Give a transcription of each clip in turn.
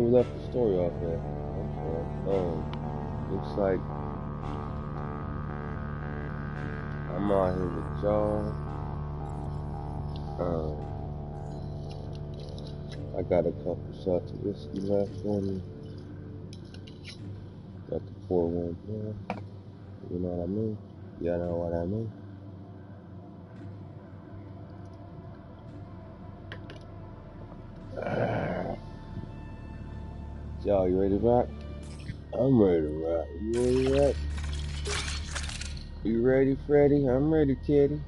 We left the story off there. Looks like I'm out here with y'all. I got a couple shots of whiskey left on me. Got the 4-1 plan. You know what I mean? Y'all know what I mean? Y'all, you ready to rock? I'm ready to rock. You ready to rock? You ready, Freddy? I'm ready, Teddy.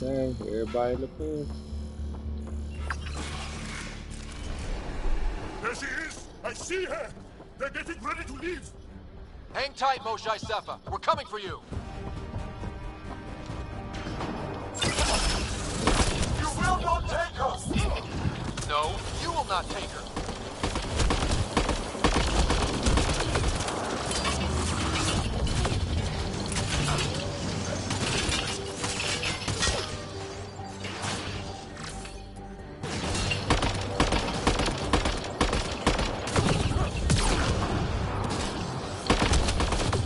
Okay, everybody in the pool. There she is! I see her! They're getting ready to leave! Hang tight, Moshae Sefa. We're coming for you! You will not take her! No, you will not take her.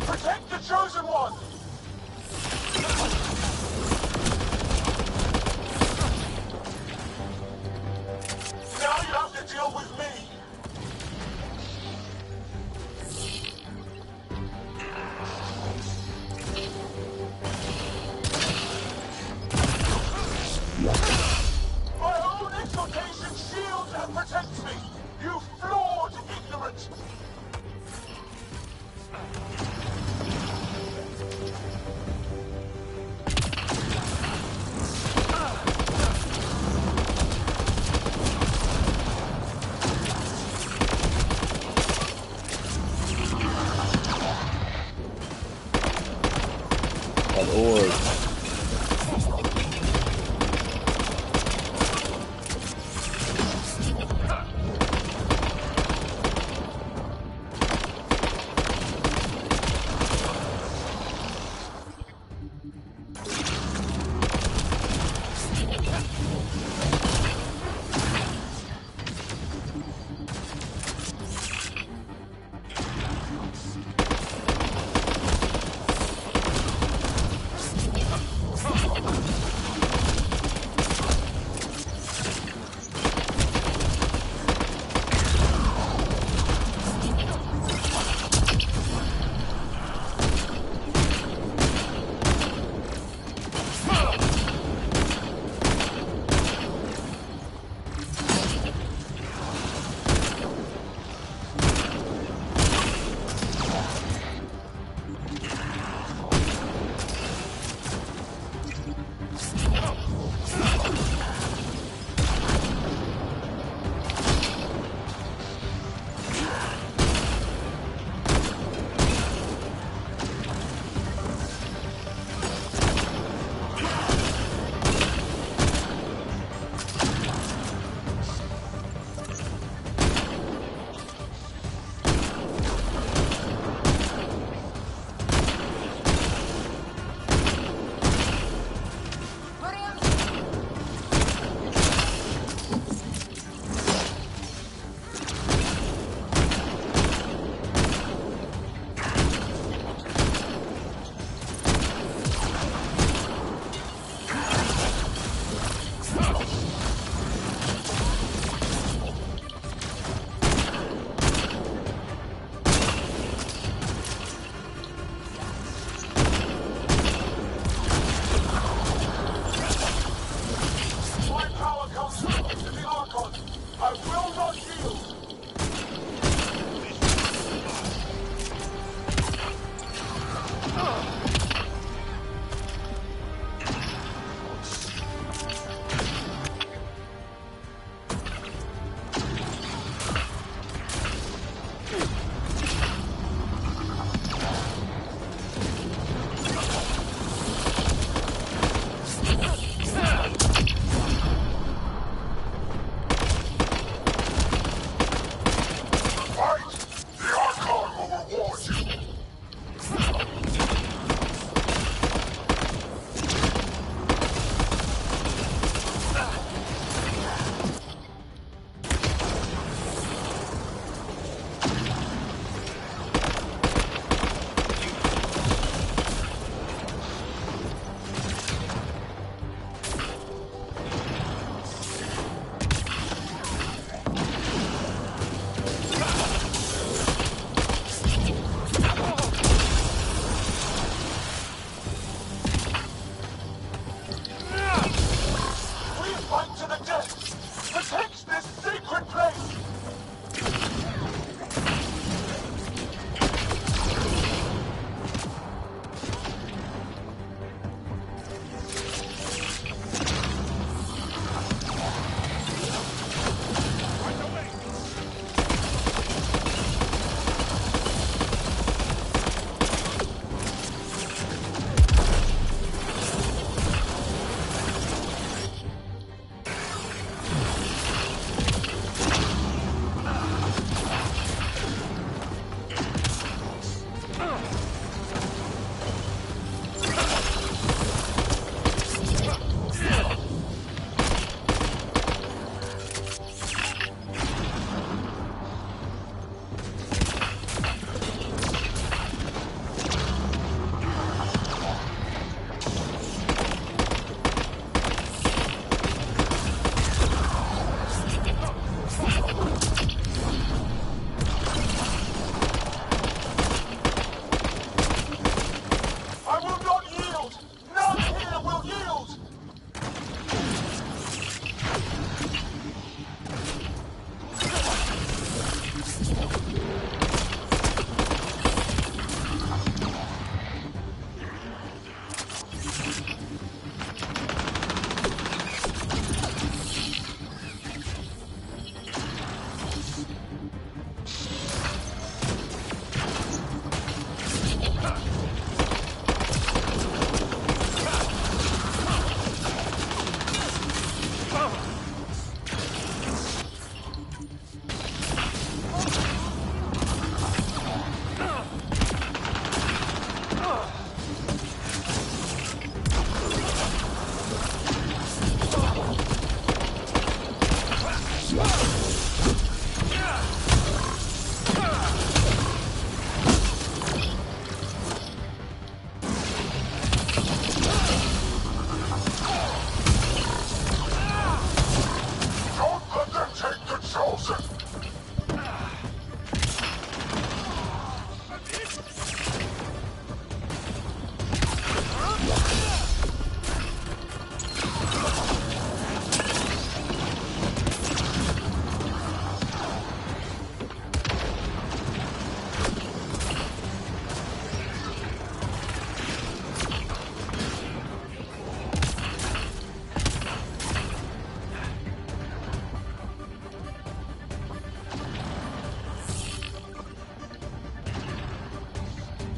Protect the Chosen One! Now you have to deal with me! My own exaltation shields and protects me! You flawed ignorant! An orb.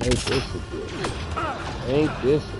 Ain't this a bitch? Ain't this a bitch?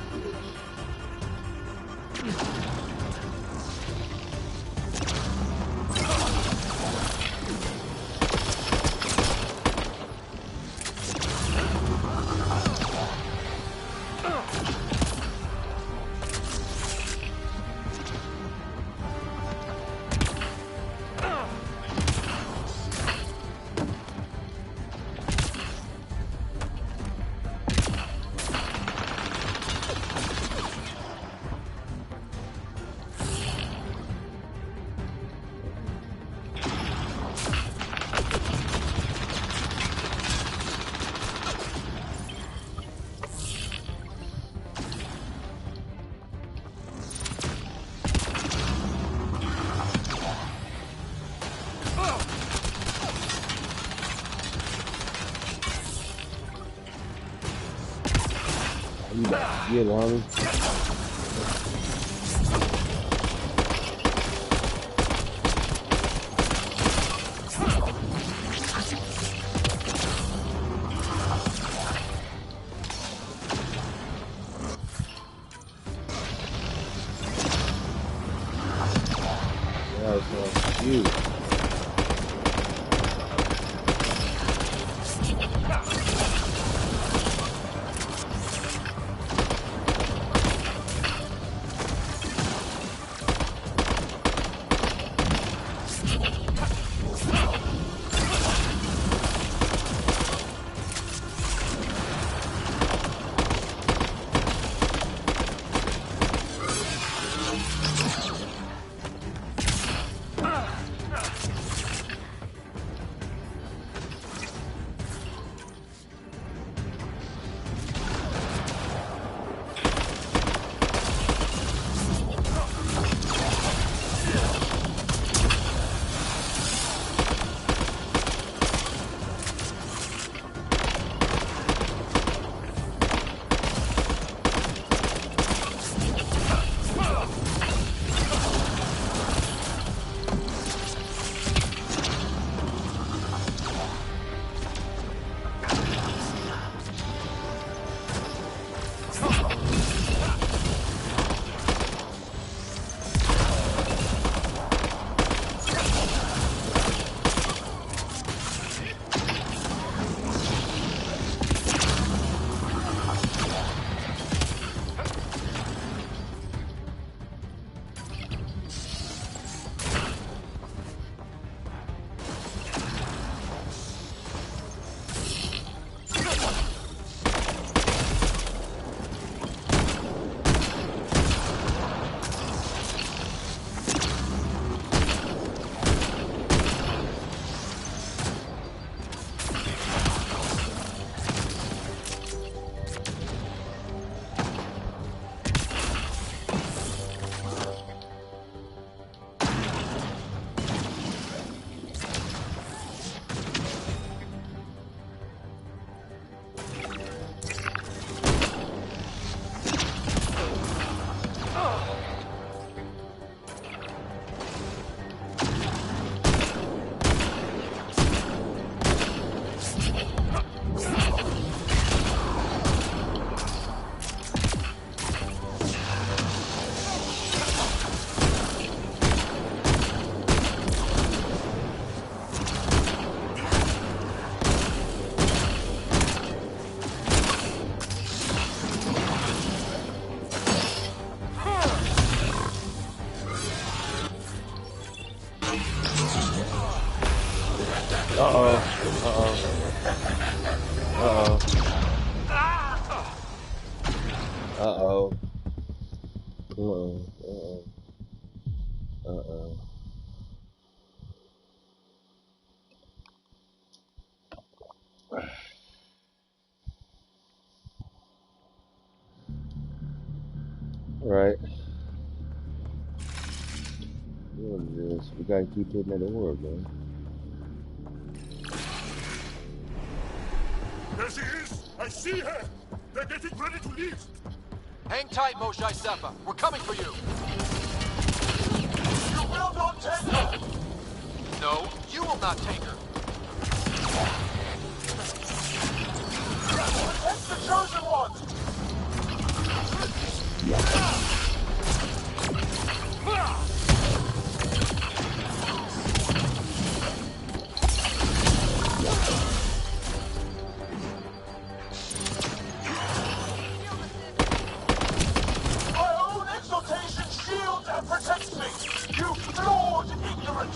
You about to get on me? That's you. Uh-oh. Uh-oh. Uh-oh. Uh-oh. Uh-oh. Uh-oh. Right. What is this? We gotta keep hitting that orb, man. There she is! I see her! They're getting ready to leave! Hang tight, Moshae Sefa. We're coming for you. You will not take her! No, you will not take her. Protect the chosen ones! My own exaltation shields and protects me! You flawed ignorant!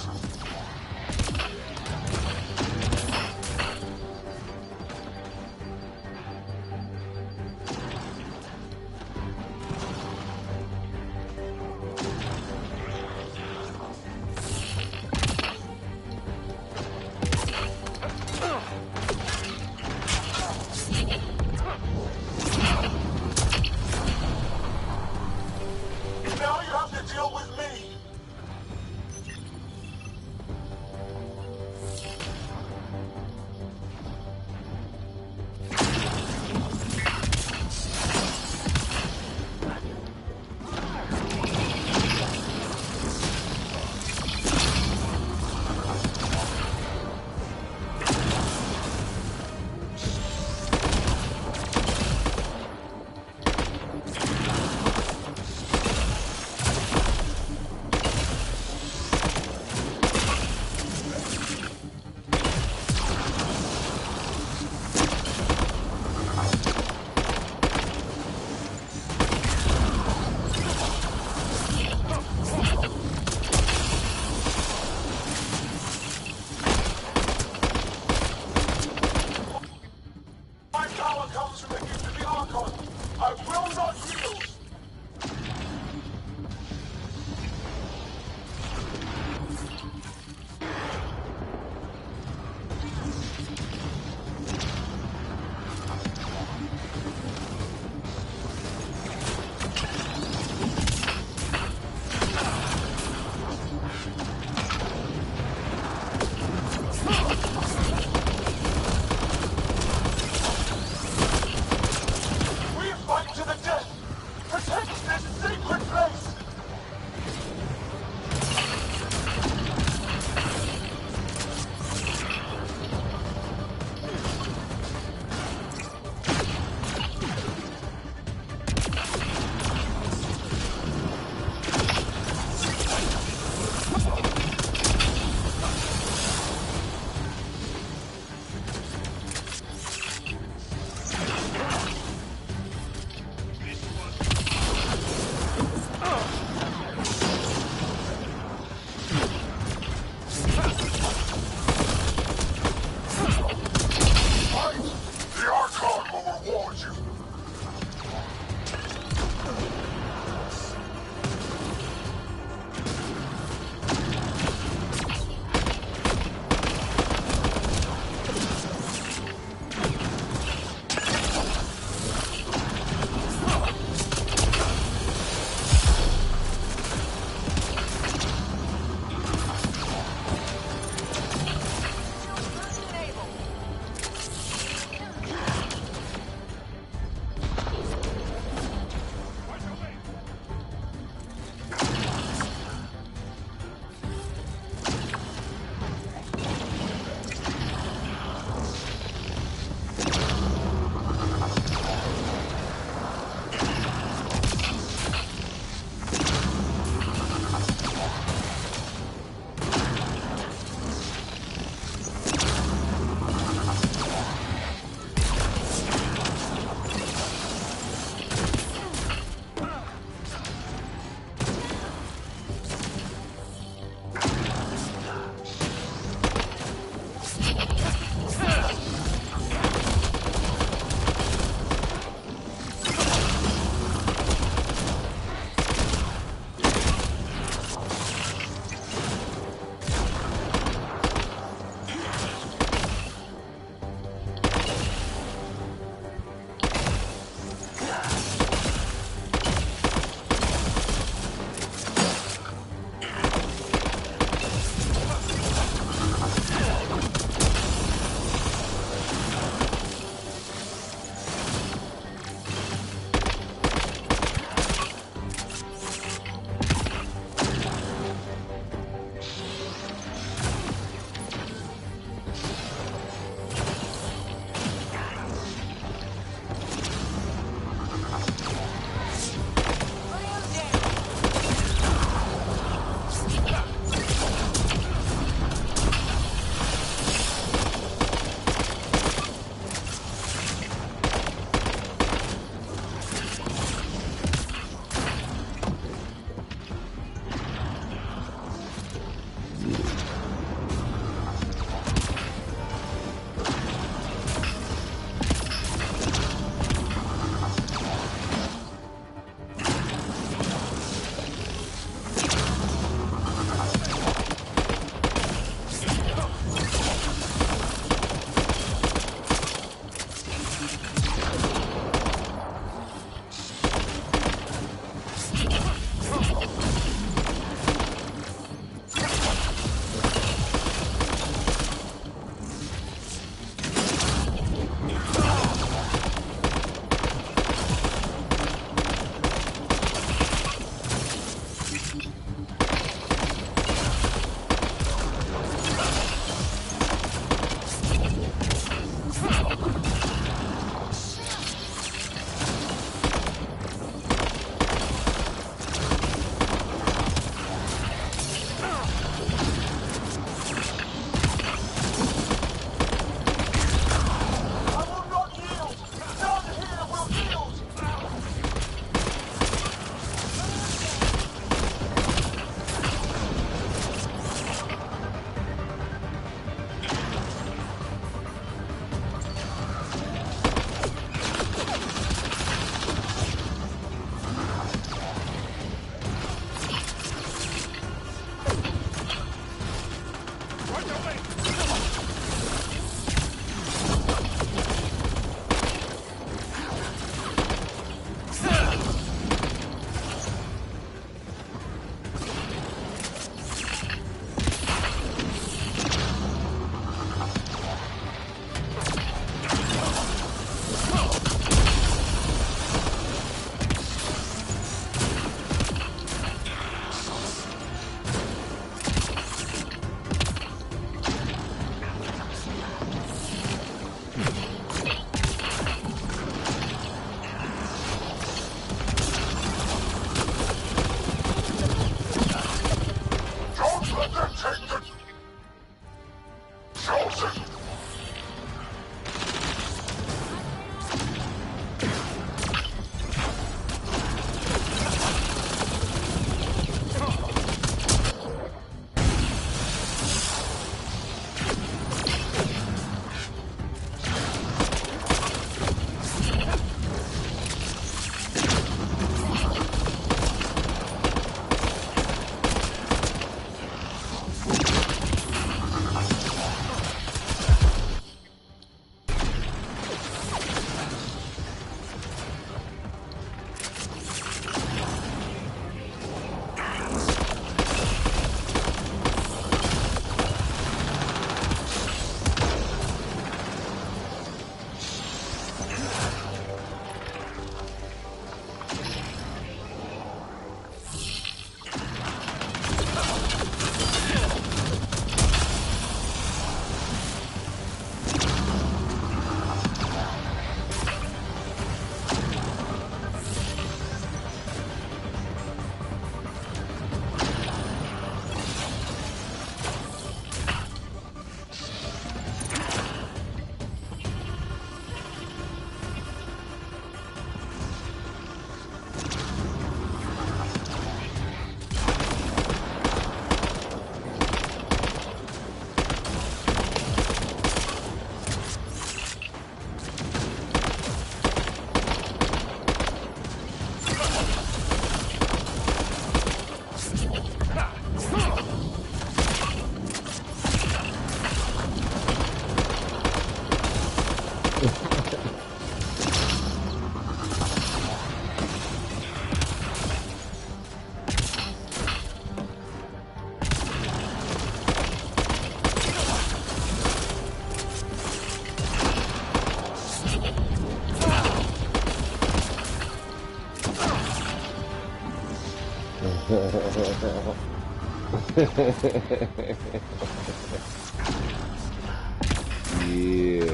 Yeah,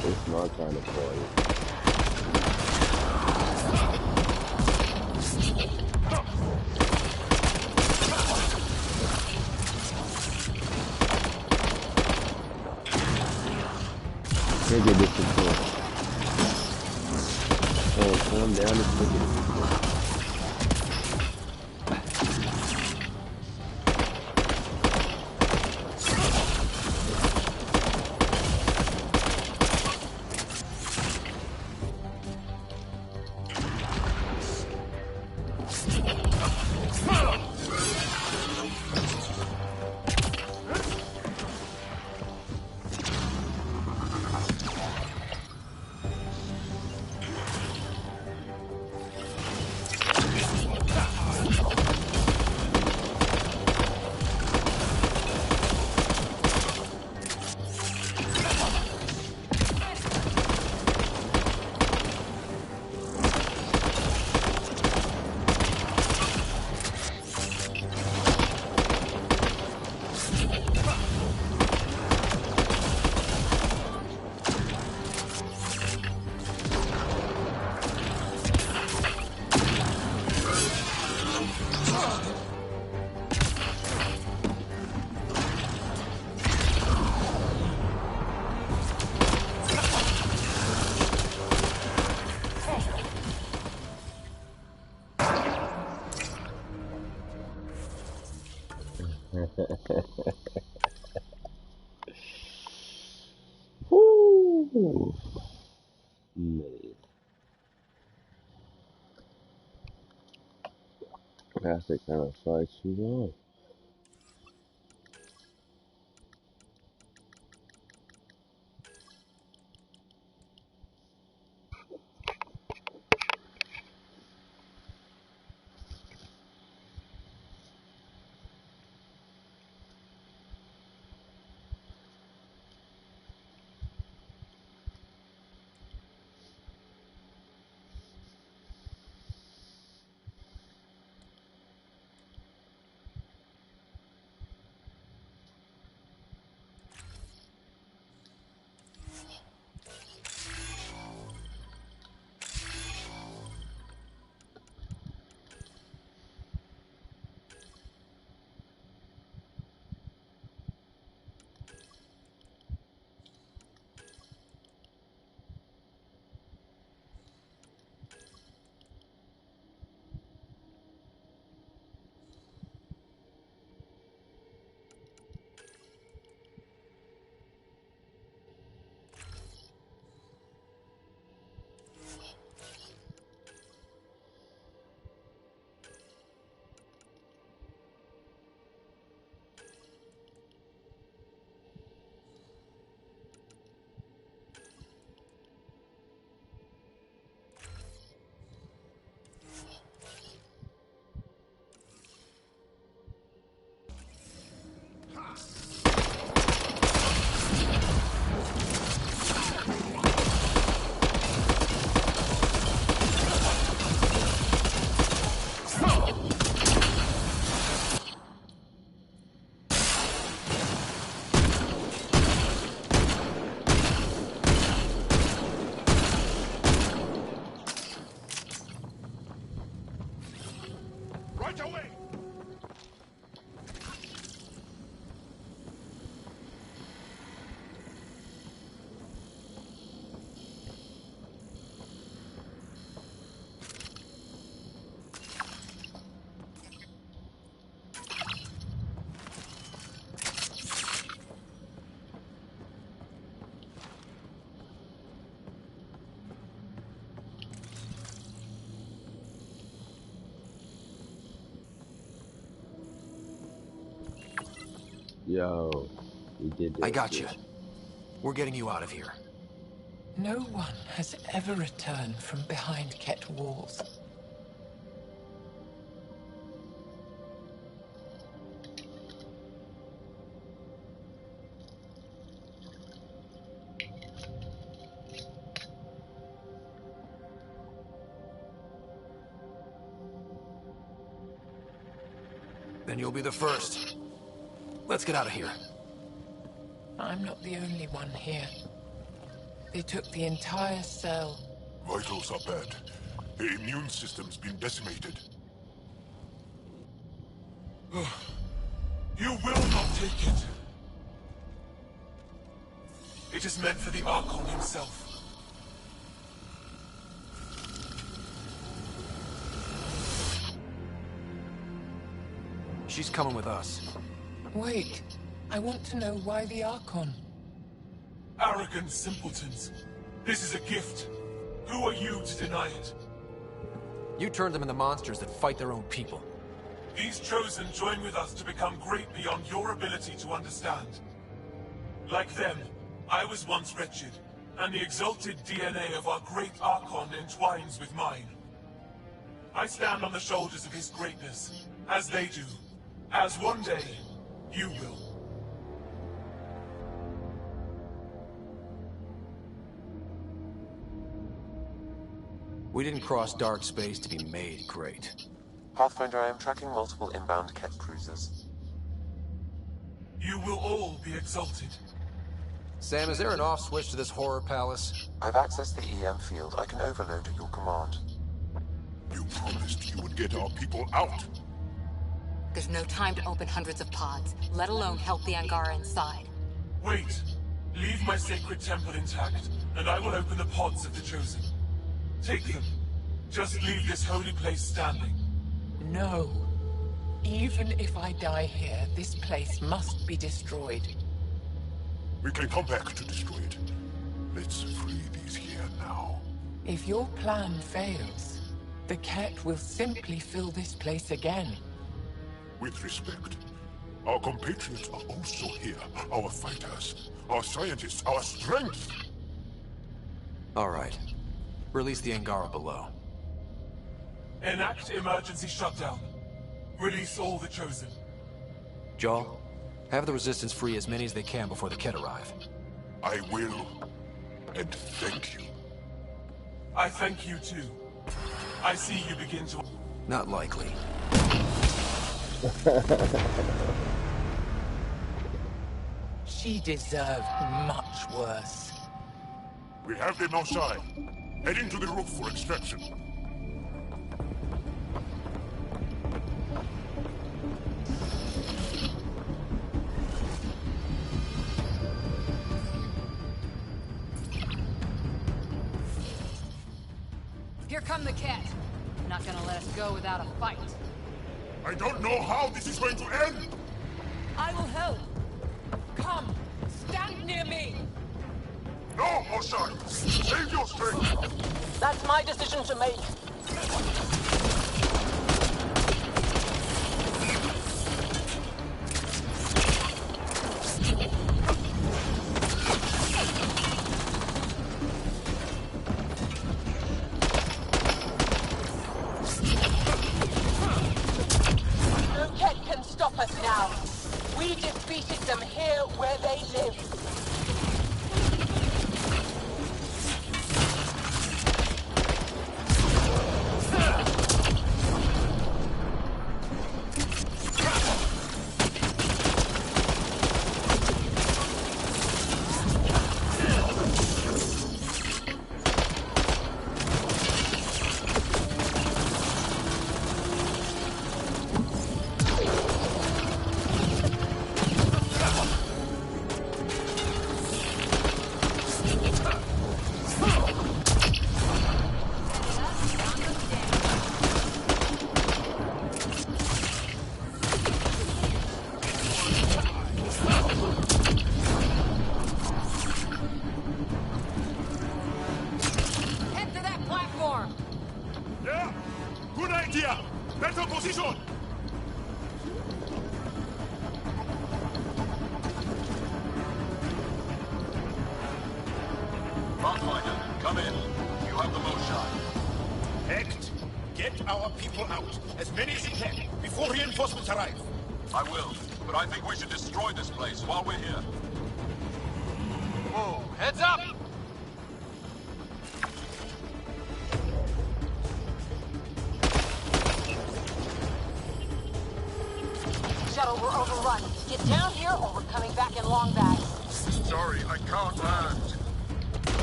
it's my kind of party. Can't get this control. Oh, calm down and take it. Woo! Man, that's the kind of fight you want. Yo, we did I that got you. shit. We're getting you out of here. No one has ever returned from behind Ket walls. Then you'll be the first. Let's get out of here. I'm not the only one here. They took the entire cell. Vitals are bad. The immune system's been decimated. You will not take it. It is meant for the Archon himself. She's coming with us. Wait, I want to know why the Archon. Arrogant simpletons. This is a gift. Who are you to deny it? You turned them into monsters that fight their own people. These Chosen join with us to become great beyond your ability to understand. Like them, I was once wretched, and the exalted DNA of our great Archon entwines with mine. I stand on the shoulders of his greatness, as they do, as one day, you will. We didn't cross dark space to be made great. Pathfinder, I am tracking multiple inbound Ket cruisers. You will all be exalted. Sam, is there an off switch to this horror palace? I've accessed the EM field. I can overload at your command. You promised you would get our people out. There's no time to open hundreds of pods, let alone help the Angara inside. Wait. Leave my sacred temple intact, and I will open the pods of the Chosen. Take them. Just leave this holy place standing. No. Even if I die here, this place must be destroyed. We can come back to destroy it. Let's free these here now. If your plan fails, the Ket will simply fill this place again. With respect, our compatriots are also here. Our fighters, our scientists, our strength. All right. Release the Angara below. Enact emergency shutdown. Release all the Chosen. Joel, have the Resistance free as many as they can before the Ket arrive. I will. And thank you. I thank you too. I see you begin to... Not likely. She deserved much worse. We have them outside. Heading to the roof for extraction. Here come the Ket. Not gonna let us go without a fight. I don't know how this is going to end! I will help. Come, stand near me. No, Mosai! Save your strength! That's my decision to make. No Ket can stop us now. We defeated them here where they live. Pathfinder, come in. You have the most shot. Hecht, get our people out. As many as you can, before reinforcements arrive. I will, but I think we should destroy this place while we're here. Whoa, heads up! Shuttle, we're overrun. Get down here or we're coming back in long bags. Sorry, I can't land.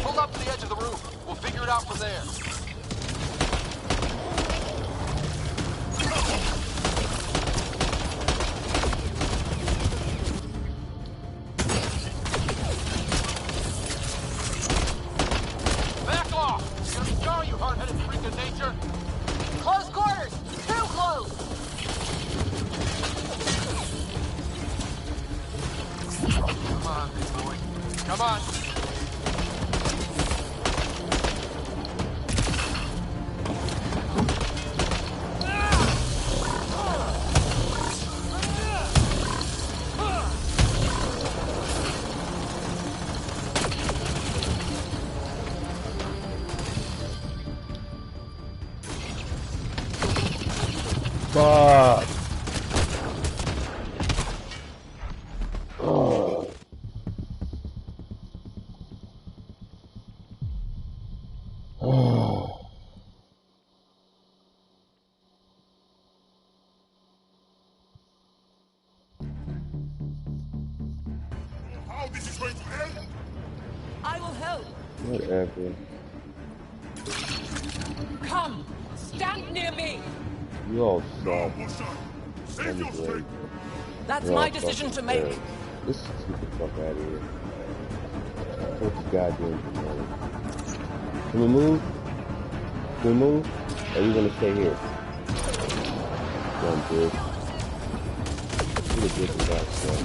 Pull up to the edge of the roof. We'll figure it out from there. Back off! You're gonna be sorry, you hard-headed freak of nature. Close quarters! Too close! Come on, big boy. Come on. Fuck. Oh. Oh. How this is going to end? I will help. Whatever. Come! Stand near me! You all No, suck. Moshan. Save I'm your great. strength. That's You're all my decision to fucking make. terrible. Let's just get the fuck out of here. What you goddamn doing? Can we move? Can we move? Or are you gonna stay here? Dumb bitch. You the bitch about stuff.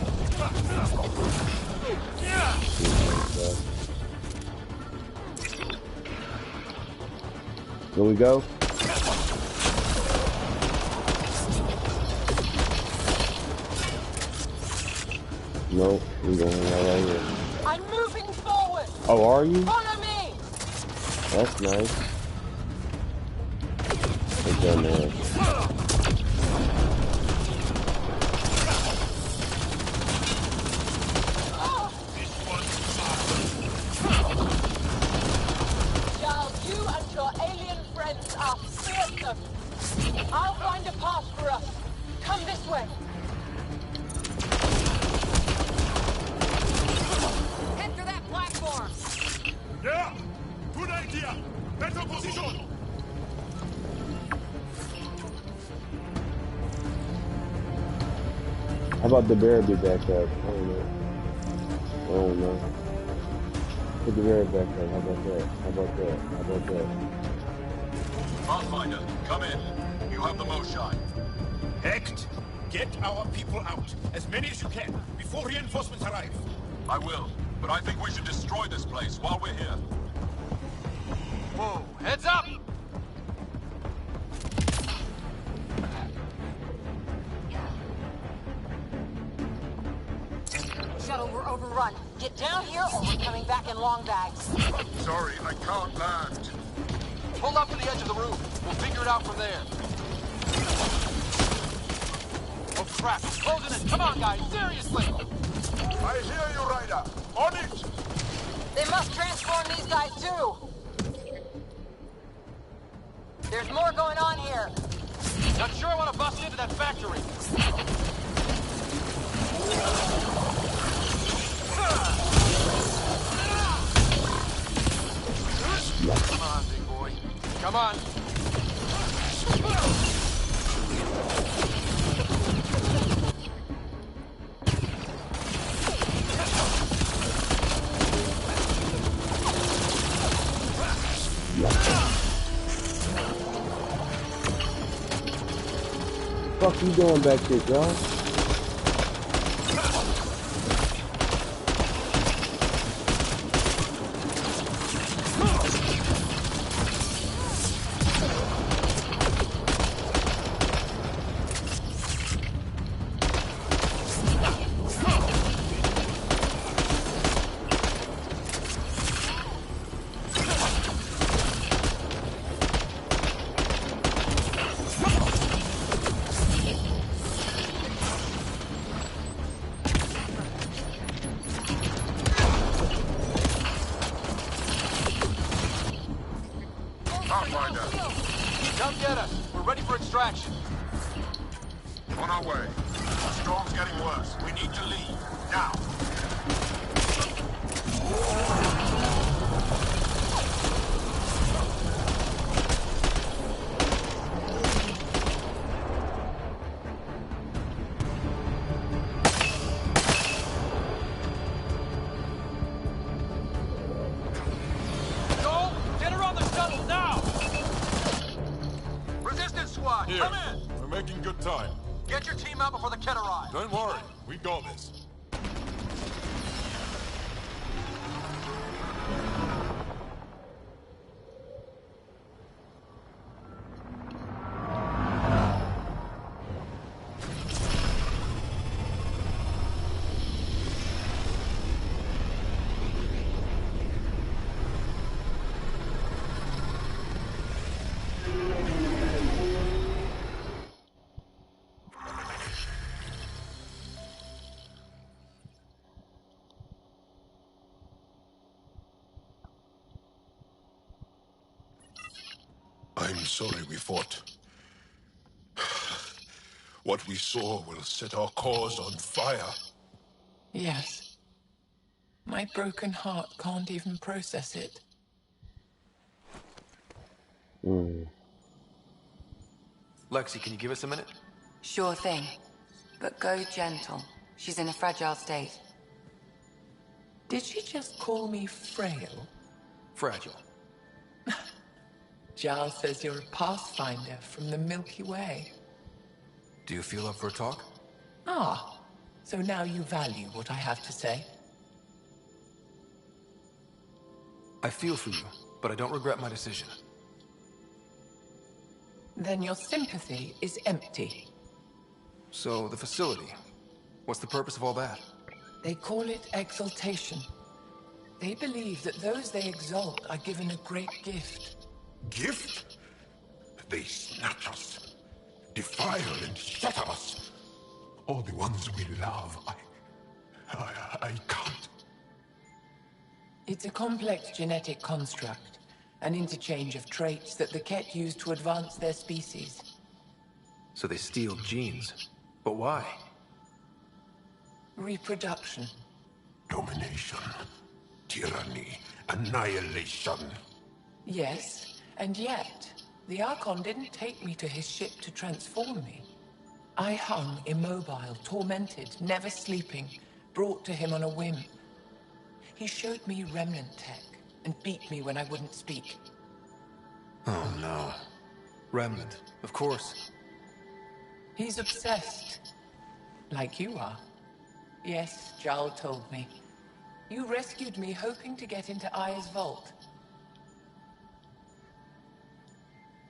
Here we go. No, we're going right here. I'm moving forward! Oh, are you? Follow me! That's nice. What's down there? Charles, you and your alien friends are fearsome. I'll find a path for us. Come this way. Head for that platform. Yeah, good idea. Better position. How about the bear be back up? I don't know. I don't know. Put the bear back up. How about that? How about that? How about that? Pathfinder, come in. You have the most shot. Hecht, get our people out. As many as you can, before reinforcements arrive. I will, but I think we should destroy this place while we're here. Whoa, heads up! Shuttle, we're overrun. Get down here or we're coming back in long bags. Sorry, I can't land. Pull up to the edge of the roof. We'll figure it out from there. Oh crap, it's closing in. Come on, guys, seriously! I hear you, Ryder. On it! They must transform these guys too. There's more going on here. Not sure I want to bust into that factory. Come on, big boy. Come on. Fuck you doing back there, y'all? Pathfinder. Come get us. We're ready for extraction. On our way. The storm's getting worse. We need to leave. Now. Joel, get her on the shuttle now! Resistance squad, Here. come in! We're making good time. Get your team out before the kid arrives. Don't worry. We got this. I'm sorry we fought. What we saw will set our cause on fire. Yes. My broken heart can't even process it. Lexi, can you give us a minute? Sure thing. But go gentle. She's in a fragile state. Did she just call me frail? Fragile. Giles says you're a pathfinder from the Milky Way. Do you feel up for a talk? Ah, so now you value what I have to say. I feel for you, but I don't regret my decision. Then your sympathy is empty. So, the facility. What's the purpose of all that? They call it exaltation. They believe that those they exalt are given a great gift. Gift? They snatch us, defile and shatter us. All the ones we love. I can't. It's a complex genetic construct, an interchange of traits that the Ket use to advance their species. So they steal genes. But why? Reproduction. Domination, tyranny, annihilation. Yes, and yet, the Archon didn't take me to his ship to transform me. I hung immobile, tormented, never sleeping, brought to him on a whim. He showed me remnant tech and beat me when I wouldn't speak. Oh no. Remnant, of course. He's obsessed. Like you are. Yes, Jarl told me. You rescued me hoping to get into Aya's vault.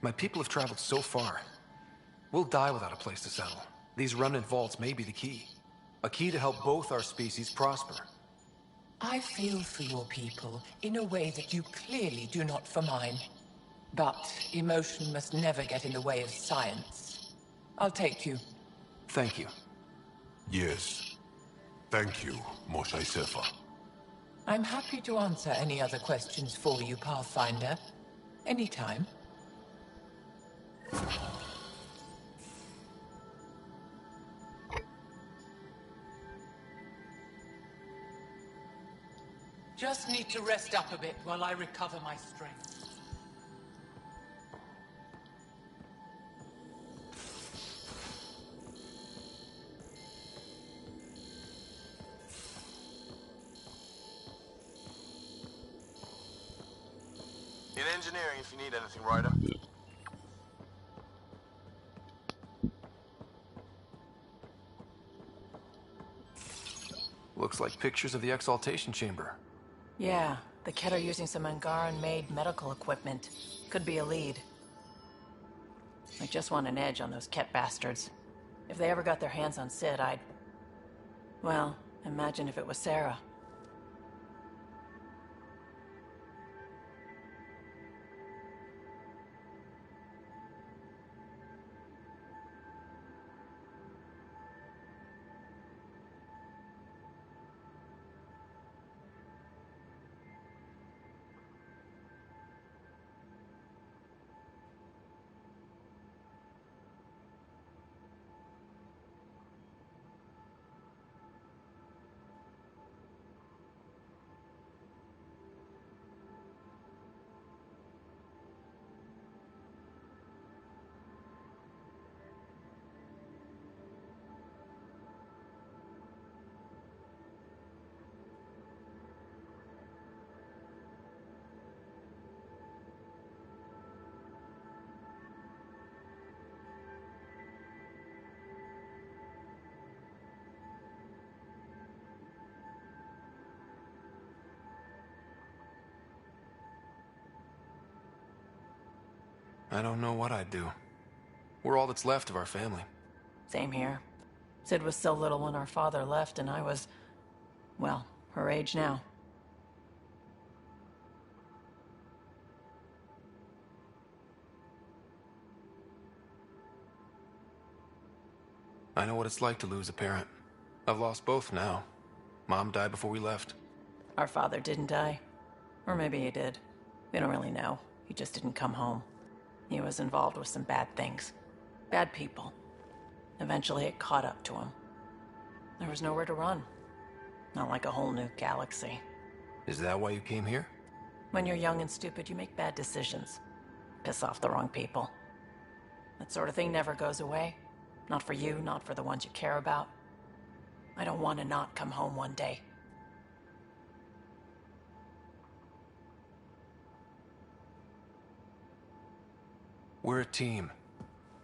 My people have traveled so far. We'll die without a place to settle. These remnant vaults may be the key. A key to help both our species prosper. I feel for your people in a way that you clearly do not for mine. But emotion must never get in the way of science. I'll take you. Thank you. Yes. Thank you, Moshe Sefer. I'm happy to answer any other questions for you, Pathfinder. Anytime. Just need to rest up a bit while I recover my strength. In engineering if you need anything, Ryder. Looks like pictures of the exaltation chamber. Yeah, the Ket are using some Angaran-made medical equipment. Could be a lead. I just want an edge on those Ket bastards. If they ever got their hands on Sid, I'd... Well, imagine if it was Sarah. I don't know what I'd do. We're all that's left of our family. Same here. Sid was so little when our father left, and I was, well, her age now. I know what it's like to lose a parent. I've lost both now. Mom died before we left. Our father didn't die. Or maybe he did. We don't really know. He just didn't come home. He was involved with some bad things. Bad people. Eventually it caught up to him. There was nowhere to run. Not like a whole new galaxy. Is that why you came here? When you're young and stupid, you make bad decisions. Piss off the wrong people. That sort of thing never goes away. Not for you, not for the ones you care about. I don't want to not come home one day. We're a team.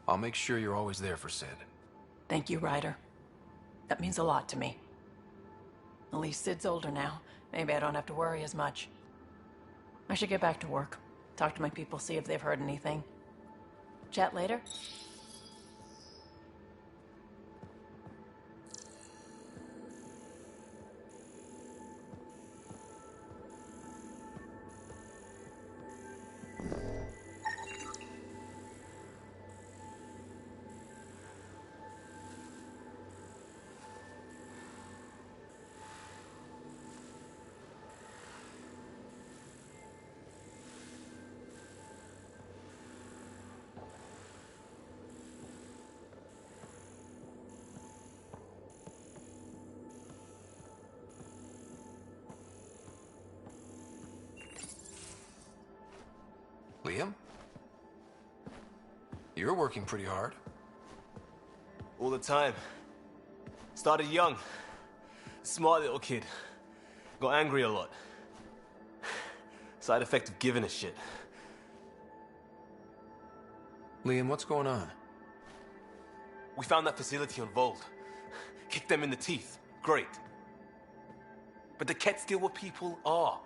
I'll make sure you're always there for Sid. Thank you, Ryder. That means a lot to me. At least Sid's older now. Maybe I don't have to worry as much. I should get back to work. Talk to my people, see if they've heard anything. Chat later? Liam? You're working pretty hard. All the time. Started young. Smart little kid. Got angry a lot. Side effect of giving a shit. Liam, what's going on? We found that facility on Vold. Kicked them in the teeth. Great. But the Kett steal what people are.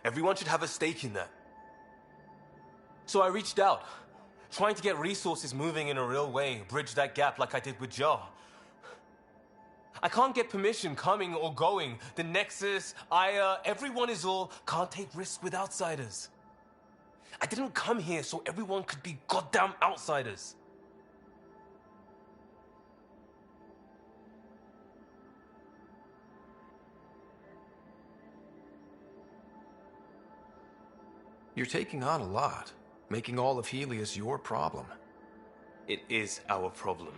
Everyone should have a stake in that. So I reached out, trying to get resources moving in a real way, bridge that gap like I did with Jar. I can't get permission coming or going. The Nexus, Aya, everyone is all, can't take risks with outsiders. I didn't come here so everyone could be goddamn outsiders. You're taking on a lot, making all of Helios your problem. It is our problem.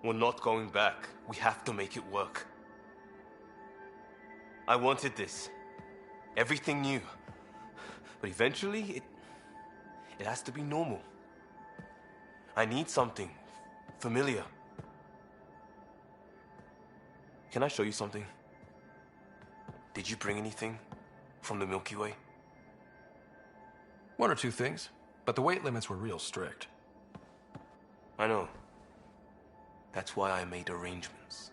We're not going back. We have to make it work. I wanted this. Everything new. But eventually, it has to be normal. I need something familiar. Can I show you something? Did you bring anything from the Milky Way? One or two things, but the weight limits were real strict. I know. That's why I made arrangements.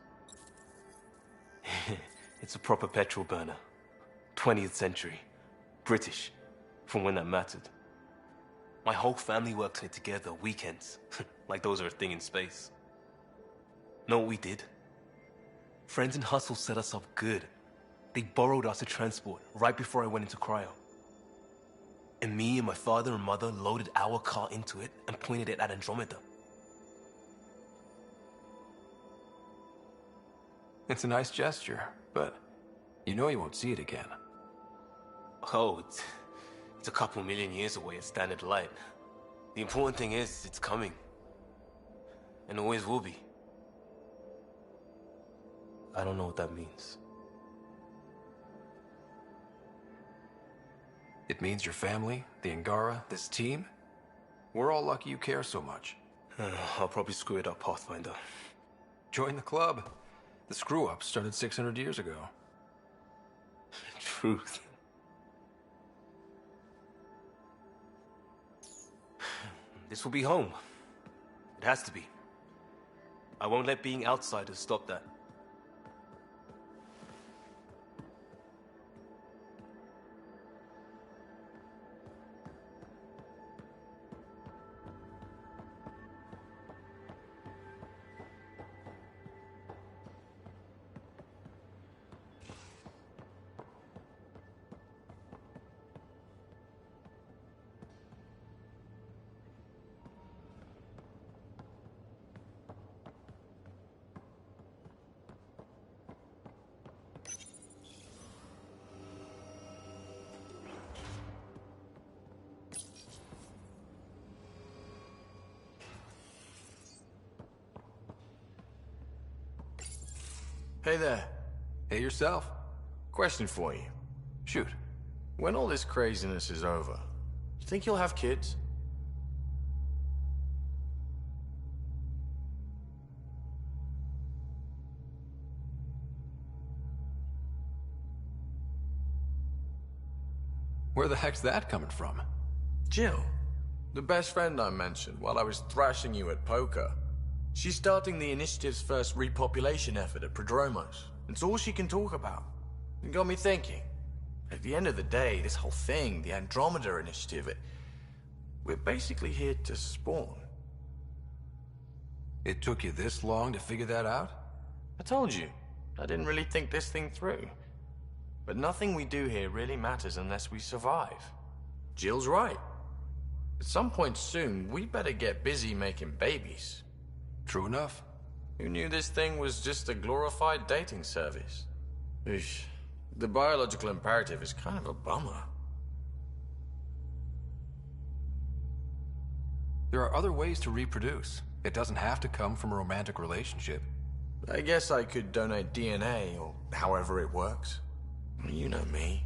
It's a proper petrol burner. 20th century. British. From when that mattered. My whole family worked on it together, weekends. Like those are a thing in space. Know what we did? Friends in Hustle set us up good. They borrowed us to transport right before I went into cryo. And me and my father and mother loaded our car into it and pointed it at Andromeda. It's a nice gesture, but you know you won't see it again. Oh, it's a couple million years away at standard light. The important thing is, it's coming. And always will be. I don't know what that means. It means your family, the Angara, this team. We're all lucky you care so much. I'll probably screw it up, Pathfinder. Join the club. The screw-up started 600 years ago. Truth. This will be home. It has to be. I won't let being outsiders stop that. Hey there. Hey yourself. Question for you. Shoot. When all this craziness is over, you think you'll have kids? Where the heck's that coming from? Jill, the best friend I mentioned while I was thrashing you at poker. She's starting the initiative's first repopulation effort at Prodromos. It's all she can talk about. It got me thinking. At the end of the day, this whole thing, the Andromeda initiative, we're basically here to spawn. It took you this long to figure that out? I told you, I didn't really think this thing through. But nothing we do here really matters unless we survive. Jill's right. At some point soon, we better get busy making babies. True enough. Who knew this thing was just a glorified dating service? Eesh. The biological imperative is kind of a bummer. There are other ways to reproduce. It doesn't have to come from a romantic relationship. I guess I could donate DNA, or however it works. You know me.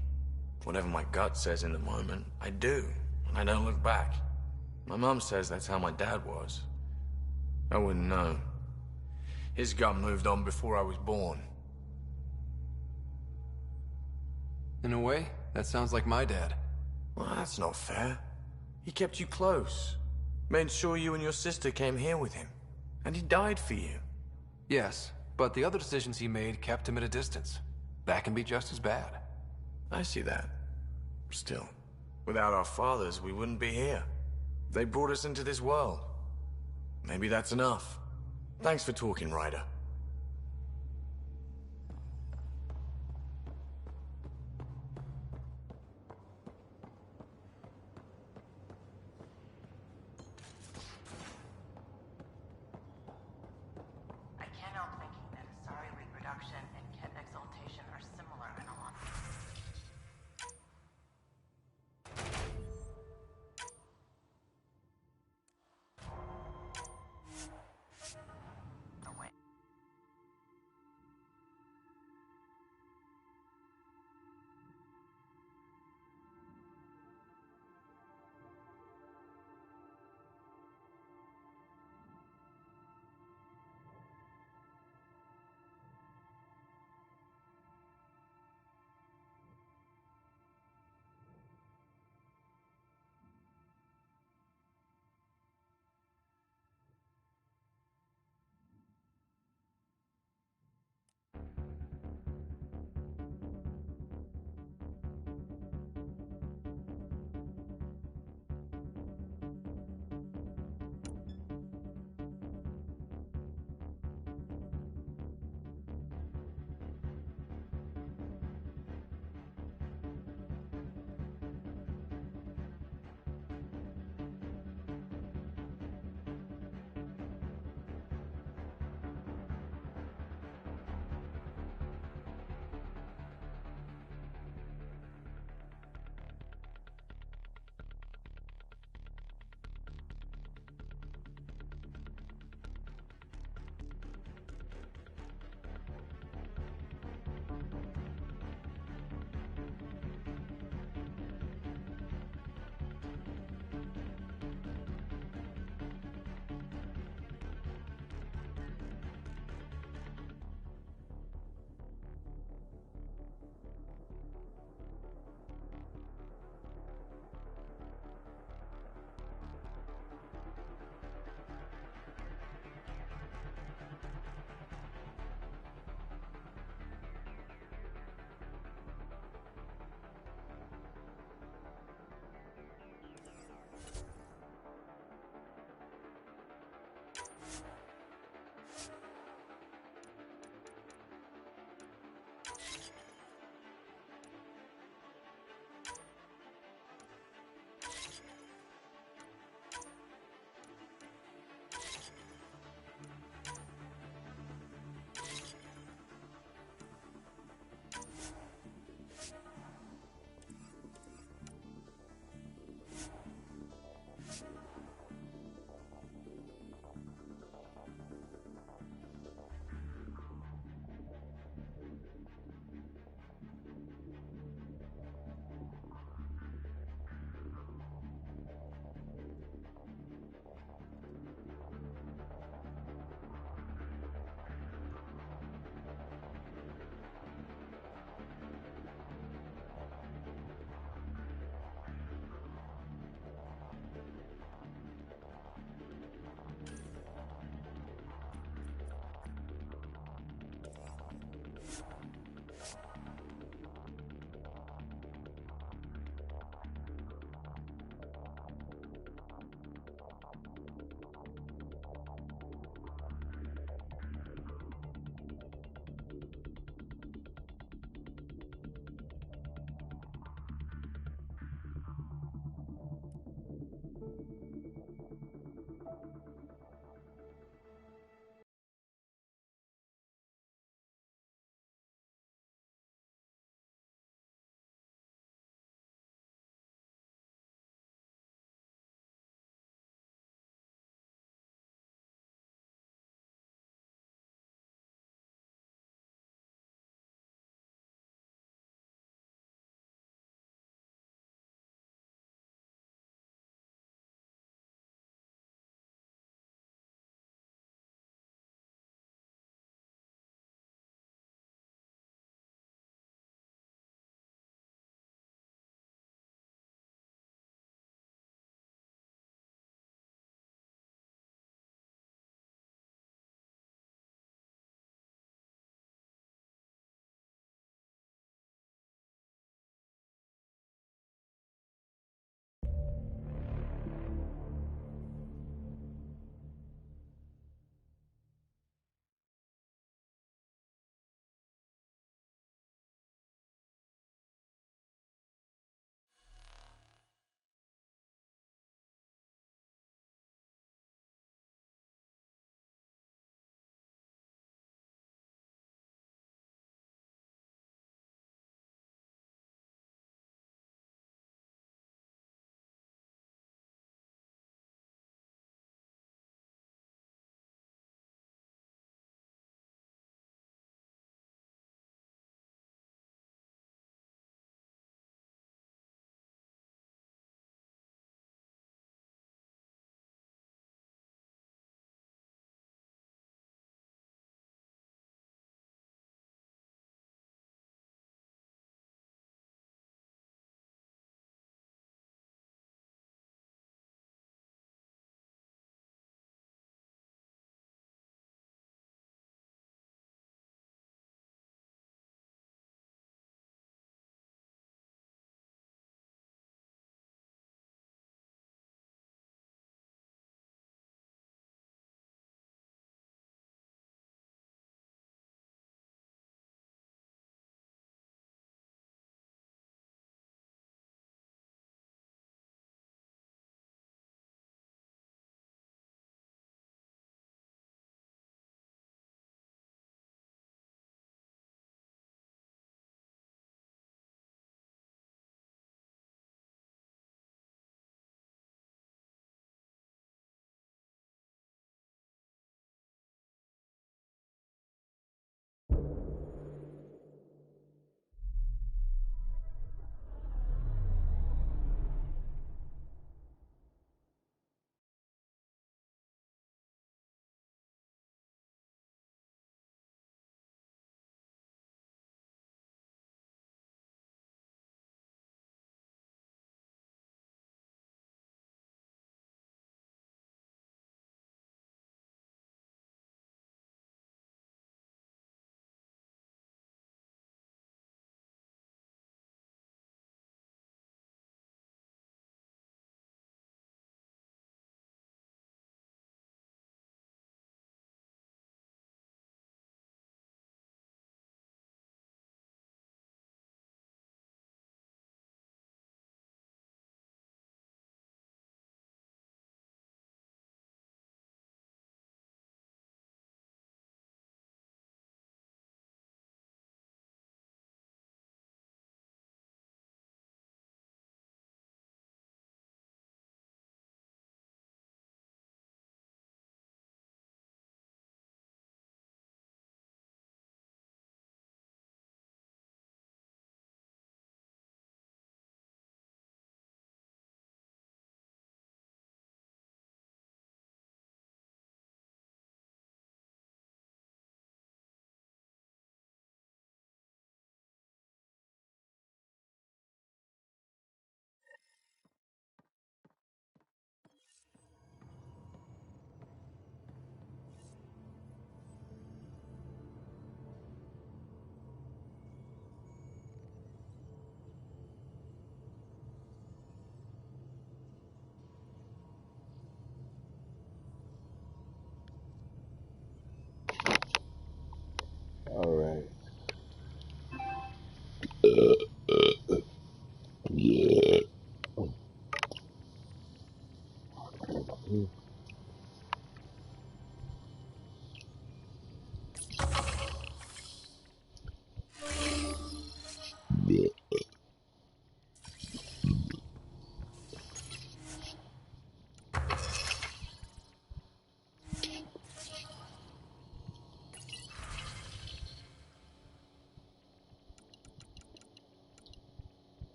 Whatever my gut says in the moment, I do, and I don't look back. My mom says that's how my dad was. I wouldn't know. His gut moved on before I was born. In a way, that sounds like my dad. Well, that's not fair. He kept you close. Made sure you and your sister came here with him. And he died for you. Yes, but the other decisions he made kept him at a distance. That can be just as bad. I see that. Still, without our fathers, we wouldn't be here. They brought us into this world. Maybe that's enough. Thanks for talking, Ryder. I can't help thinking that Asari reproduction and Ket exaltation are similar in a lot. Oh, wait.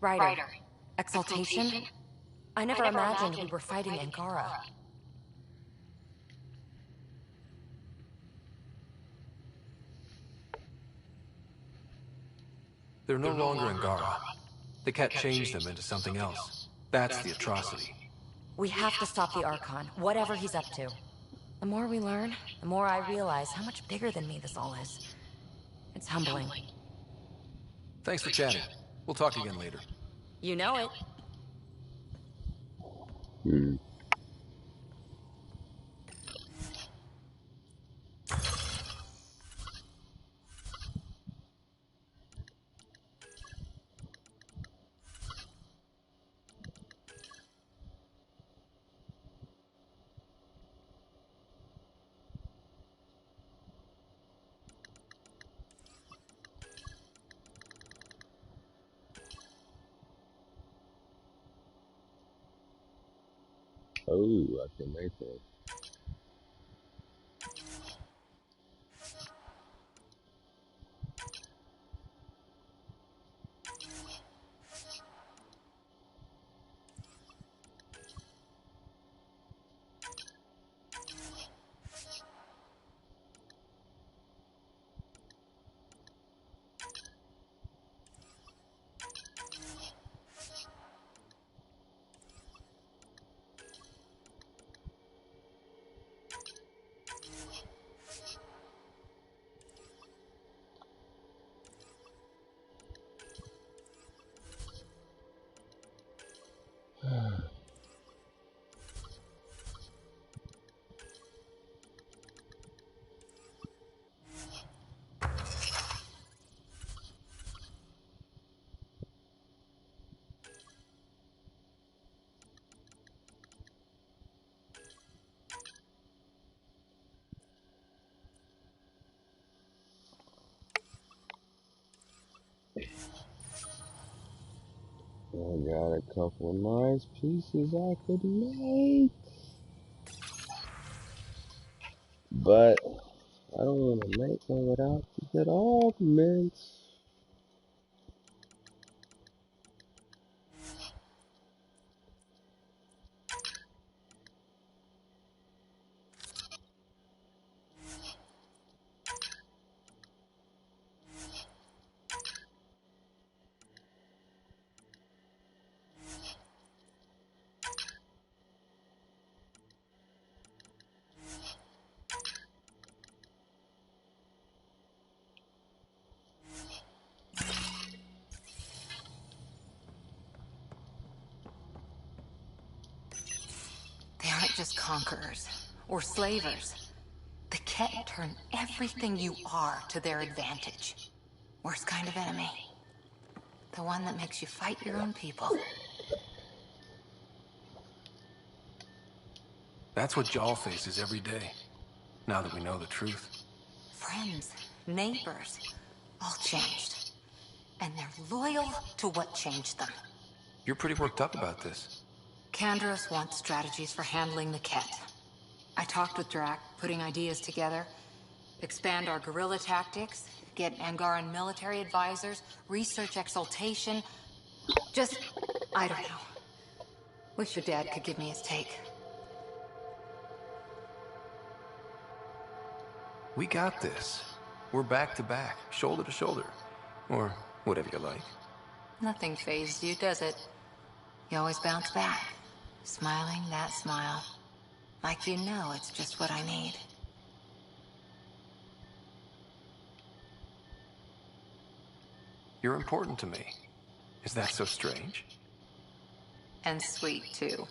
Ryder. Exaltation? I never imagined we were fighting Angara. They're no longer Angara. The Ket changed them into something else. That's the atrocity. We have to stop the Archon, whatever he's up to. The more we learn, the more I realize how much bigger than me this all is. It's humbling. Thanks for chatting. We'll talk again later. You know it. Oh, I can make that. I got a couple of nice pieces I could make, but I don't want to make them without the good augments. They aren't just conquerors or slavers. The Ket turn everything you are to their advantage. Worst kind of enemy. The one that makes you fight your own people. That's what Jal faces every day, now that we know the truth. Friends, neighbors, all changed. And they're loyal to what changed them. You're pretty worked up about this. Kandros wants strategies for handling the Ket. I talked with Drac, putting ideas together. Expand our guerrilla tactics, get Angaran military advisors, research exaltation. I don't know. Wish your dad could give me his take. We got this. We're back to back, shoulder to shoulder. Or whatever you like. Nothing fazed you, does it? You always bounce back. Smiling that smile. Like you know it's just what I need. You're important to me. Is that so strange? And sweet, too.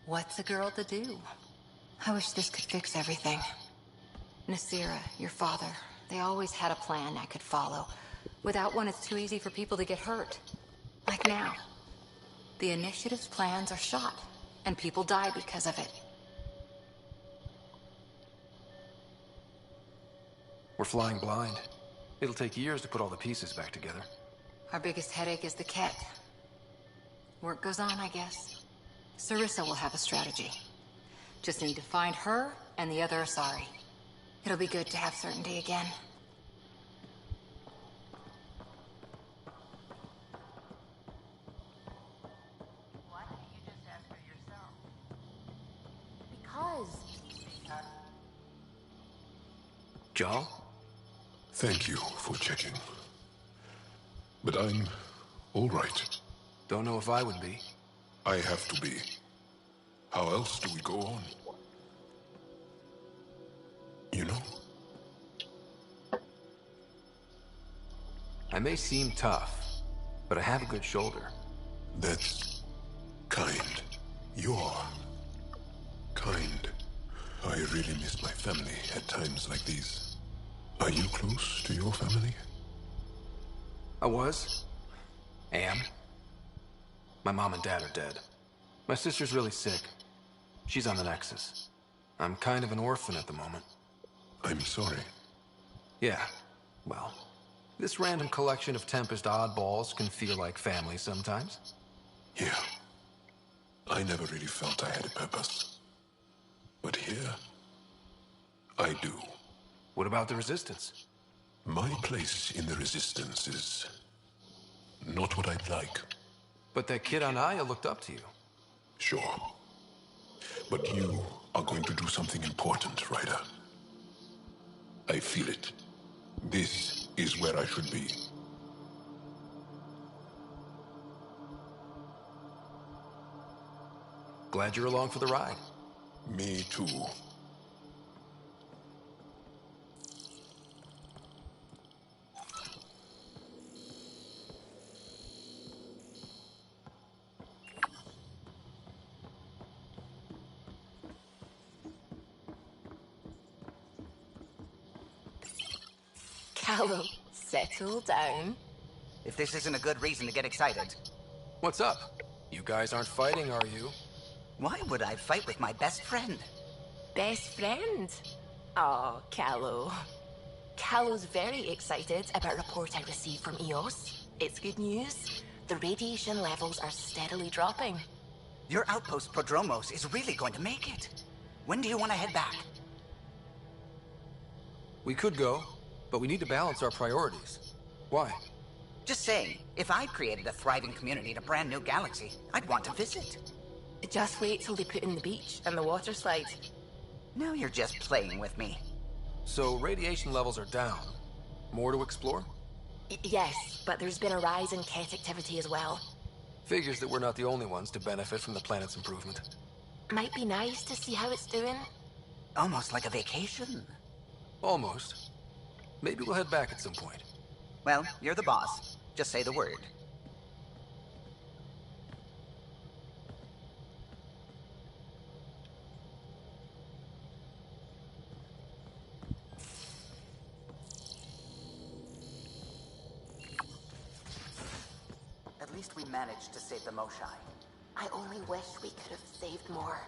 What's a girl to do? I wish this could fix everything. Nasira, your father, they always had a plan I could follow. Without one, it's too easy for people to get hurt. Like now. The Initiative's plans are shot, and people die because of it. We're flying blind. It'll take years to put all the pieces back together. Our biggest headache is the Ket. Work goes on, I guess. Sarissa will have a strategy. Just need to find her and the other Asari. It'll be good to have certainty again. Jarl? Thank you for checking. But I'm all right. Don't know if I would be. I have to be. How else do we go on? You know? I may seem tough, but I have a good shoulder. That's kind. You're kind. I really miss my family at times like these. Are you close to your family? I was. Am. My mom and dad are dead. My sister's really sick. She's on the Nexus. I'm kind of an orphan at the moment. I'm sorry. Yeah, well, this random collection of Tempest oddballs can feel like family sometimes. Yeah. I never really felt I had a purpose. But here, I do. What about the Resistance? My place in the Resistance is not what I'd like. But that kid on Aya looked up to you. Sure. But you are going to do something important, Ryder. I feel it. This is where I should be. Glad you're along for the ride. Me too. Callum, settle down. If this isn't a good reason to get excited. What's up? You guys aren't fighting, are you? Why would I fight with my best friend? Best friend? Oh, Callow. Callow's very excited about a report I received from EOS. It's good news. The radiation levels are steadily dropping. Your outpost Prodromos is really going to make it. When do you want to head back? We could go, but we need to balance our priorities. Why? Just saying, if I created a thriving community in a brand new galaxy, I'd want to visit. Just wait till they put in the beach and the water slide. Now you're just playing with me. So radiation levels are down. More to explore? Yes, but there's been a rise in Ket activity as well. Figures that we're not the only ones to benefit from the planet's improvement. Might be nice to see how it's doing. Almost like a vacation. Almost. Maybe we'll head back at some point. Well, you're the boss. Just say the word. At least we managed to save the Moshai. I only wish we could have saved more.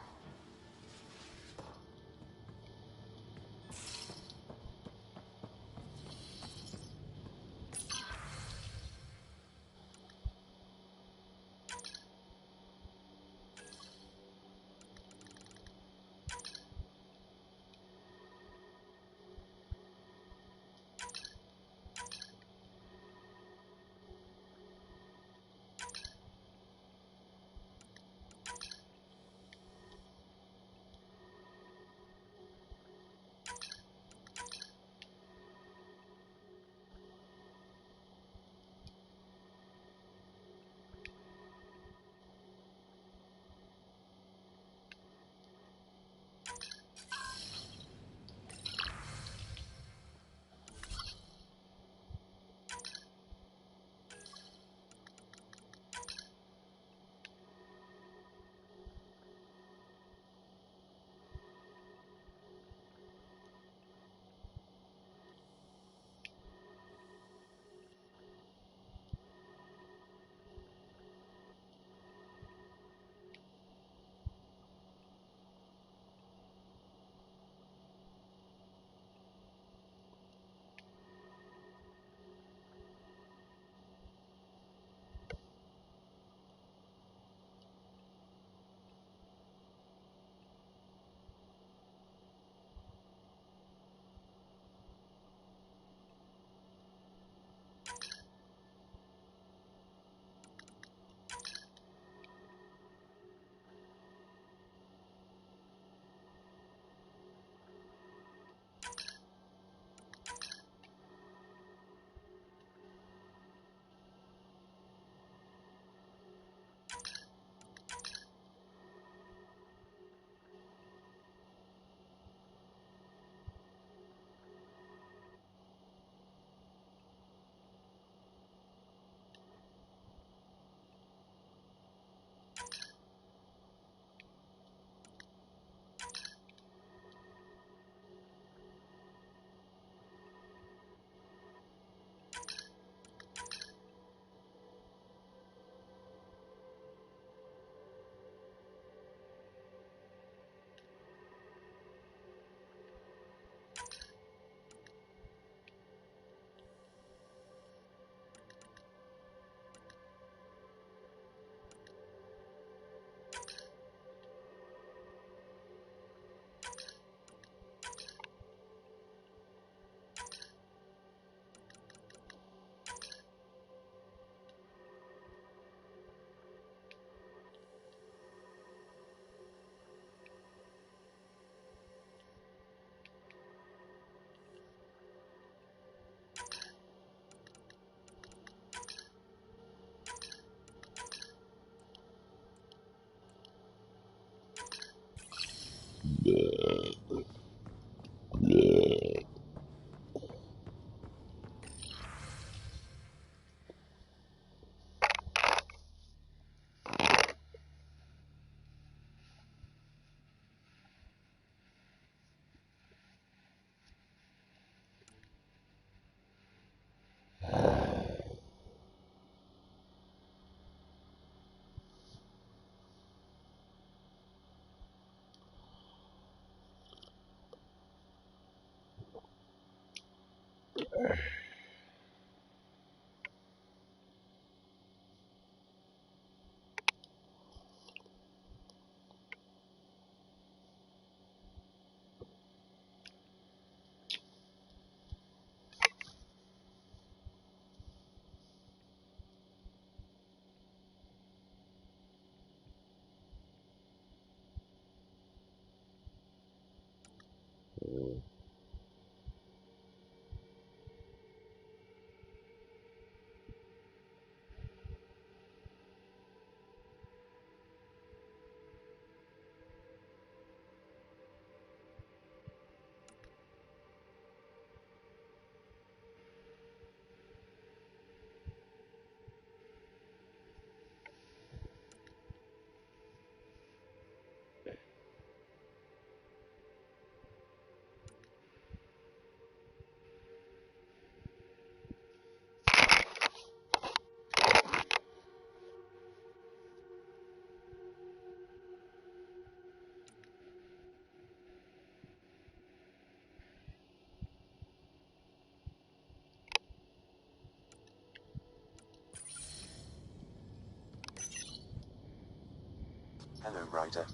Hello, Ryder.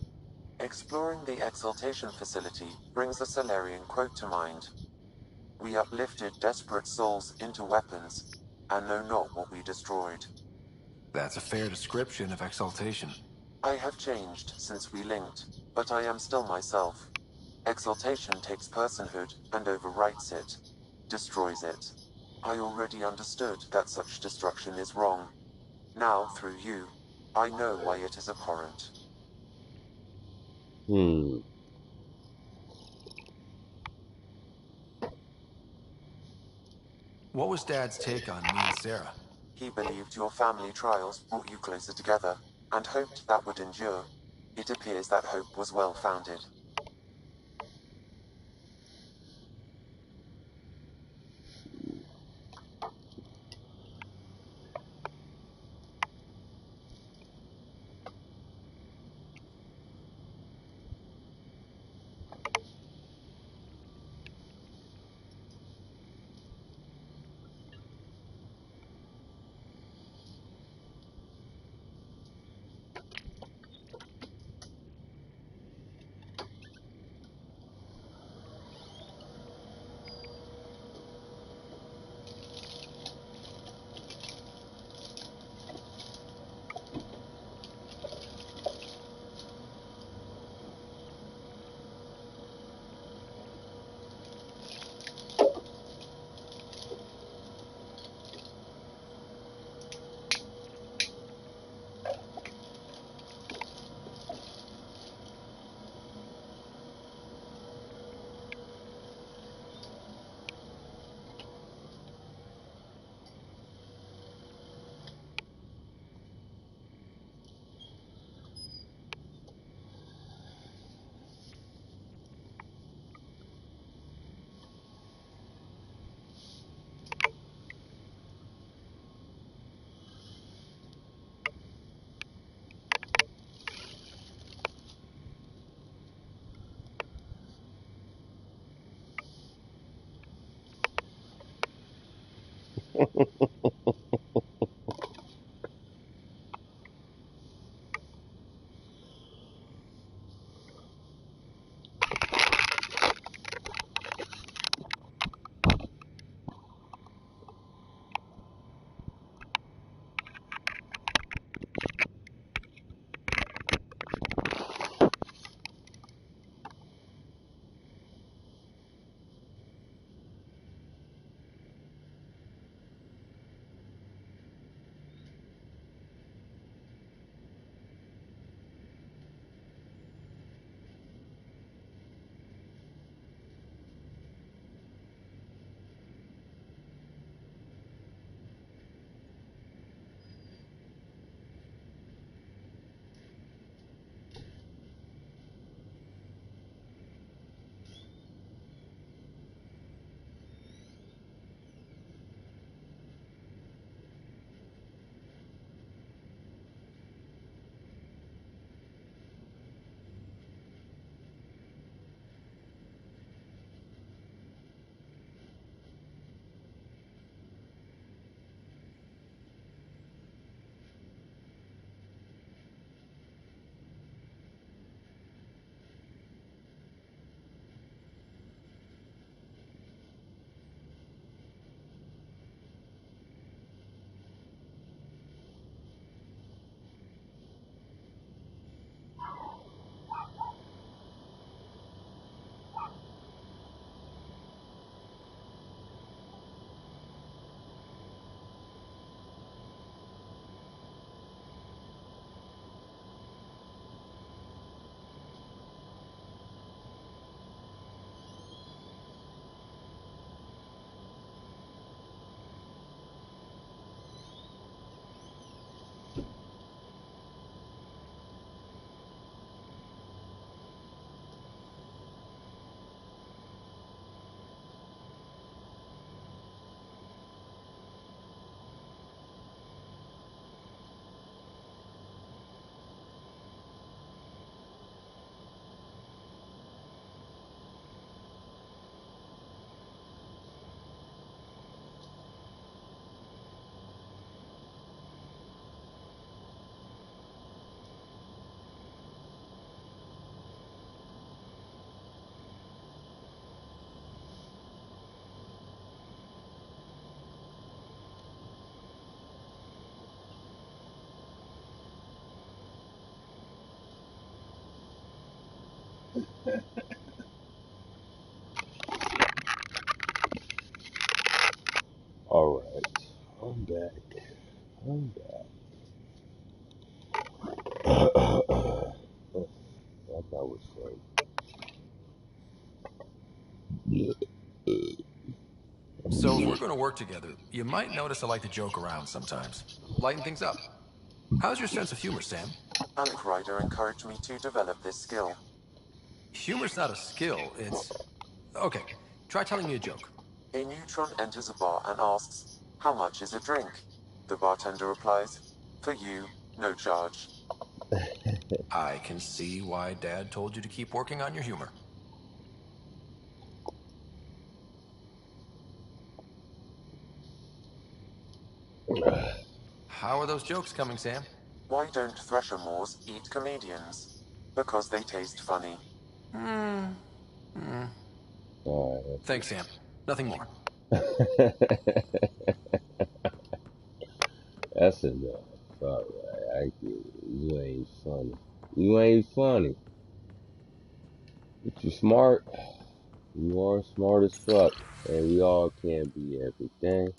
Exploring the Exaltation facility brings a Solarian quote to mind. We uplifted desperate souls into weapons, and know not what we destroyed. That's a fair description of exaltation. I have changed since we linked, but I am still myself. Exaltation takes personhood and overwrites it, destroys it. I already understood that such destruction is wrong. Now, through you, I know why it is abhorrent. What was Dad's take on me and Sarah? He believed your family trials brought you closer together, and hoped that would endure. It appears that hope was well-founded. Alright. I'm back. I'm back. That was fun. So if we're going to work together, you might notice I like to joke around sometimes. Lighten things up. How's your sense of humor, Sam? Alec Ryder encouraged me to develop this skill. Humor's not a skill, it's... Okay, try telling me a joke. A neutron enters a bar and asks, "How much is a drink?" The bartender replies, "For you, no charge." I can see why Dad told you to keep working on your humor. How are those jokes coming, Sam? Why don't Threshermoors eat comedians? Because they taste funny. Thanks, Sam. Nothing more. That's enough. Alright, I get it. You ain't funny. You ain't funny. But you smart. You are smart as fuck. And we all can't be everything.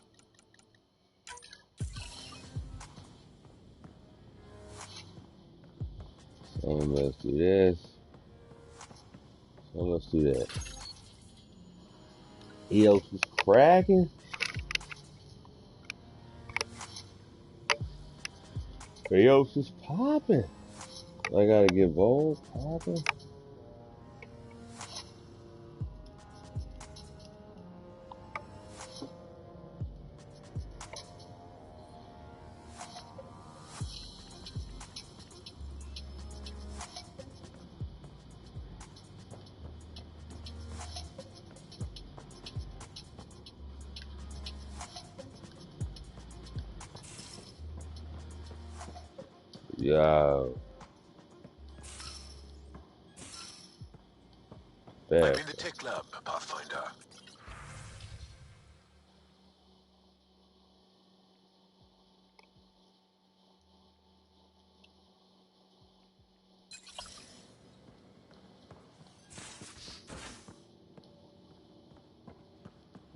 Some of us do this. Some of us do that. EOS is cracking. EOS is popping. I gotta get bold. Popping. Yo. I'm Bad. in the tech lab, Pathfinder.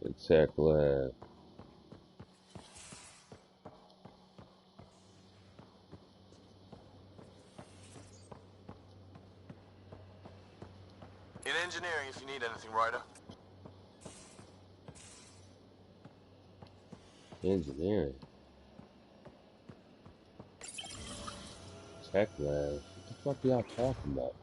The tech lab. In engineering, if you need anything, Ryder. Engineering. Tech lab. What the fuck are y'all talking about?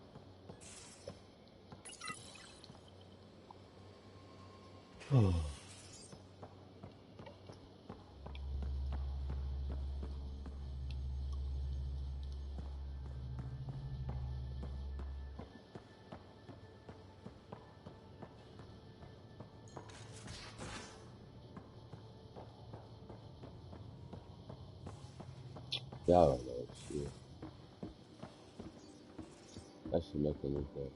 Y'all don't know shit. That should make them look good.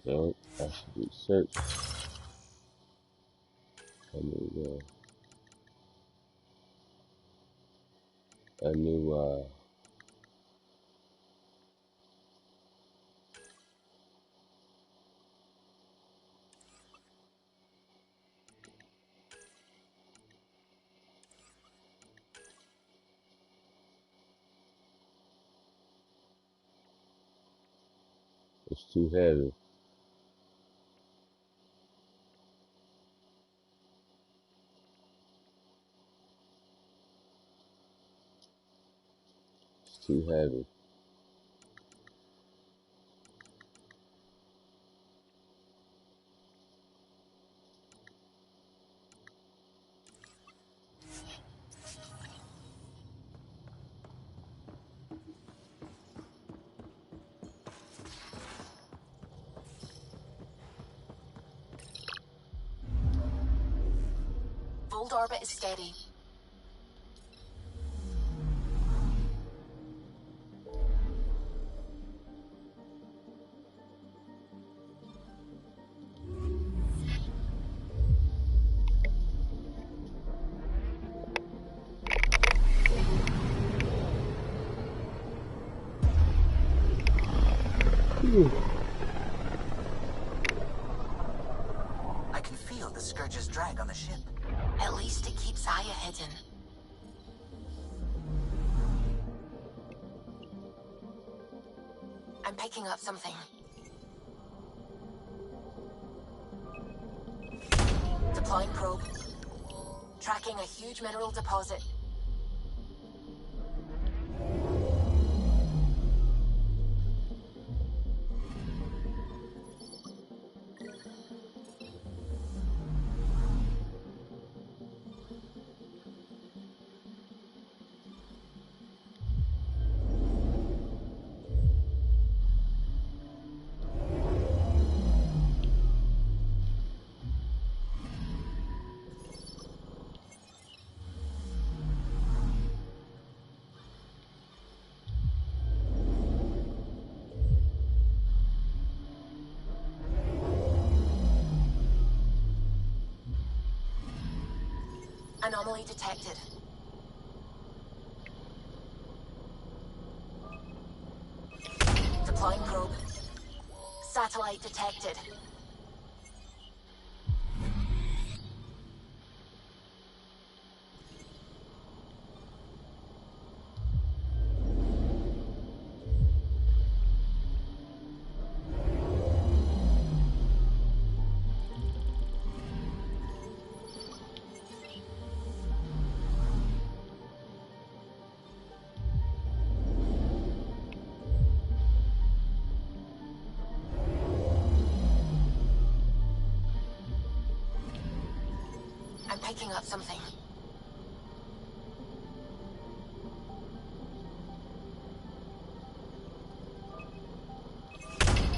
No, I should research. A new, it's too heavy. It's too heavy. Fold orbit is steady. I can feel the Scourge's drag on the ship. At least it keeps Aya hidden. I'm picking up something. Deploying probe. Tracking a huge mineral deposit. Anomaly detected. Deploying probe. Satellite detected. I'm picking up something.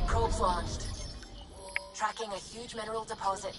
Probes launched. Tracking a huge mineral deposit.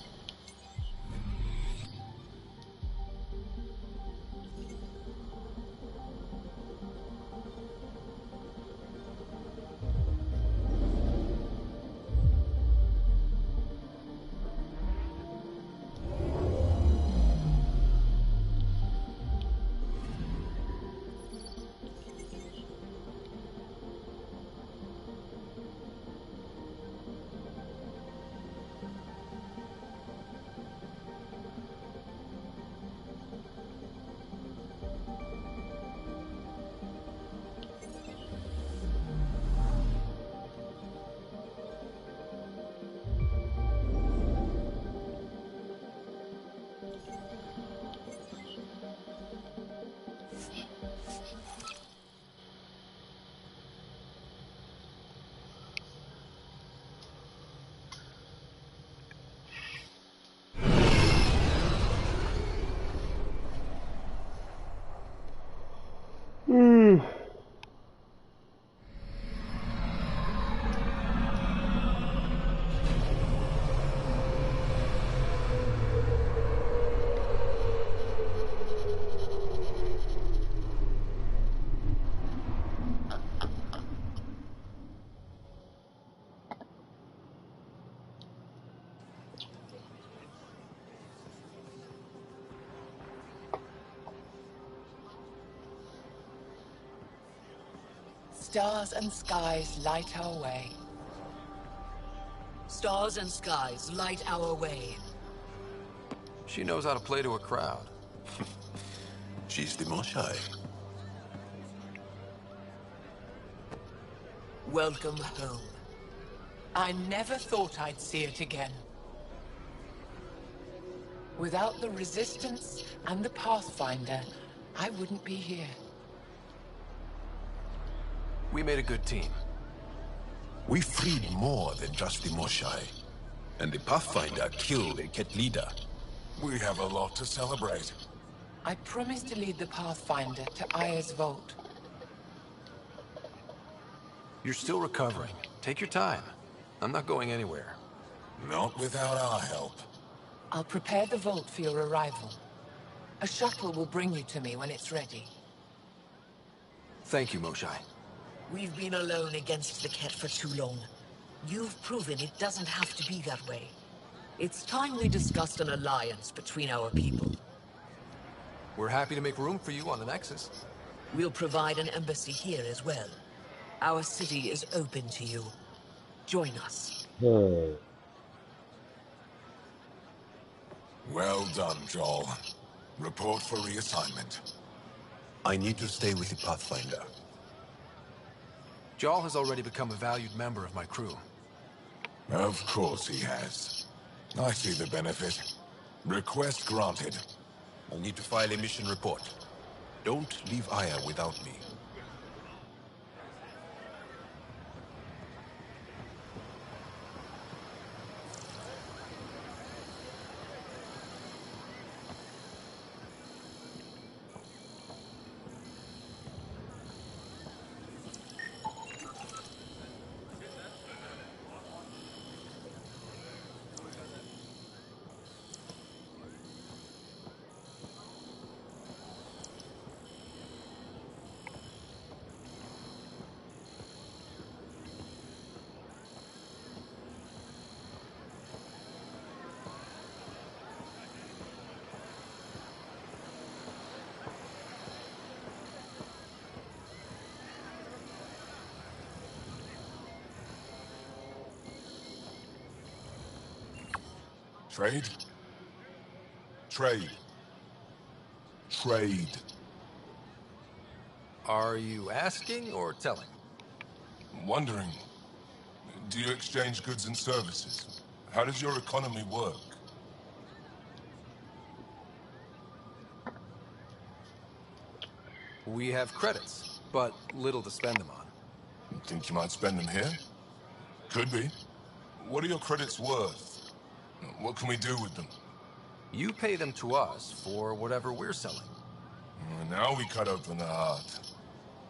Stars and skies light our way. Stars and skies light our way. She knows how to play to a crowd. She's the Moshai. Welcome home. I never thought I'd see it again. Without the Resistance and the Pathfinder, I wouldn't be here. We made a good team. We freed more than just the Moshai. And the Pathfinder killed a Ket leader. We have a lot to celebrate. I promised to lead the Pathfinder to Aya's vault. You're still recovering. Take your time. I'm not going anywhere. Not without our help. I'll prepare the vault for your arrival. A shuttle will bring you to me when it's ready. Thank you, Moshai. We've been alone against the Ket for too long. You've proven it doesn't have to be that way. It's time we discussed an alliance between our people. We're happy to make room for you on the Nexus. We'll provide an embassy here as well. Our city is open to you. Join us. Huh. Well done, Joel. Report for reassignment. I need to stay with the Pathfinder. Jarl has already become a valued member of my crew. Of course he has. I see the benefit. Request granted. I'll need to file a mission report. Don't leave Aya without me. Trade? Trade. Trade. Are you asking or telling? Wondering, do you exchange goods and services? How does your economy work? We have credits, but little to spend them on. Think you might spend them here? Could be. What are your credits worth? What can we do with them? You pay them to us for whatever we're selling. Now we cut open the heart.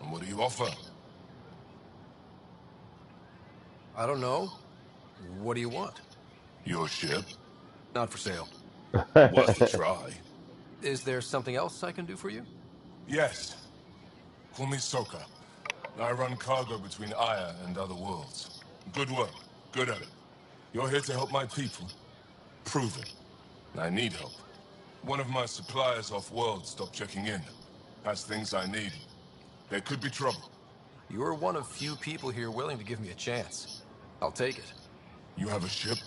And what do you offer? I don't know. What do you want? Your ship? Not for sale. Worth a try. Is there something else I can do for you? Yes. Call me Soka. I run cargo between Aya and other worlds. Good work. Good at it. You're here to help my people. Prove it. I need help. One of my suppliers off-world stopped checking in. Has things I need. There could be trouble. You're one of few people here willing to give me a chance. I'll take it. You have a ship?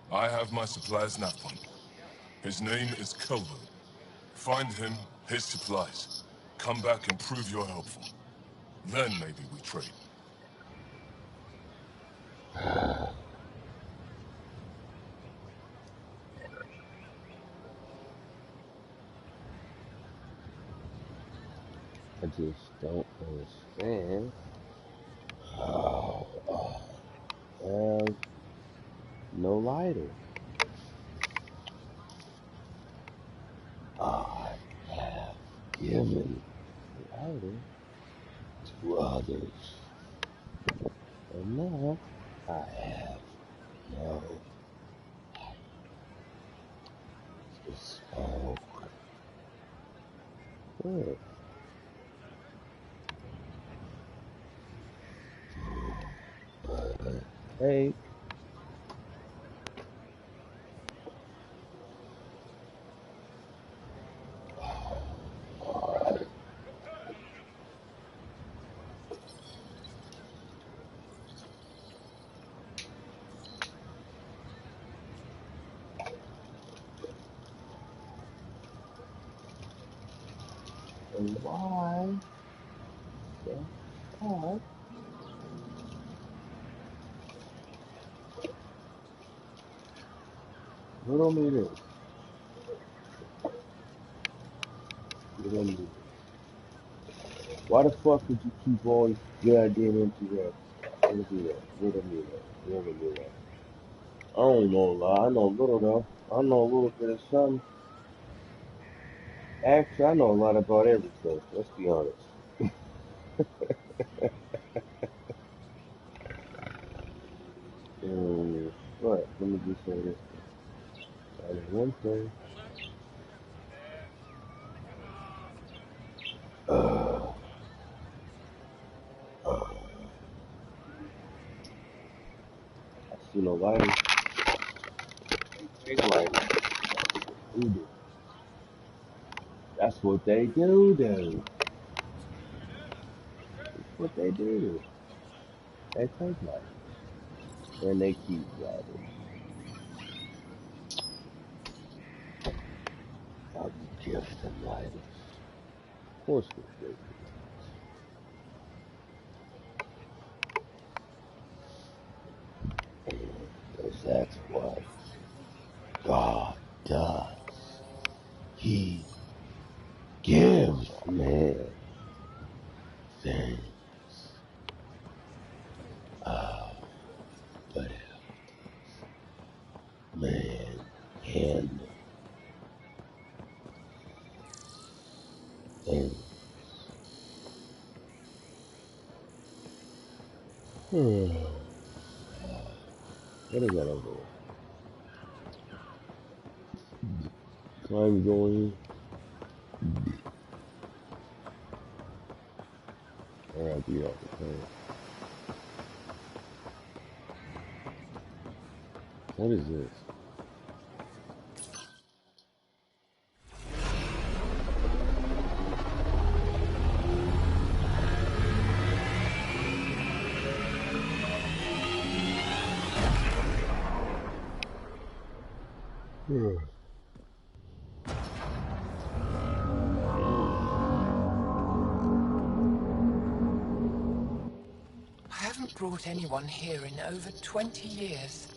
I have my supplies nav point. His name is Kobo. Find him, his supplies. Come back and prove you're helpful. Then maybe we trade. I just don't understand how have no lighter. I have given lighter to others, and now I have no to smoke. Good. Hey. And why the fuck? Riddle me this. Riddle me this. Why the fuck did you keep on goddamn into that? Riddle me that. Riddle me that. Riddle me that. I don't know a lot. I know a little though. I know a little bit of something. Actually, I know a lot about everything. Let's be honest. But let me just say this. I know one thing. I see no lighter. Big lighter. Who do? That's what they do. That's what they do. They take lighter. And they keep blabbing. I'll be just a lighter. Of course we're breaking. Because that's what God does. He gives man things. But man handles things. What is that over there? Time going. I have to get off the plane. What is this? I haven't brought anyone here in over 20 years.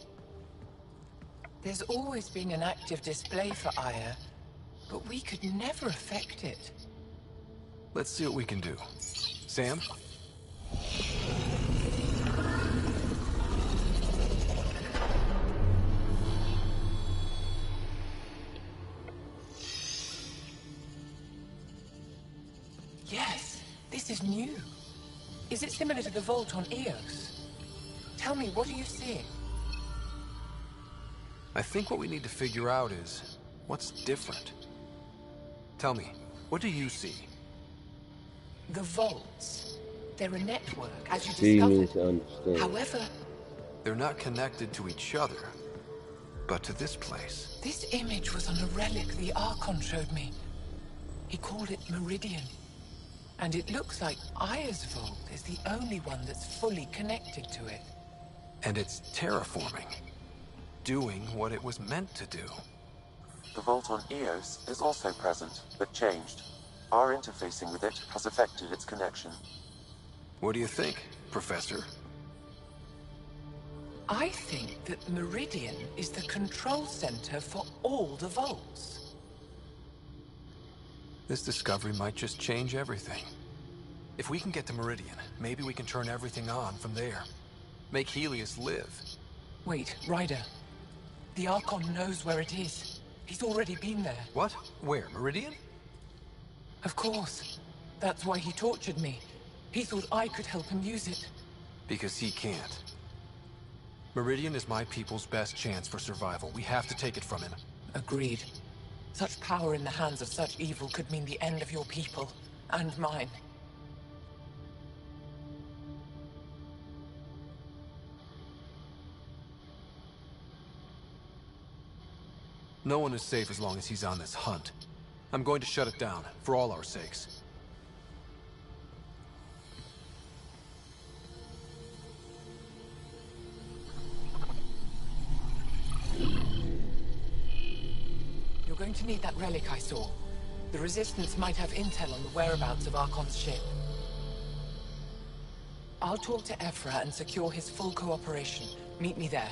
There's always been an active display for Aya, but we could never affect it. Let's see what we can do. Sam? Yes, this is new. Is it similar to the vault on Eos? Tell me, what are you seeing? I think what we need to figure out is what's different. Tell me, what do you see? The vaults. They're a network, as you See means discovered. to understand. However, they're not connected to each other, but to this place. this image was on a relic the Archon showed me. He called it Meridian. And it looks like Aya's vault is the only one that's fully connected to it. And it's terraforming. Doing what it was meant to do. The vault on Eos is also present, but changed. Our interfacing with it has affected its connection. What do you think, Professor? I think that Meridian is the control center for all the vaults. This discovery might just change everything. If we can get to Meridian, maybe we can turn everything on from there. Make Helios live. Wait, Ryder. The Archon knows where it is. He's already been there. What? Where? Meridian? Of course. That's why he tortured me. He thought I could help him use it. Because he can't. Meridian is my people's best chance for survival. We have to take it from him. Agreed. Such power in the hands of such evil could mean the end of your people, and mine. No one is safe as long as he's on this hunt. I'm going to shut it down, for all our sakes. You're going to need that relic I saw. The Resistance might have intel on the whereabouts of Archon's ship. I'll talk to Ephra and secure his full cooperation. Meet me there.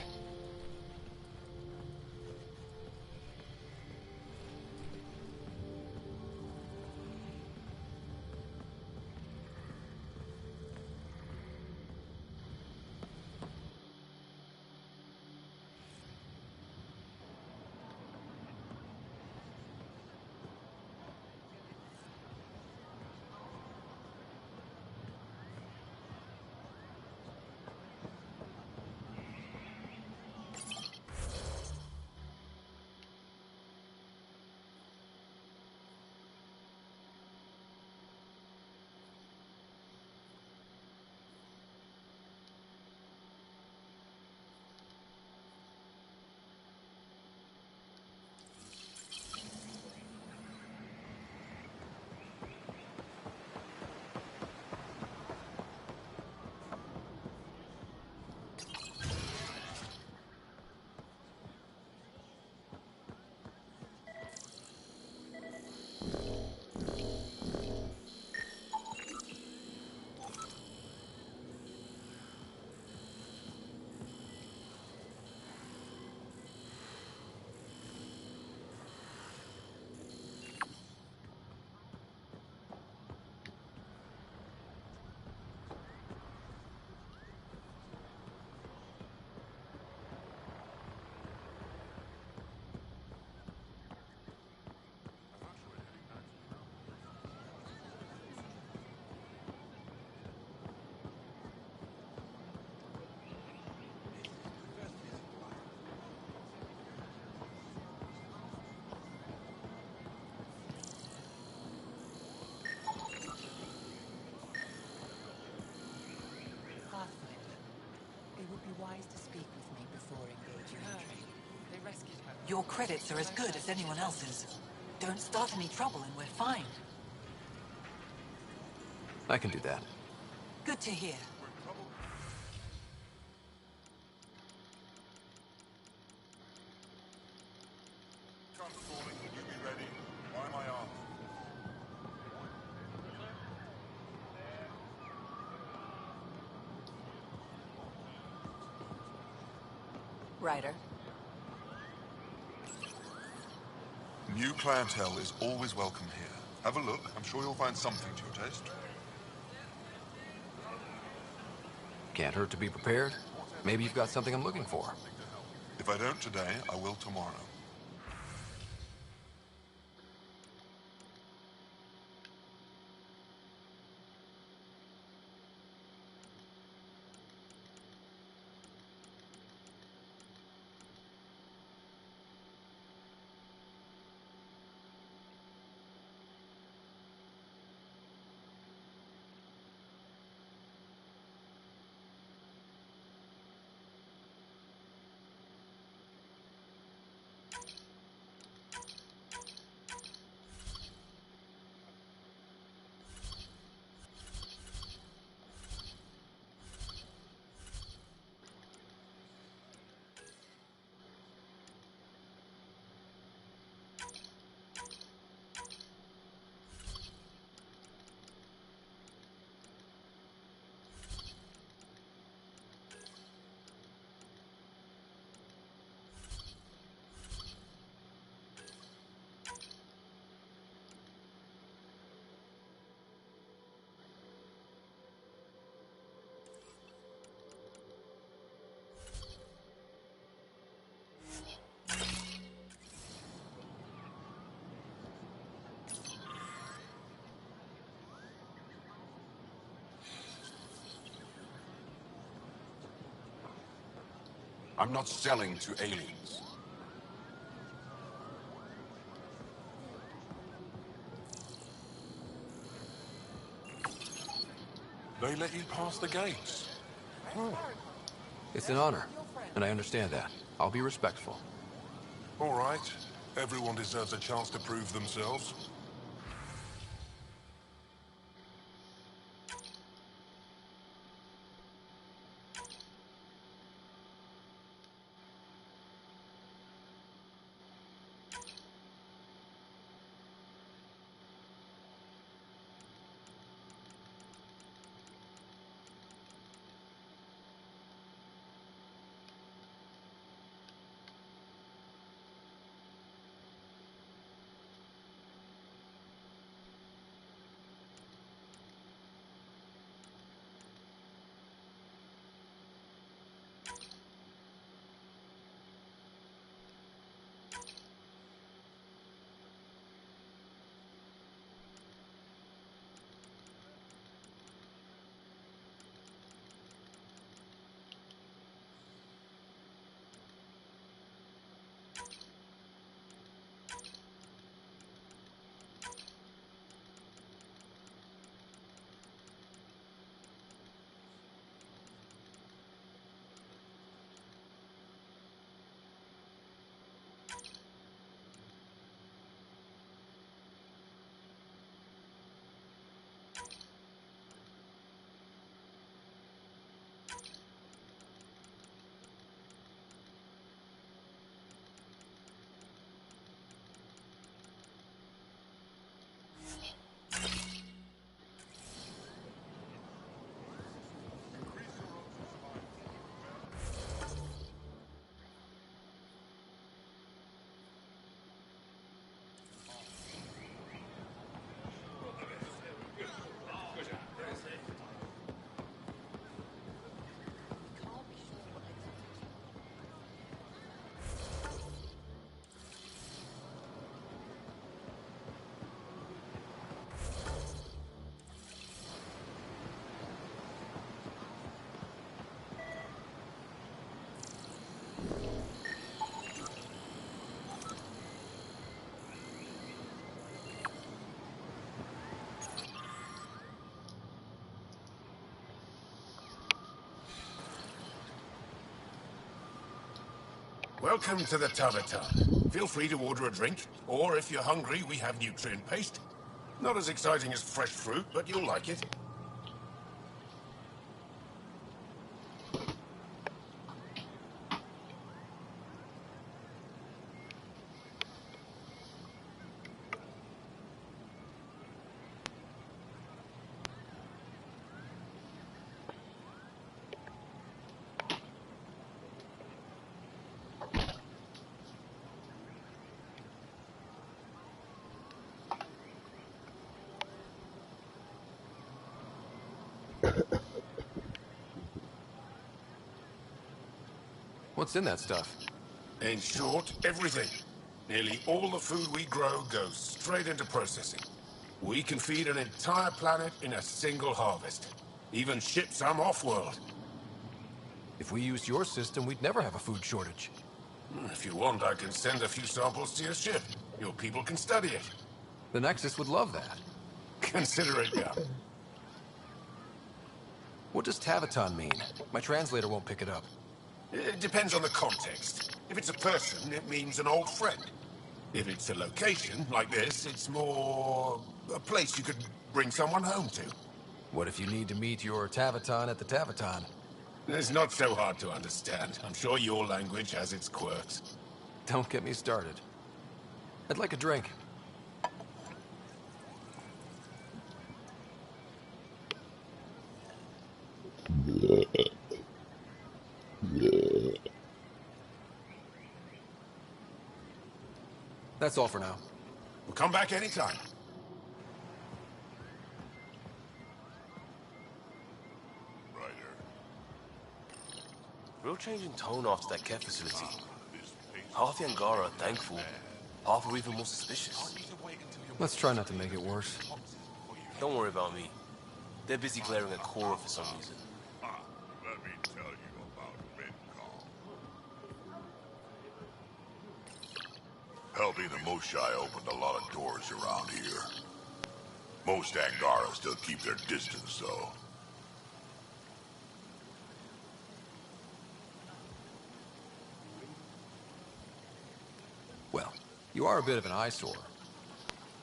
Your credits are as good as anyone else's. Don't start any trouble and we're fine. I can do that. Good to hear. Come calling when you be ready. Why am I armed? Ryder. New clientele is always welcome here. Have a look. I'm sure you'll find something to your taste. Can't hurt to be prepared. Maybe you've got something I'm looking for. If I don't today, I will tomorrow. I'm not selling to aliens. They let you pass the gates. It's an honor, and I understand that. I'll be respectful. All right. Everyone deserves a chance to prove themselves. Welcome to the Tavertan. Feel free to order a drink, or if you're hungry, we have nutrient paste. Not as exciting as fresh fruit, but you'll like it. What's in that stuff? In short, everything. Nearly all the food we grow goes straight into processing. We can feed an entire planet in a single harvest. Even ship some off-world. If we used your system, we'd never have a food shortage. If you want, I can send a few samples to your ship. Your people can study it. The Nexus would love that. Consider it done. What does Taveton mean? My translator won't pick it up. It depends on the context. If it's a person, it means an old friend. If it's a location, like this, it's more a place you could bring someone home to. What if you need to meet your Taveton at the Taveton? It's not so hard to understand. I'm sure your language has its quirks. Don't get me started. I'd like a drink. That's all for now. We'll come back anytime. Real change in tone after that care facility. Half the Angara are thankful, half are even more suspicious. Let's try not to make it worse. Don't worry about me. They're busy glaring at Cora for some reason. Let me tell you about Redcall. Helping the Moshai opened a lot of doors around here. Most Angara still keep their distance, though. Well, you are a bit of an eyesore.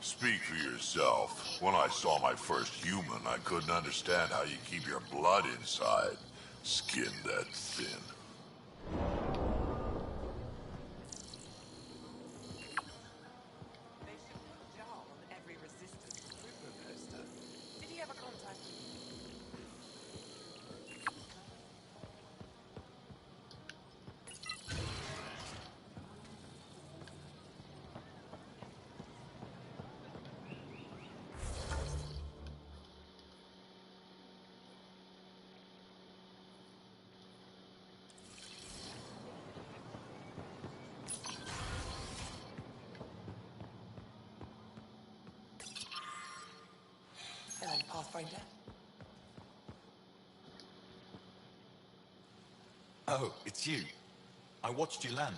Speak for yourself. When I saw my first human, I couldn't understand how you keep your blood inside. Skin that thin. Hello, Pathfinder. Oh, it's you. I watched you land.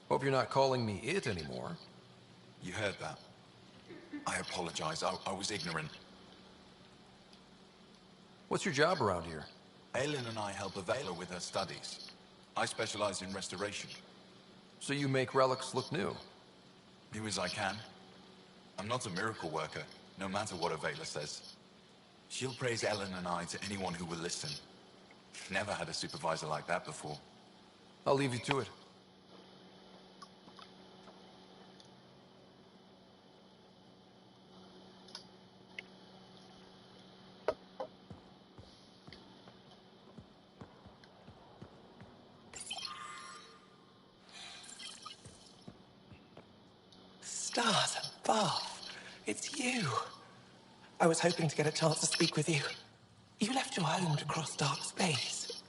Hope you're not calling me it anymore. You heard that. I apologize. I was ignorant. What's your job around here? Aelin and I help Avela with her studies. I specialize in restoration. So you make relics look new? Do as I can. I'm not a miracle worker, no matter what Avela says. She'll praise Ellen and I to anyone who will listen. Never had a supervisor like that before. I'll leave you to it. Stars above. It's you. I was hoping to get a chance to speak with you. You left your home to cross dark space.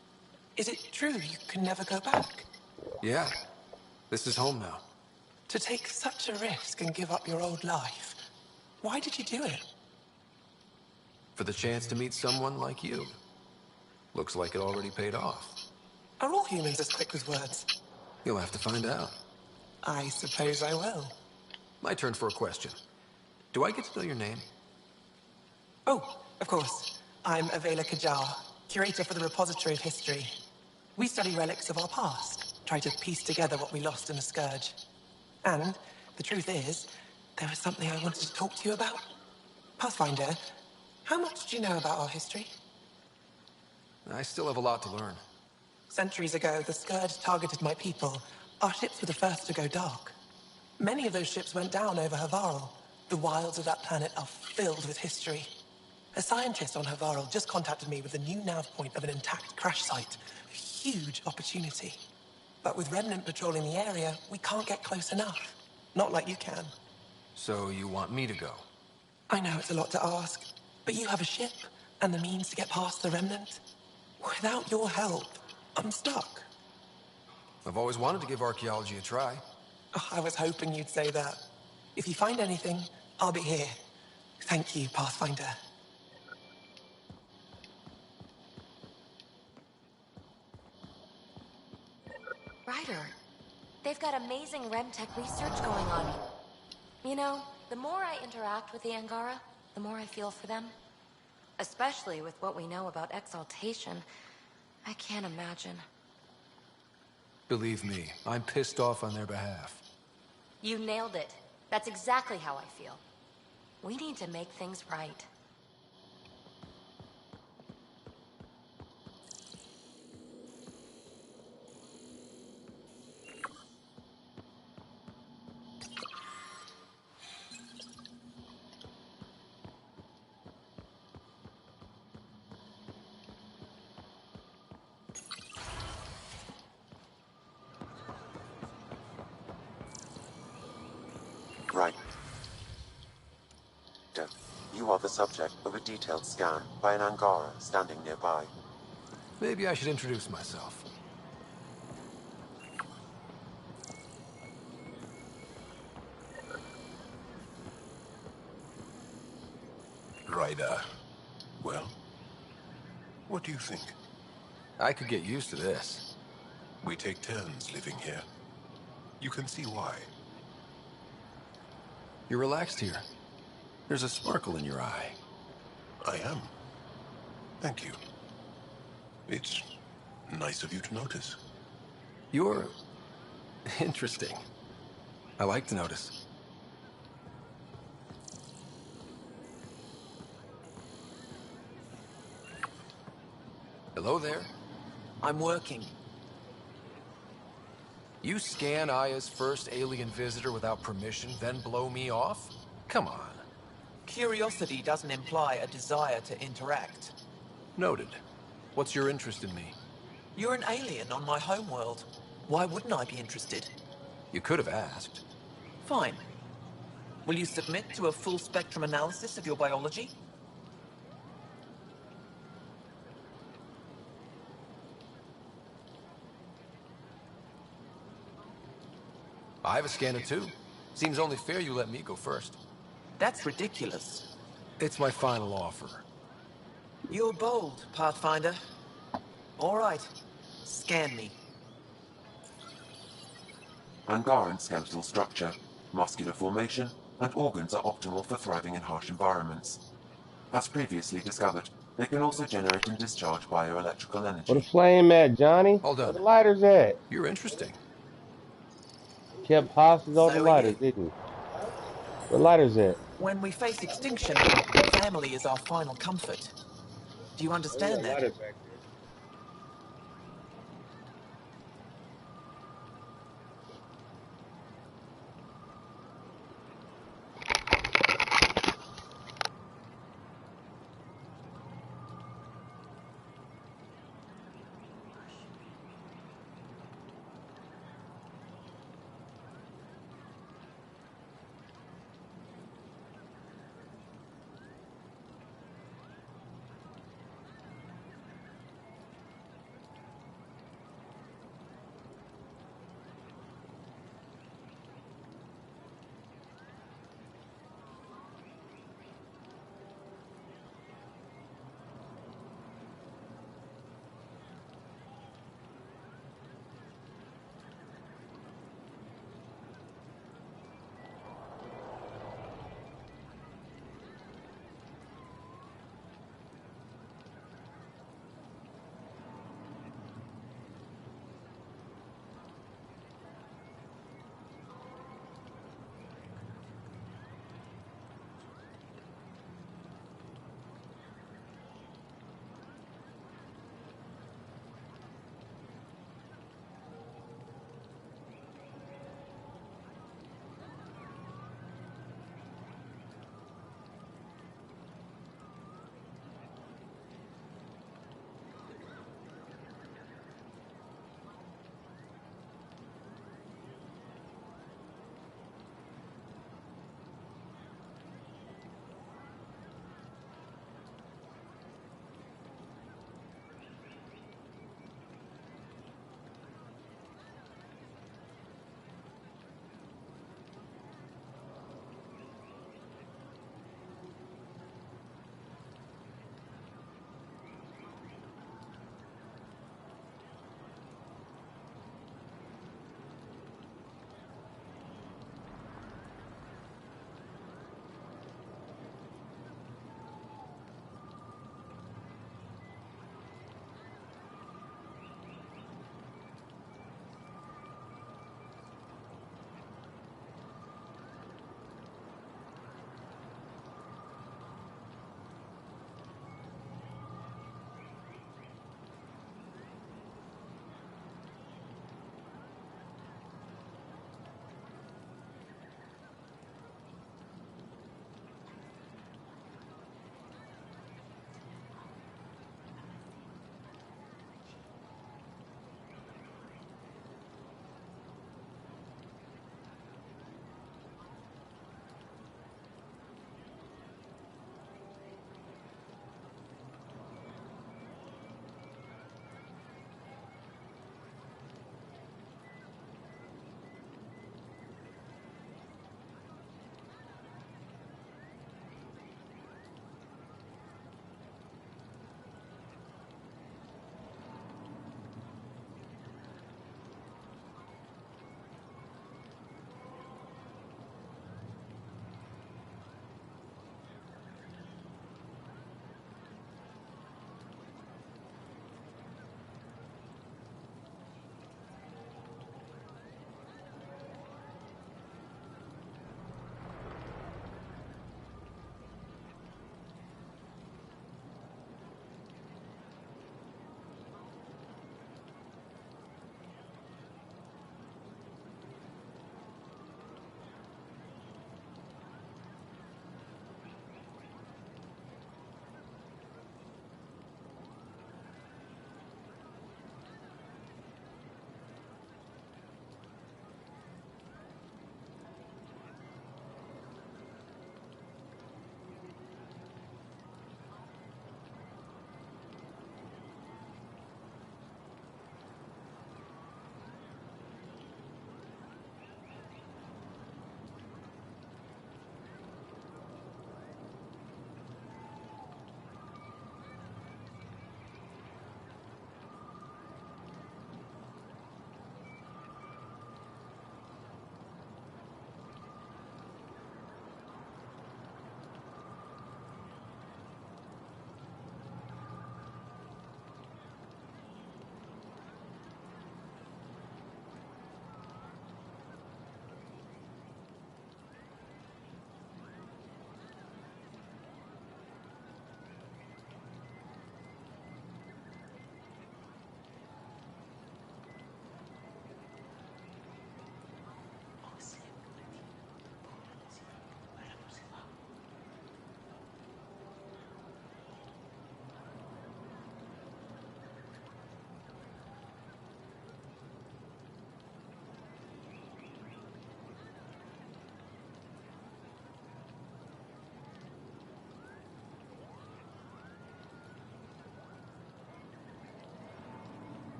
Is it true you can never go back? Yeah. This is home now. To take such a risk and give up your old life, why did you do it? For the chance to meet someone like you. Looks like it already paid off. Are all humans as quick with words? You'll have to find out. I suppose I will. My turn for a question. Do I get to know your name? Oh, of course. I'm Avela Kajar, curator for the Repository of History. We study relics of our past. try to piece together what we lost in the Scourge. And the truth is, there was something I wanted to talk to you about. Pathfinder, how much do you know about our history? I still have a lot to learn. Centuries ago, the Scourge targeted my people. Our ships were the first to go dark. Many of those ships went down over Havarl. The wilds of that planet are filled with history. A scientist on Havarl just contacted me with the new nav point of an intact crash site. A huge opportunity. But with Remnant patrolling the area, we can't get close enough. Not like you can. So you want me to go? I know it's a lot to ask, but you have a ship and the means to get past the Remnant. Without your help, I'm stuck. I've always wanted to give archaeology a try. Oh, I was hoping you'd say that. If you find anything, I'll be here. Thank you, Pathfinder. Ryder, they've got amazing Remtech research going on. You know, the more I interact with the Angara, the more I feel for them. Especially with what we know about exaltation. I can't imagine. Believe me, I'm pissed off on their behalf. You nailed it. That's exactly how I feel. We need to make things right. Right. You are the subject of a detailed scan by an Angara standing nearby. Maybe I should introduce myself. Ryder. Well, what do you think? I could get used to this. We take turns living here. You can see why. You're relaxed here. There's a sparkle in your eye. I am. Thank you. It's nice of you to notice. You're interesting. I like to notice. Hello there. I'm working. You scan Aya's first alien visitor without permission, then blow me off? Come on. Curiosity doesn't imply a desire to interact. Noted. What's your interest in me? You're an alien on my homeworld. Why wouldn't I be interested? You could have asked. Fine. Will you submit to a full spectrum analysis of your biology? I have a scanner too. Seems only fair you let me go first. That's ridiculous. It's my final offer. You're bold, Pathfinder. All right. Scan me. Angaran skeletal structure, muscular formation, and organs are optimal for thriving in harsh environments. As previously discovered, they can also generate and discharge bioelectrical energy. Where the flame at, Johnny? Hold Where on. the lighters at? You're interesting. Kept hostage all the So are lighters, you. didn't he? Where the lighters at? When we face extinction, family is our final comfort. Do you Oh, we got understand that? lighters back there.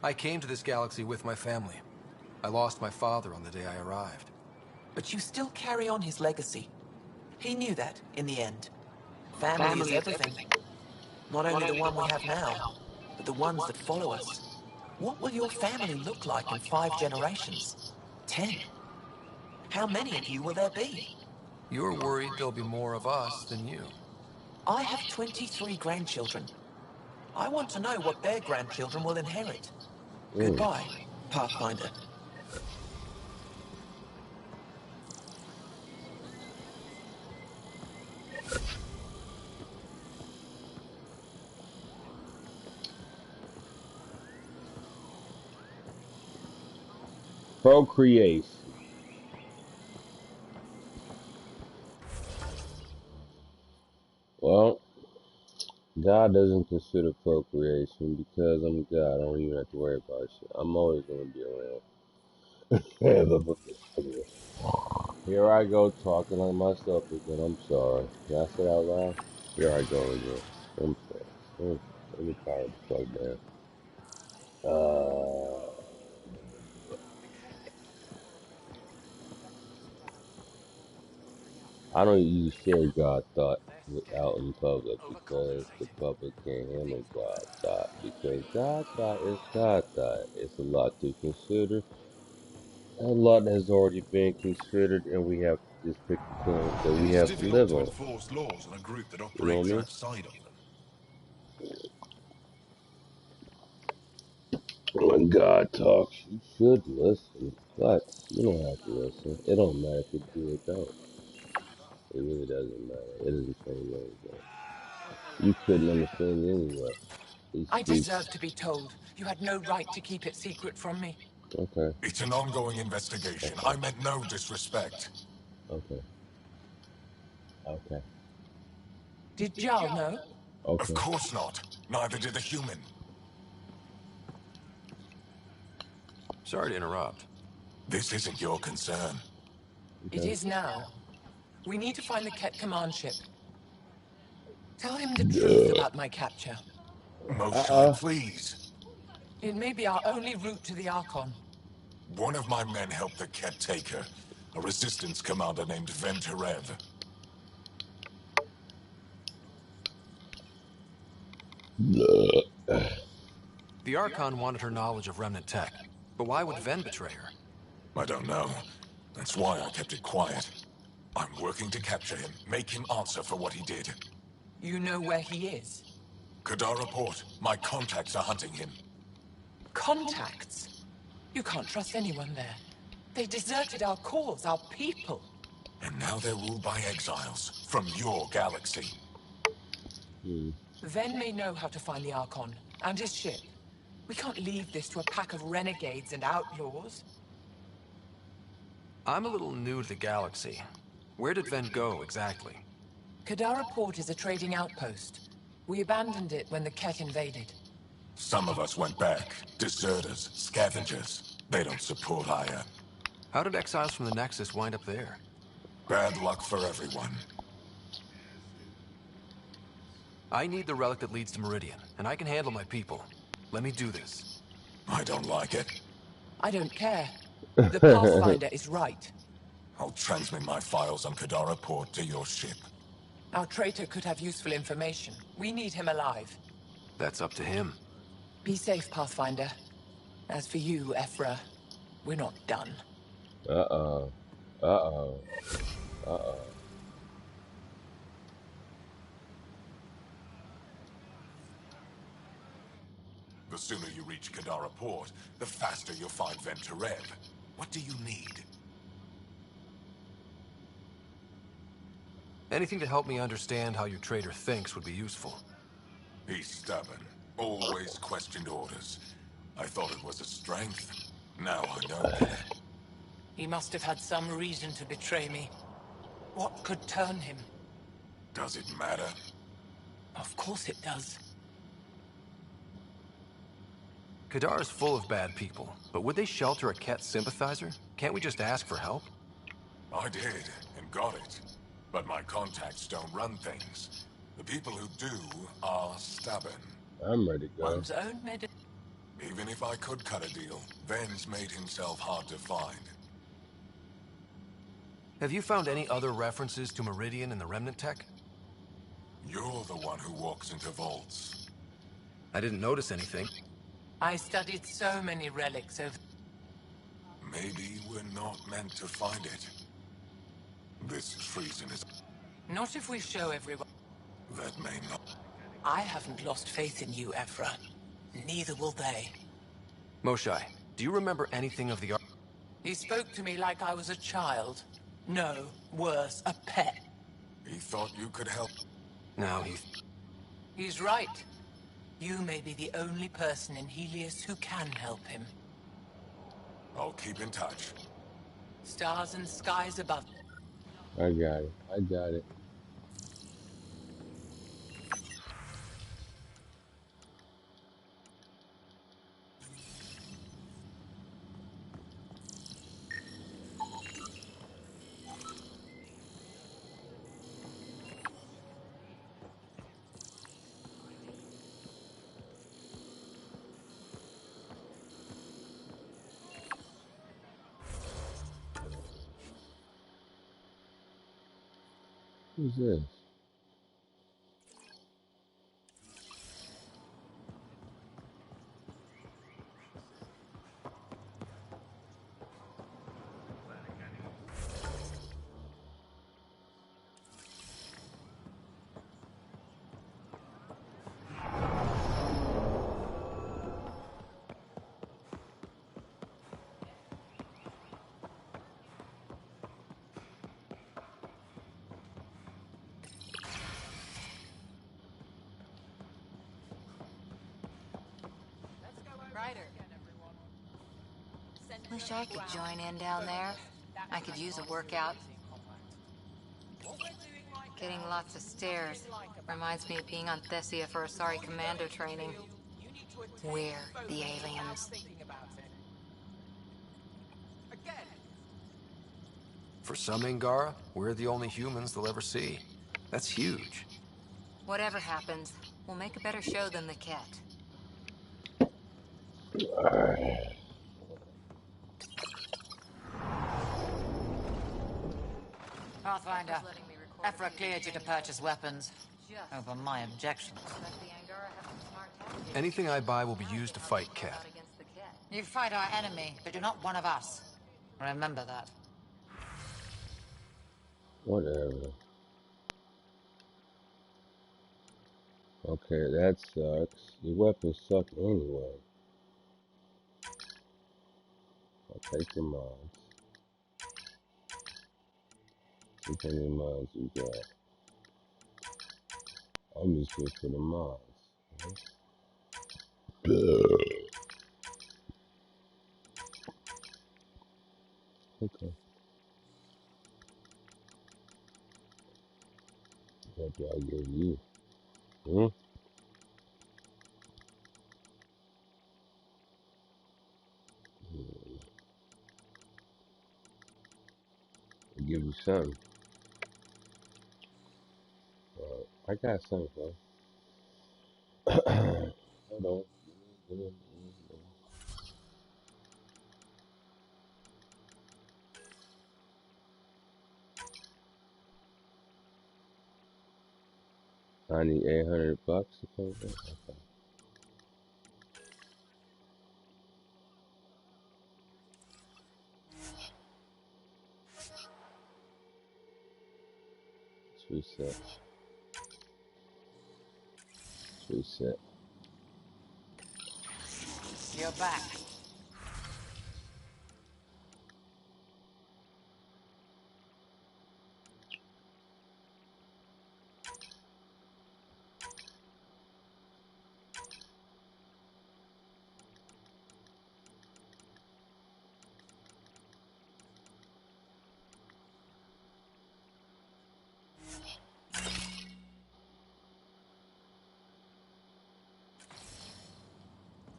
I came to this galaxy with my family. I lost my father on the day I arrived. But you still carry on his legacy. He knew that, in the end. Family is everything. Not only the one we have now, but the ones that follow us. What will your family look like in 5 generations? 10? How many of you will there be? You're worried there'll be more of us than you. I have 23 grandchildren. I want to know what their grandchildren will inherit. Goodbye, Pathfinder. Procreation. Well, God doesn't consider procreation because I'm God. I don't even have to worry about shit. I'm always gonna be around. Here I go talking like myself again. I'm sorry. Did I say that out loud? Here I go again. I'm sorry. Let me power the fuck down. I don't use share God thought out in public because the public can't handle God thought. Because God thought is God thought. It's a lot to consider. A lot has already been considered, and we have to just pick the terms that we It's have to difficult live to on. enforce laws on a group that You know what I operates mean? outside of them. When God talks, you should listen, but you don't have to listen. It don't matter if you do or don't. It really doesn't matter. It doesn't change anything. You couldn't understand it anyway. He I speaks. deserve to be told. You had no right to keep it secret from me. Okay. It's an ongoing investigation. Okay. I meant no disrespect. Okay. Okay. Did Jarl know? Of Okay. course not. Neither did the human. Sorry to interrupt. This isn't your concern. It Okay. is now. We need to find the Ket command ship. Tell him the truth about my capture. Most High, please. It may be our only route to the Archon. One of my men helped the Ket take her. A resistance commander named Venturev. The Archon wanted her knowledge of remnant tech, but why would Ven betray her? I don't know. That's why I kept it quiet. I'm working to capture him, make him answer for what he did. You know where he is? Kadar report. My contacts are hunting him. Contacts? You can't trust anyone there. They deserted our cause, our people. And now they're ruled by exiles from your galaxy. Ven may know how to find the Archon, and his ship. We can't leave this to a pack of renegades and outlaws. I'm a little new to the galaxy. Where did Ven go, exactly? Kadara Port is a trading outpost. We abandoned it when the Ket invaded. Some of us went back. Deserters, scavengers. They don't support Aya. How did exiles from the Nexus wind up there? Bad luck for everyone. I need the relic that leads to Meridian, and I can handle my people. Let me do this. I don't like it. I don't care. The Pathfinder is right. I'll transmit my files on Kadara Port to your ship. Our traitor could have useful information. We need him alive. That's up to him. Be safe, Pathfinder. As for you, Ephra, we're not done. Uh-oh. Uh-oh. Uh-oh. The sooner you reach Kadara Port, the faster you'll find Venturev. What do you need? Anything to help me understand how your traitor thinks would be useful. He's stubborn. Always questioned orders. I thought it was a strength. Now I know better. He must have had some reason to betray me. What could turn him? Does it matter? Of course it does. Kadar's full of bad people, but would they shelter a Ket sympathizer? Can't we just ask for help? I did, and got it. But my contacts don't run things. The people who do are stubborn. I'm ready to go. One's own medicine. Even if I could cut a deal, Ven's made himself hard to find. Have you found any other references to Meridian in the Remnant tech? You're the one who walks into vaults. I didn't notice anything. I studied so many relics over... Maybe we're not meant to find it. This treason is... Not if we show everyone. That may not... I haven't lost faith in you, Ephra. Neither will they. Moshae, do you remember anything of the... He spoke to me like I was a child. No, worse, a pet. He thought you could help. Now He's right. You may be the only person in Helios who can help him. I'll keep in touch. Stars and skies above. I got it. I got it. Who's this? Wish I could join in down there. I could use a workout. Getting lots of stairs. Reminds me of being on Thessia for Asari commando training. We're the aliens. For some Angara, we're the only humans they'll ever see. That's huge. Whatever happens, we'll make a better show than the Ket. Pathfinder, Ephra cleared you to purchase weapons. Over my objections. Anything I buy will be used to fight Ket. You fight our enemy, but you're not one of us. Remember that. Whatever. Okay, that sucks. Your weapons suck anyway. I'll take the mods. See how many mods you got. I'm just here for the mods. Okay. What do I give you? Hmm? I'll give you something. I got something, bro. Hold on. I need $800 or something. Okay. Let's reset. Let's reset. You're back.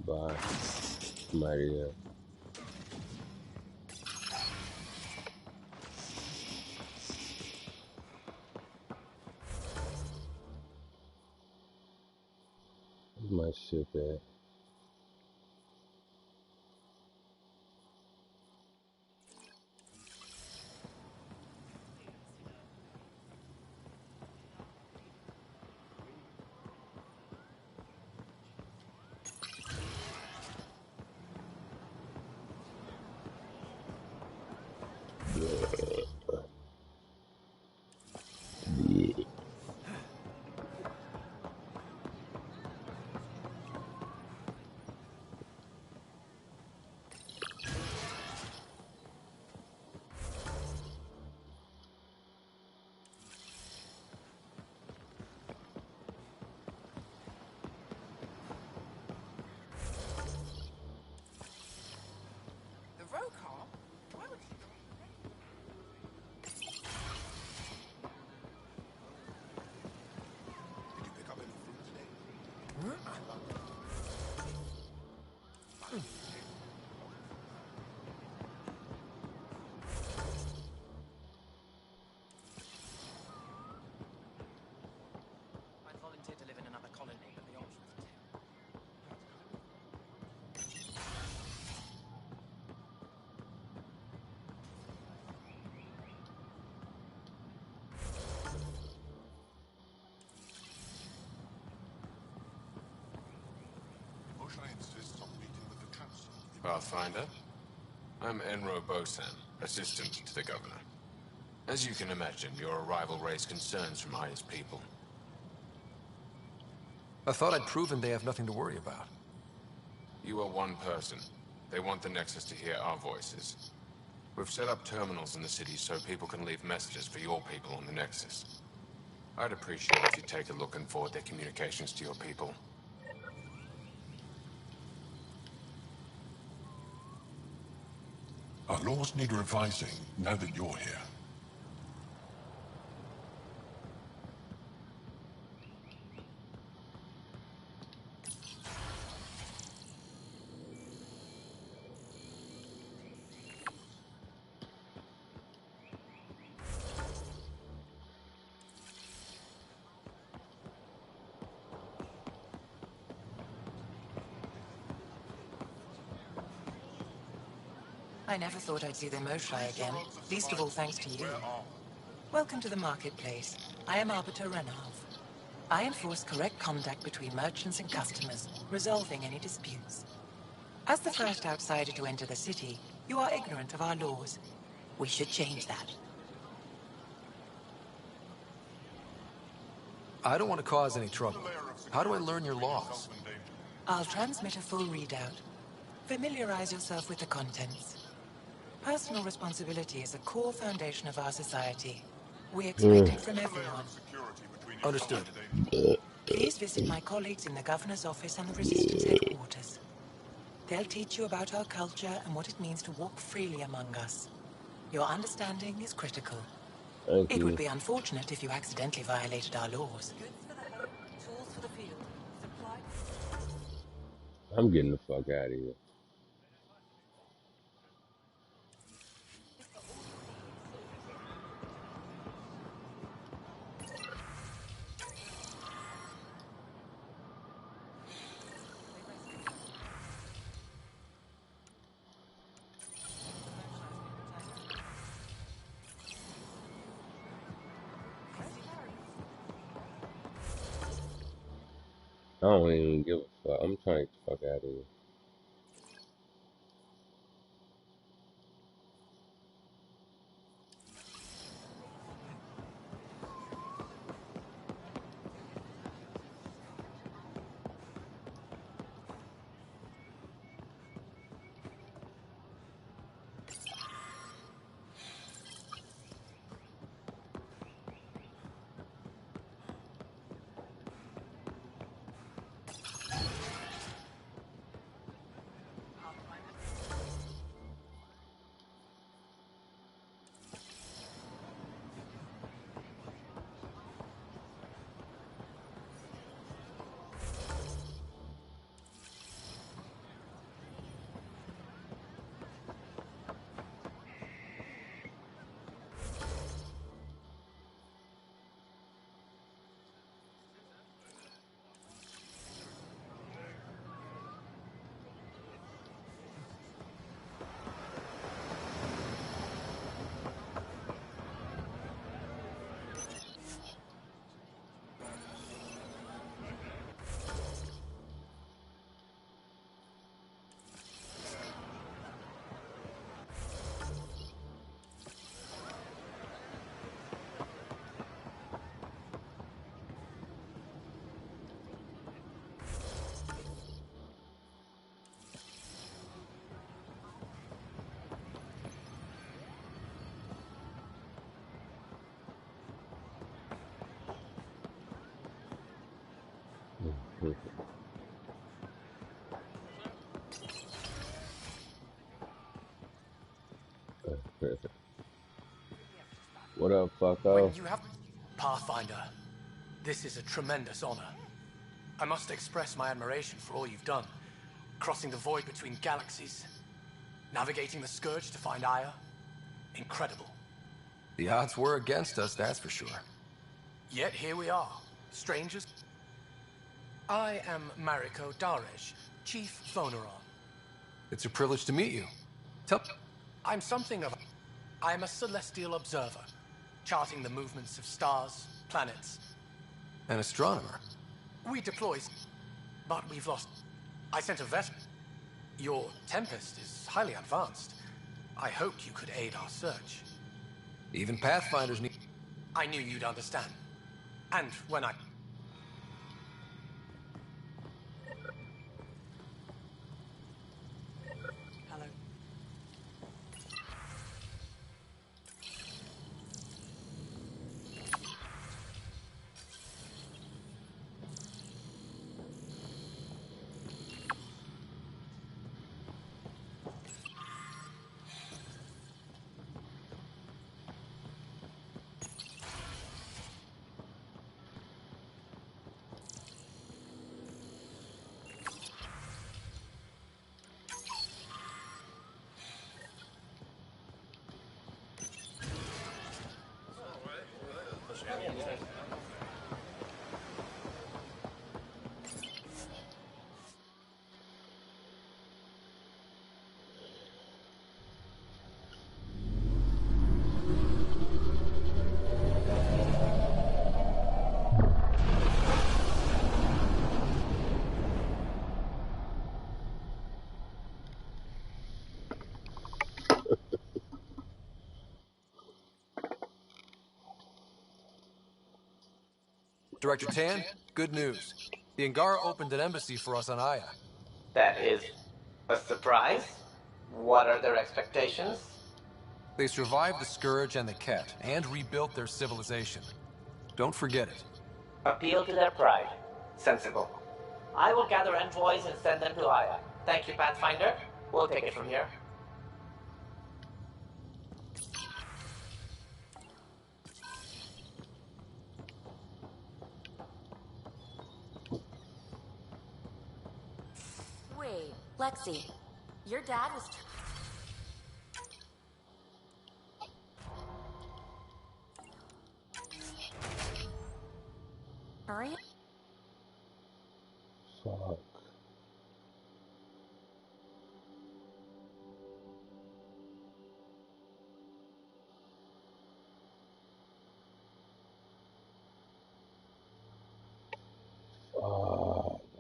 Bye. Somebody else. Where's my ship at? I'd volunteer to live in another colony, but the options are Moshe insists on meeting with the council. Pathfinder, I'm Enro Bosan, assistant to the governor. As you can imagine, your arrival raised concerns from Aya's people. I thought I'd proven they have nothing to worry about. You are one person. They want the Nexus to hear our voices. We've set up terminals in the city so people can leave messages for your people on the Nexus. I'd appreciate if you take a look and forward their communications to your people. Our laws need revising now that you're here. I never thought I'd see the Moshai again, least of all thanks to you. Welcome to the marketplace. I am Arbiter Renov. I enforce correct conduct between merchants and customers, resolving any disputes. As the first outsider to enter the city, you are ignorant of our laws. We should change that. I don't want to cause any trouble. How do I learn your laws? I'll transmit a full readout. Familiarize yourself with the contents. Personal responsibility is a core foundation of our society. We expect it from everyone. Understood. Please visit my colleagues in the Governor's office and the Resistance headquarters. They'll teach you about our culture and what it means to walk freely among us. Your understanding is critical. Thank It would you. be unfortunate if you accidentally violated our laws. tools for the field. Supply. I'm getting the fuck out of here. I don't even give a fuck. I'm trying to get the fuck out of here. What up, fucko? When you have... Pathfinder, this is a tremendous honor. I must express my admiration for all you've done. Crossing the void between galaxies, navigating the Scourge to find Aya. Incredible. The odds were against us, that's for sure. Yet here we are, strangers. I am Mariko Darej, Chief Voneron. It's a privilege to meet you. I'm something of I'm a celestial observer, charting the movements of stars, planets. An astronomer. We deploy, but we've lost. I sent a vessel. Your Tempest is highly advanced. I hoped you could aid our search. Even Pathfinders need... I knew you'd understand. And when I... Hello. Director Tan, good news. The Angara opened an embassy for us on Aya. That is a surprise? What are their expectations? They survived the Scourge and the Ket, and rebuilt their civilization. Don't forget it. Appeal to their pride. Sensible. I will gather envoys and send them to Aya. Thank you, Pathfinder. We'll take it from here. Wait, Lexi, your dad was... Hurry. Fuck.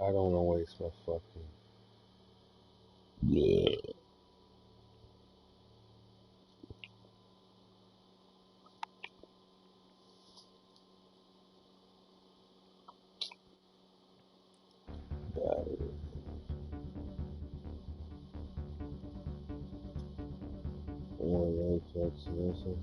I don't want to waste my fucking... Yeah. Battery. One Apex missing.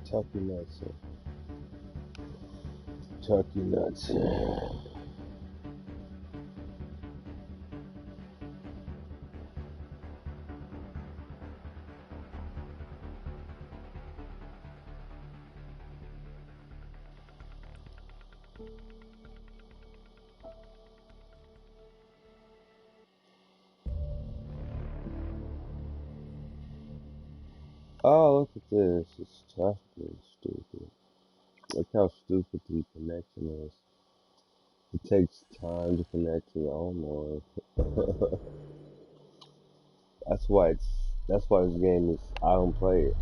Tuck your nuts in. Tuck your nuts in. Oh, look at this. It's tough being stupid. Look how stupid the connection is. It takes time to connect to the own one. That's why this game is, I don't play it.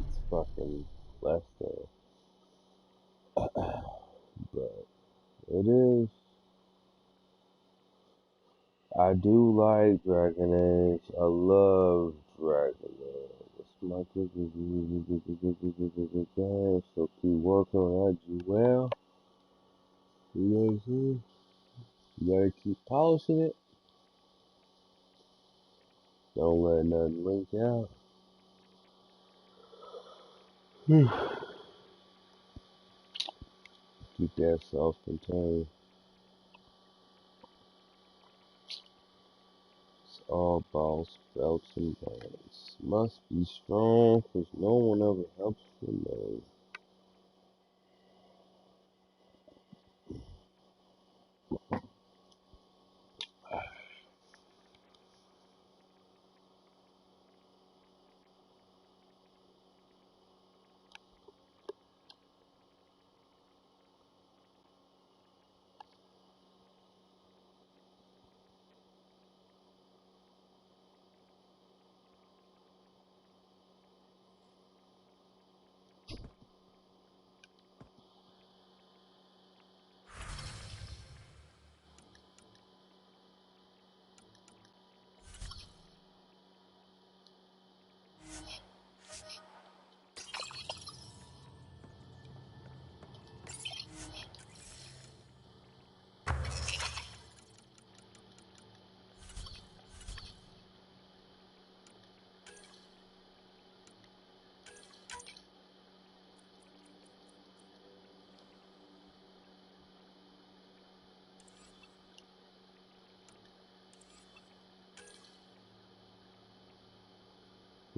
It's fucking less than. But it is. I do like Dragon Age. I love Dragon Age. It's my game, so keep working on that, you well. You know what I'm saying? You gotta keep polishing it. Don't let nothing leak out. Keep that self-contained. It's all All balls, belts, and bands. Must be strong, 'cause no one ever helps for me.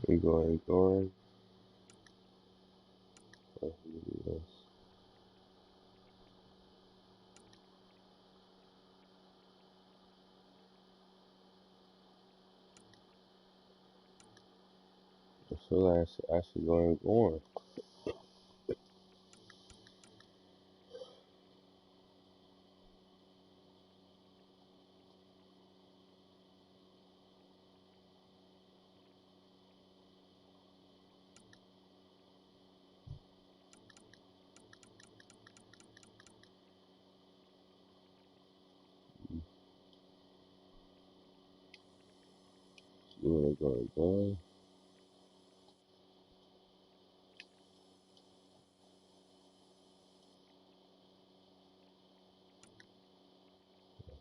We going. Yes. So that's actually going. Going.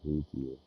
Easier.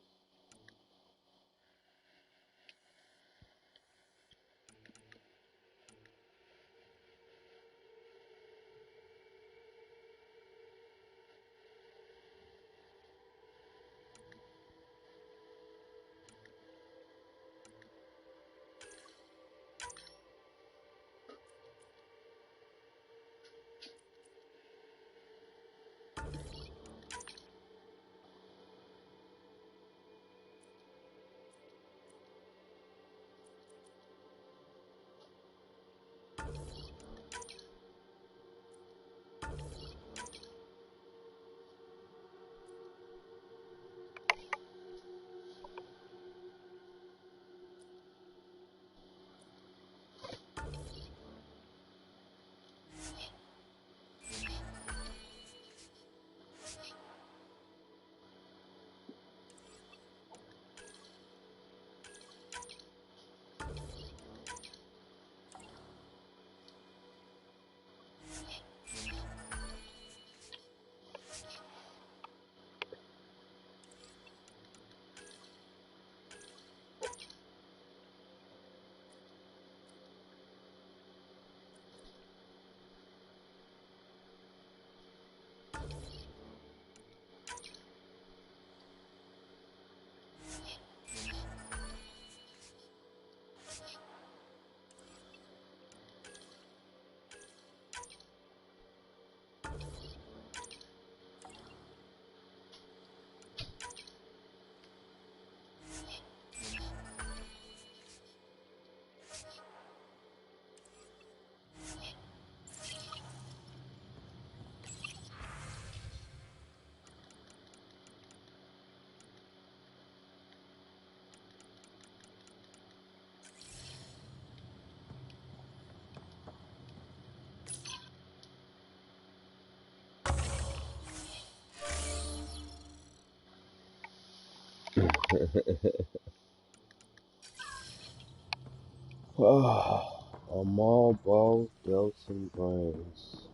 I'm all balls, belts, and brains.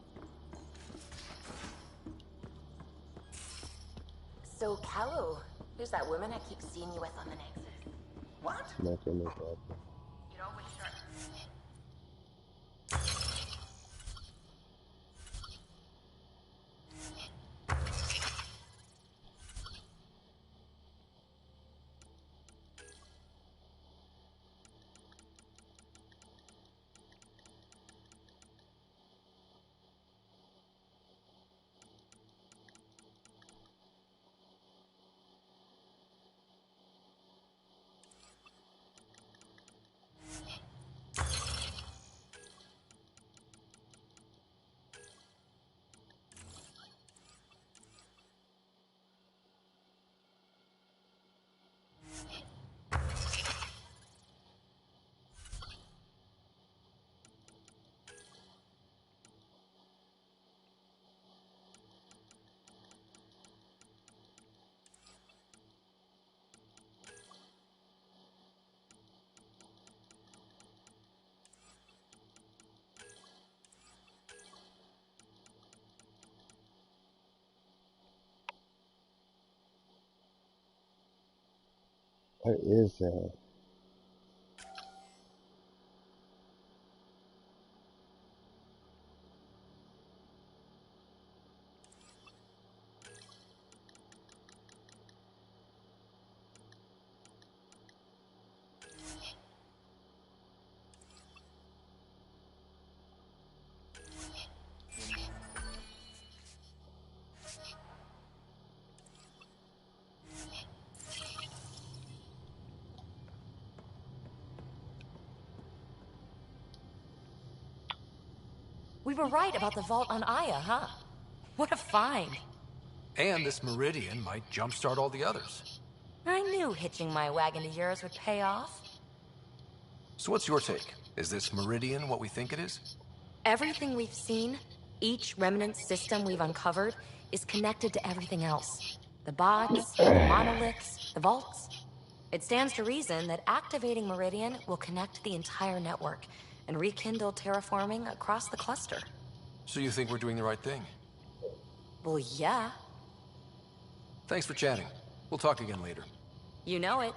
So, Callow, who's that woman I keep seeing you with on the Nexus? What? Nothing about that. You're always sure. What is that? We were right about the vault on Aya, huh? What a find. And this meridian might jumpstart all the others. I knew hitching my wagon to yours would pay off. So what's your take? Is this meridian what we think it is? Everything we've seen, each remnant system we've uncovered, is connected to everything else. The bots, the monoliths, the vaults. It stands to reason that activating Meridian will connect the entire network and rekindle terraforming across the cluster. So you think we're doing the right thing? Well, yeah. Thanks for chatting. We'll talk again later. You know it.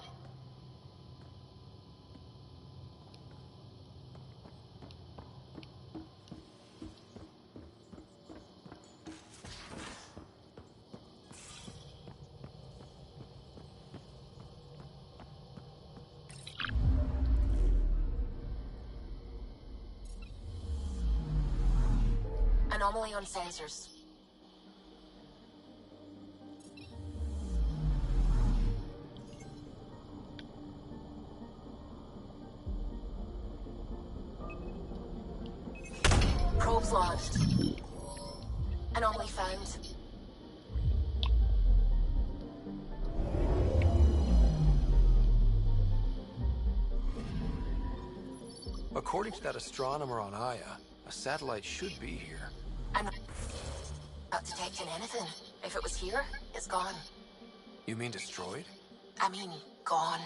Anomaly on sensors. Probes launched. Anomaly found. According to that astronomer on Aya, a satellite should be here. I'm not detecting anything. If it was here, it's gone. You mean destroyed? I mean, gone.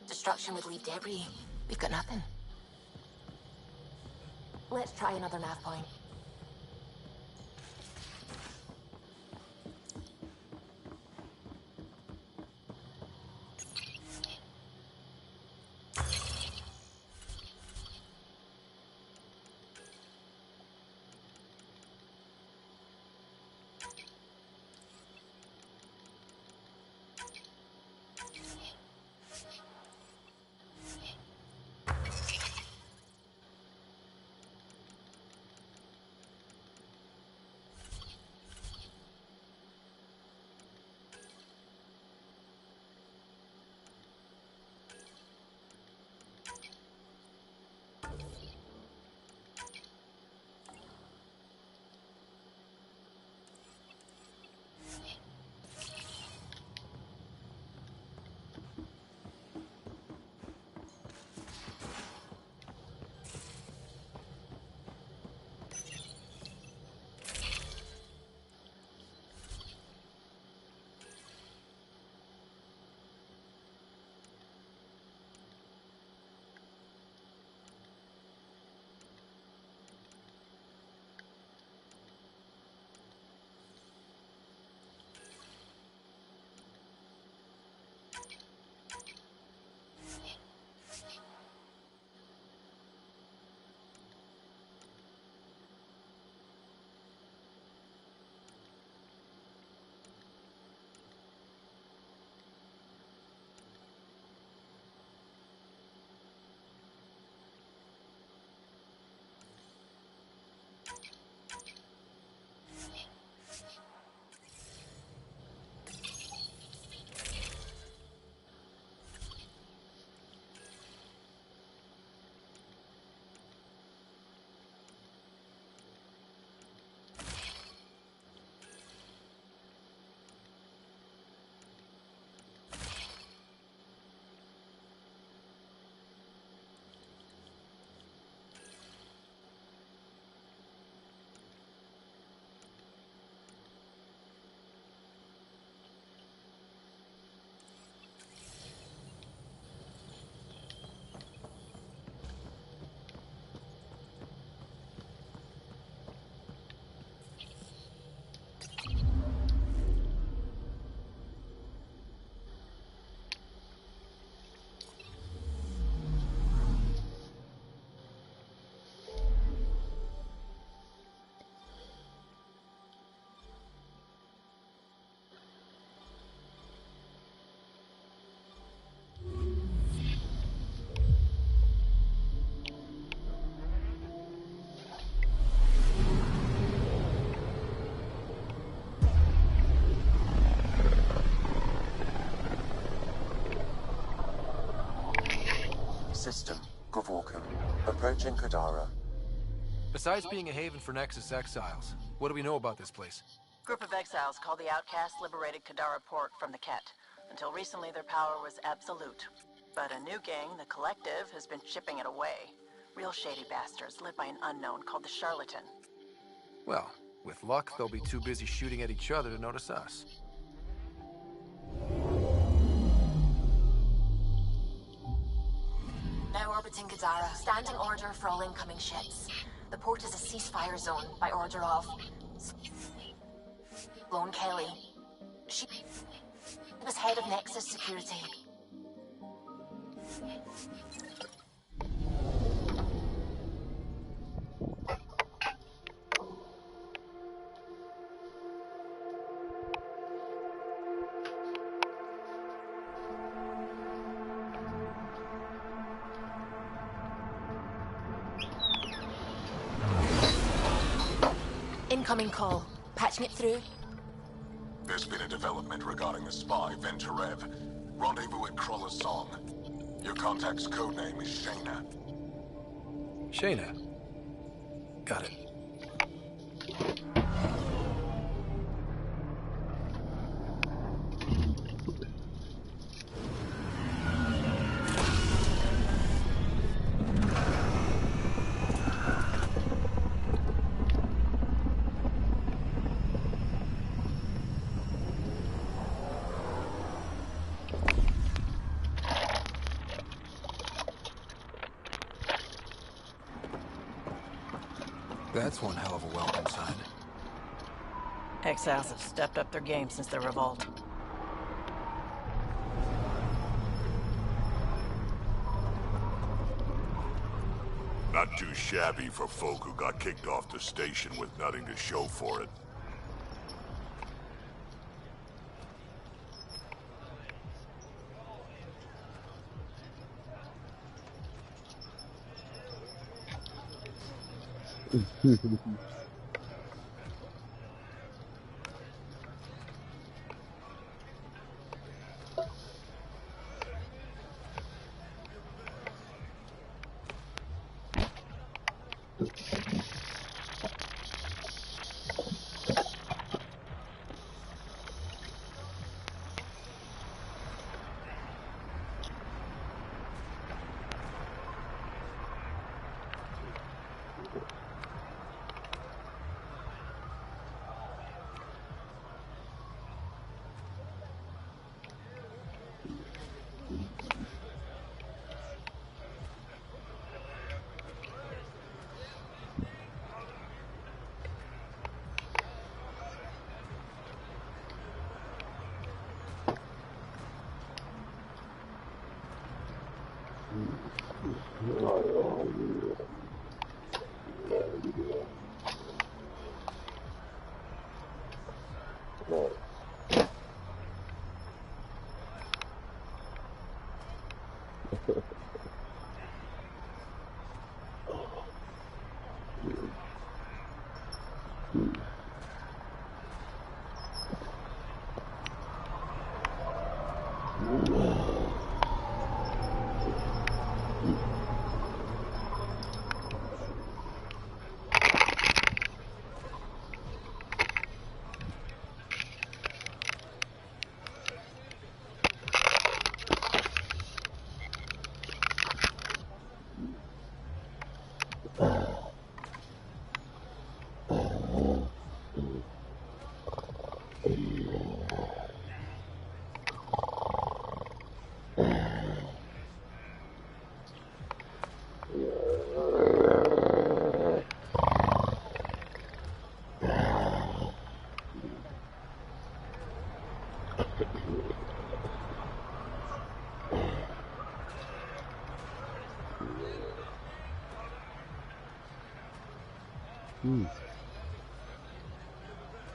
Destruction would leave debris. We've got nothing. Let's try another nav point. Approaching Kadara. Besides being a haven for Nexus exiles, what do we know about this place? Group of exiles called the Outcasts liberated Kadara Port from the Ket. Until recently, their power was absolute. But a new gang, the Collective, has been chipping it away. Real shady bastards led by an unknown called the Charlatan. Well, with luck, they'll be too busy shooting at each other to notice us. Now orbiting Gadara. Standing order for all incoming ships. The port is a ceasefire zone by order of Lone Kelly. She was head of Nexus Security. Incoming call. Patching it through. There's been a development regarding the spy, Venturev. Rendezvous at Crawler's Song. Your contact's codename is Shayna. Shayna. Got it. That's one hell of a welcome sign. Exiles have stepped up their game since the revolt. Not too shabby for folk who got kicked off the station with nothing to show for it.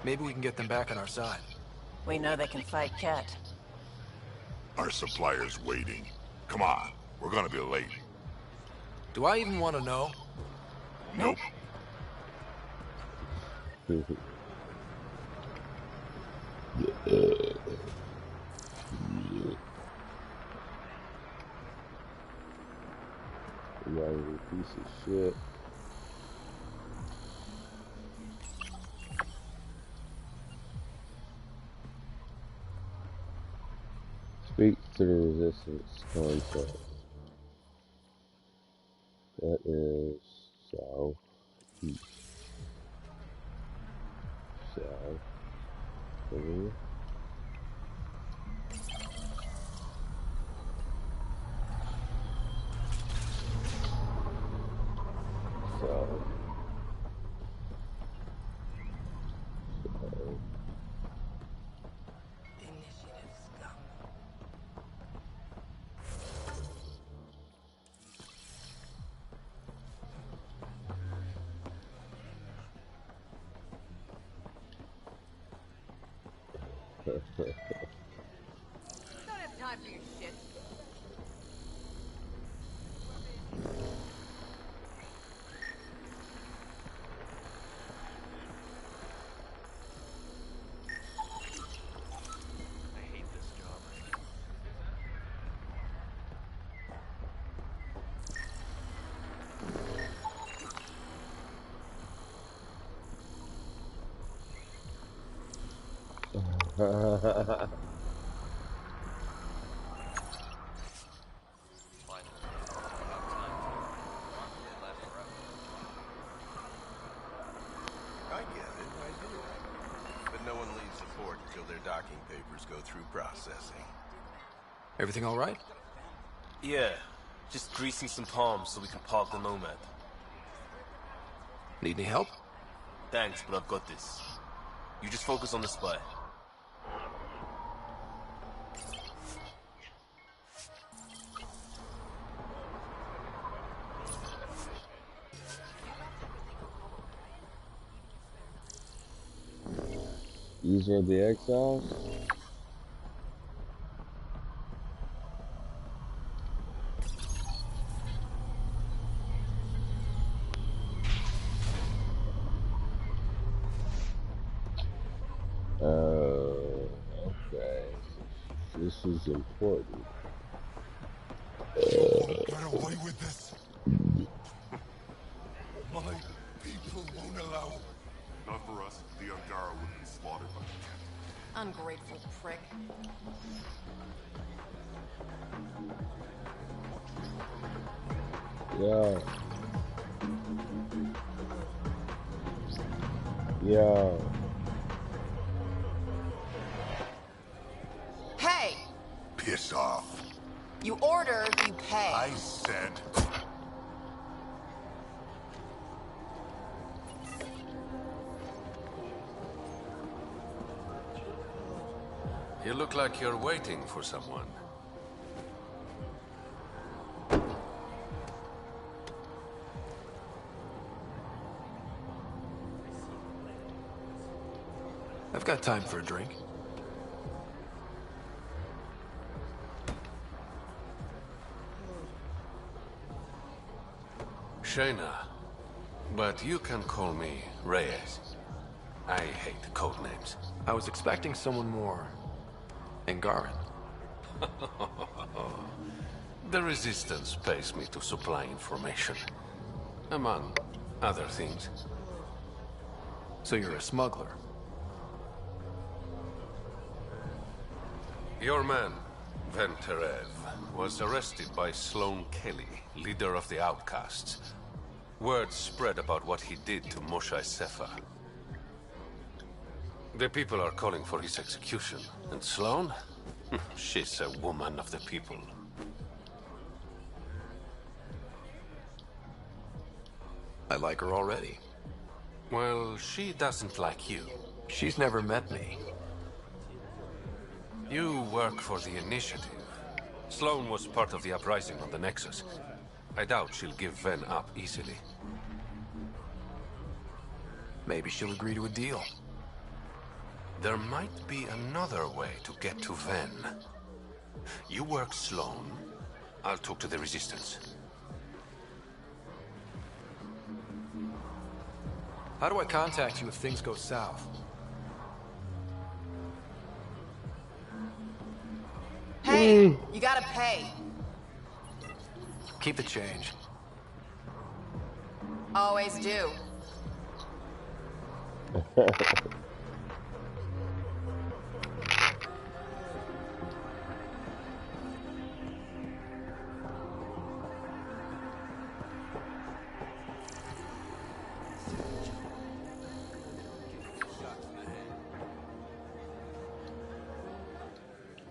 Maybe we can get them back on our side. We know they can fight Ket. Our supplier's waiting. Come on, we're gonna be late. Do I even want to know? Nope. Yeah, piece of shit. Speak to the resistance concept. That is southeast. South. Over here. South. Don't have time for your shit. I get it, I do. But no one leaves the port until their docking papers go through processing. Everything all right? Yeah, just greasing some palms so we can park the Nomad. Need any help? Thanks, but I've got this. You just focus on the spy. These are the exiles? Okay. This is important. Get away with this. My people won't allow it. Not for us. The Angara would be slaughtered by the cat. Ungrateful prick. Yeah. Yeah. Hey! Piss off. You order, you pay. I said... You look like you're waiting for someone. I've got time for a drink. Shayna, but you can call me Reyes. I hate code names. I was expecting someone more Angaran. The Resistance pays me to supply information, among other things. So you're a smuggler? Your man, Venterev, was arrested by Sloane Kelly, leader of the Outcasts. Word spread about what he did to Moshe Sefer. The people are calling for his execution. And Sloane? She's a woman of the people. I like her already. Well, she doesn't like you. She's never met me. You work for the Initiative. Sloane was part of the uprising on the Nexus. I doubt she'll give Ven up easily. Maybe she'll agree to a deal. There might be another way to get to Ven. You work Sloane. I'll talk to the Resistance. How do I contact you if things go south? Hey, you gotta pay. Keep the change. Always do.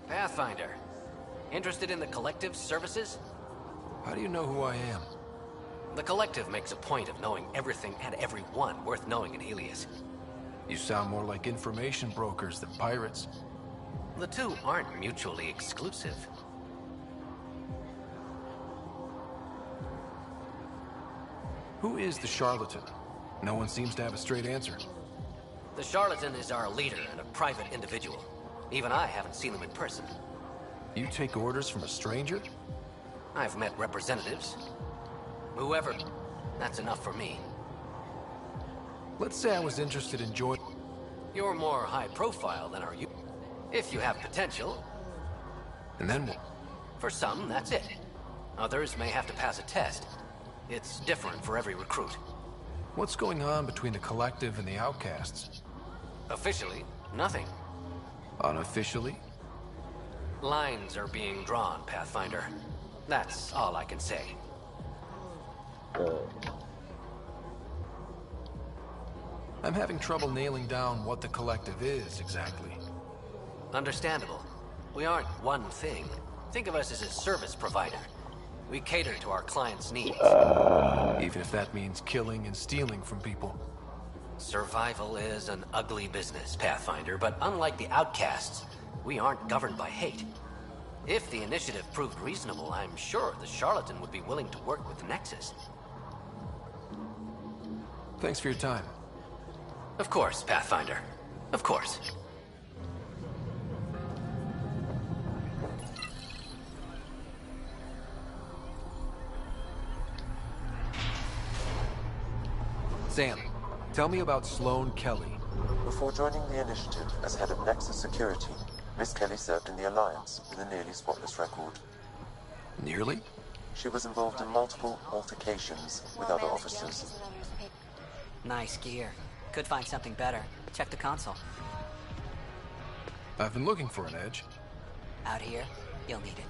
Pathfinder. Interested in the Collective's services? How do you know who I am? The Collective makes a point of knowing everything and everyone worth knowing in Helios. You sound more like information brokers than pirates. The two aren't mutually exclusive. Who is the charlatan? No one seems to have a straight answer. The charlatan is our leader and a private individual. Even I haven't seen him in person. You take orders from a stranger? I've met representatives. Whoever, that's enough for me. Let's say I was interested in joining. You're more high profile than are you. If you have potential. And then what? For some, that's it. Others may have to pass a test. It's different for every recruit. What's going on between the Collective and the Outcasts? Officially, nothing. Unofficially? Lines are being drawn, Pathfinder. That's all I can say. I'm having trouble nailing down what the Collective is, exactly. Understandable. We aren't one thing. Think of us as a service provider. We cater to our clients' needs. Even if that means killing and stealing from people. Survival is an ugly business, Pathfinder, but unlike the Outcasts, we aren't governed by hate. If the initiative proved reasonable, I'm sure the charlatan would be willing to work with the Nexus. Thanks for your time. Of course, Pathfinder. Of course. Sam, tell me about Sloane Kelly. Before joining the initiative as head of Nexus Security, Miss Kelly served in the Alliance with a nearly spotless record. Nearly? She was involved in multiple altercations with other officers. Nice gear. Could find something better. Check the console. I've been looking for an edge. Out here, you'll need it.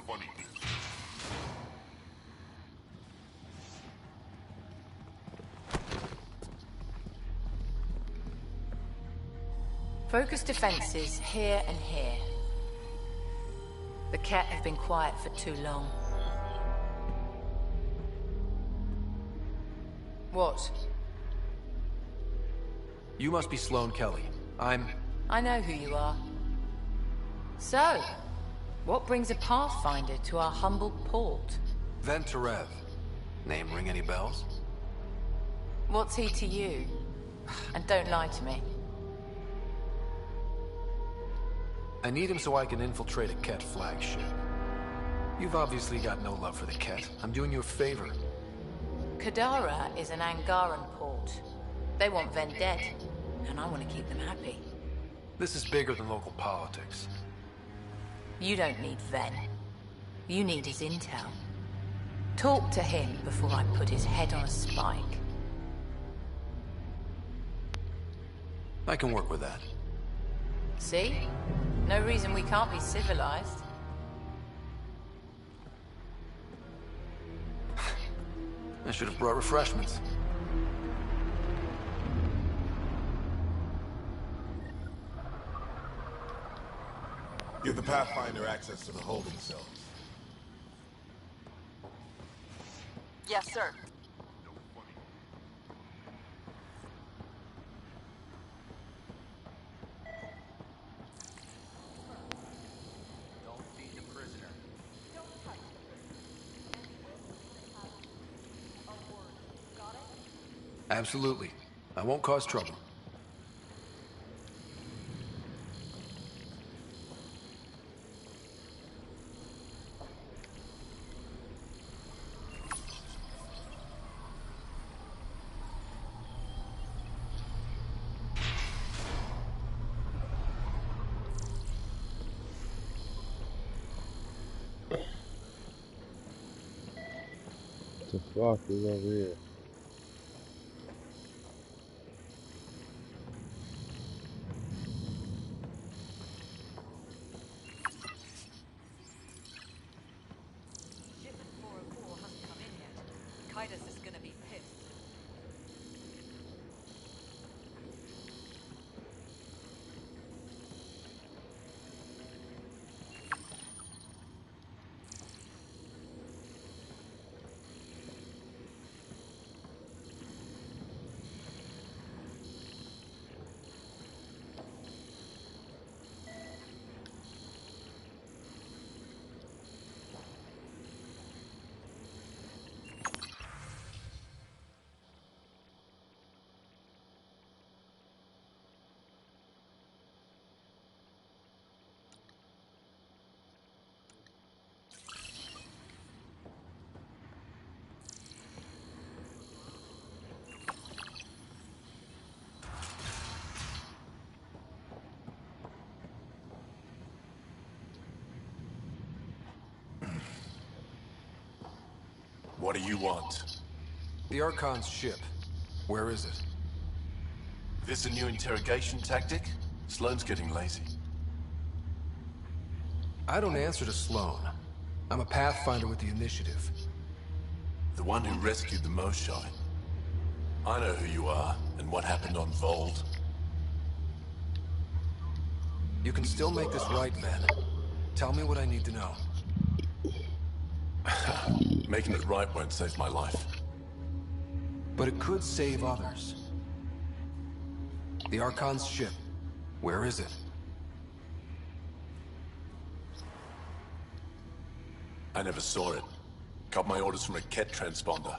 Funny. Focus defenses here and here. The Ket have been quiet for too long. What? You must be Sloane Kelly. I know who you are. So, what brings a Pathfinder to our humble port? Venturev. Name ring any bells? What's he to you? And don't lie to me. I need him so I can infiltrate a Ket flagship. You've obviously got no love for the Ket. I'm doing you a favor. Kadara is an Angaran port. They want Ven dead, and I want to keep them happy. This is bigger than local politics. You don't need Ven. You need his intel. Talk to him before I put his head on a spike. I can work with that. See? No reason we can't be civilized. I should have brought refreshments. Give the Pathfinder access to the holding cells. Yes, sir. Don't feed the prisoner. Absolutely. I won't cause trouble. What the fuck is over here? Shipment 404 hasn't come in yet. Kaidos is gonna be pissed. What do you want? The Archon's ship. Where is it? This a new interrogation tactic? Sloane's getting lazy. I don't answer to Sloane. I'm a Pathfinder with the initiative. The one who rescued the Moshai. I know who you are, and what happened on Vold. You can still make this right, then. Tell me what I need to know. Making it right won't save my life. But it could save others. The Archon's ship. Where is it? I never saw it. Got my orders from a Ket transponder.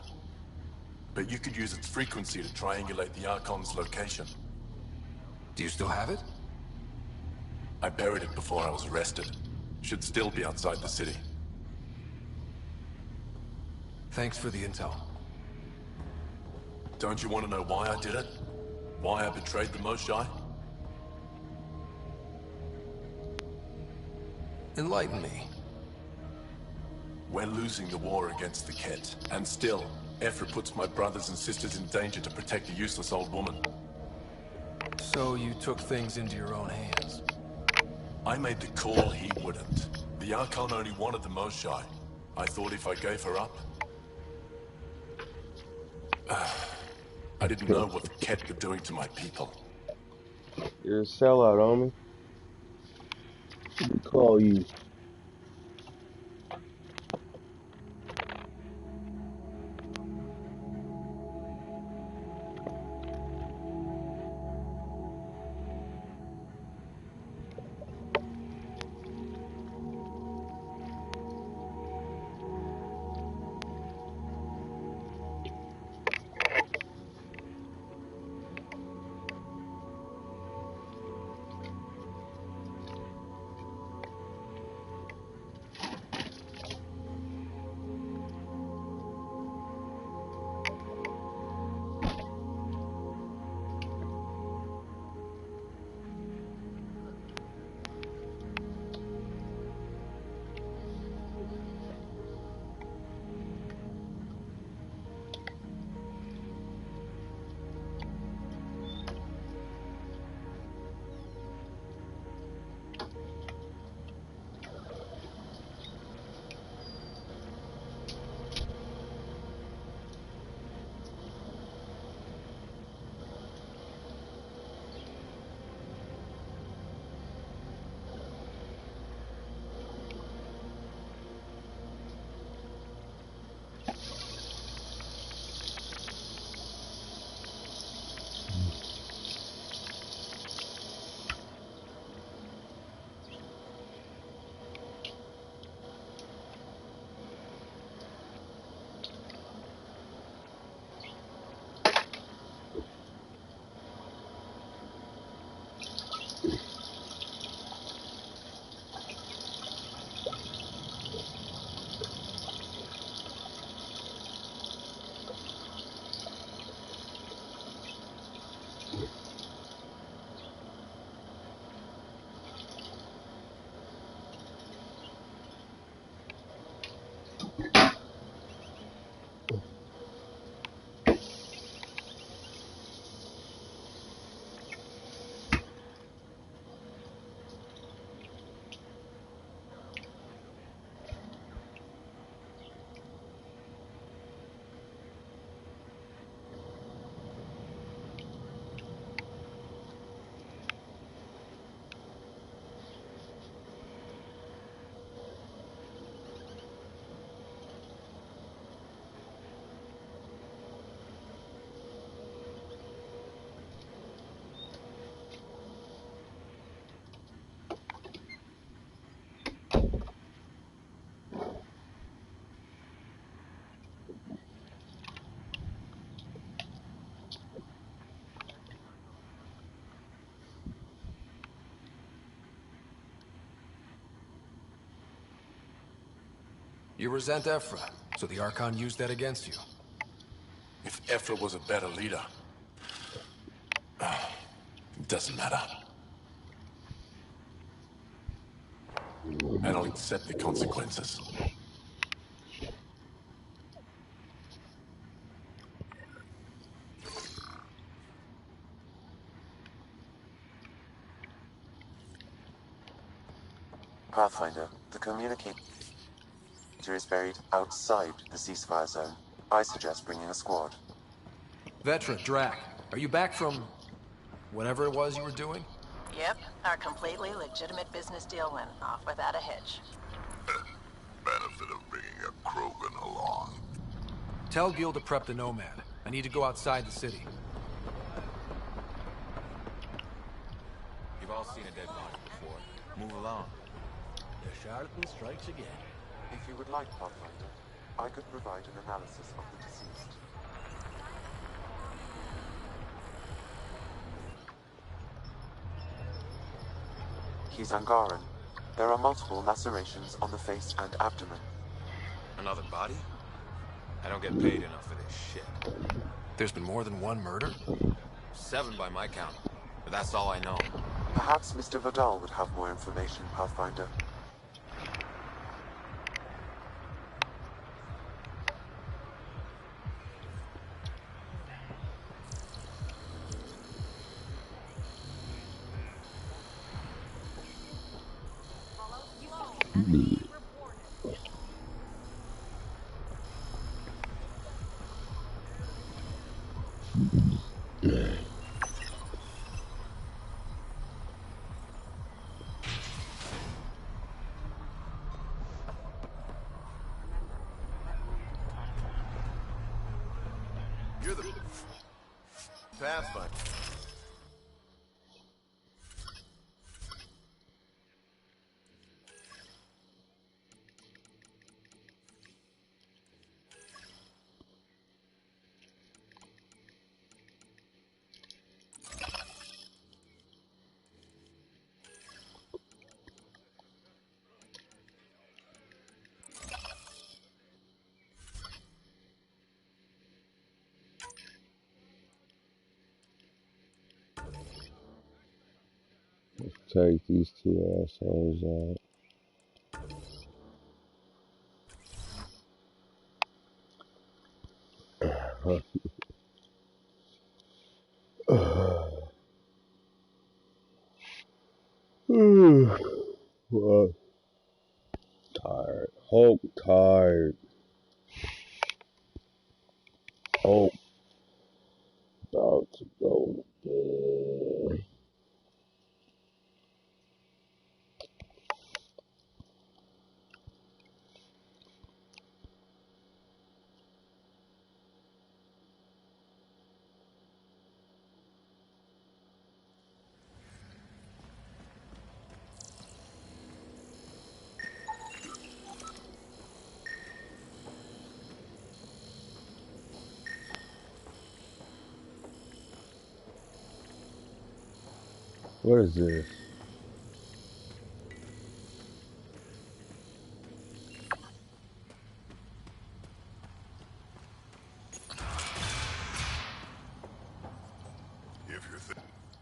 But you could use its frequency to triangulate the Archon's location. Do you still have it? I buried it before I was arrested. Should still be outside the city. Thanks for the intel. Don't you want to know why I did it? Why I betrayed the Moshai? Enlighten me. We're losing the war against the Ket, and still, Ephra puts my brothers and sisters in danger to protect a useless old woman. So you took things into your own hands. I made the call he wouldn't. The Archon only wanted the Moshai. I thought if I gave her up... I didn't know what the Ket were doing to my people. You're a sellout, homie. What do we call you? You resent Ephra, so the Archon used that against you. If Ephra was a better leader, it doesn't matter. And I'll accept the consequences. Pathfinder, the communicator is buried outside the ceasefire zone. I suggest bringing a squad. Vetra, Drac, are you back from whatever it was you were doing? Yep, our completely legitimate business deal went off without a hitch. Benefit of bringing a Krogan along. Tell Gil to prep the Nomad. I need to go outside the city. You've all seen a dead body before. Move along. The charlatan strikes again. If you would like, Pathfinder, I could provide an analysis of the deceased. He's Angaran. There are multiple lacerations on the face and abdomen. Another body? I don't get paid enough for this shit. There's been more than one murder? 7 by my count, but that's all I know. Perhaps Mr. Vidal would have more information, Pathfinder. You're the Pathfinder. Take these two assholes out. Well, tired. Hulk tired. Hulk about to go to bed. What is this?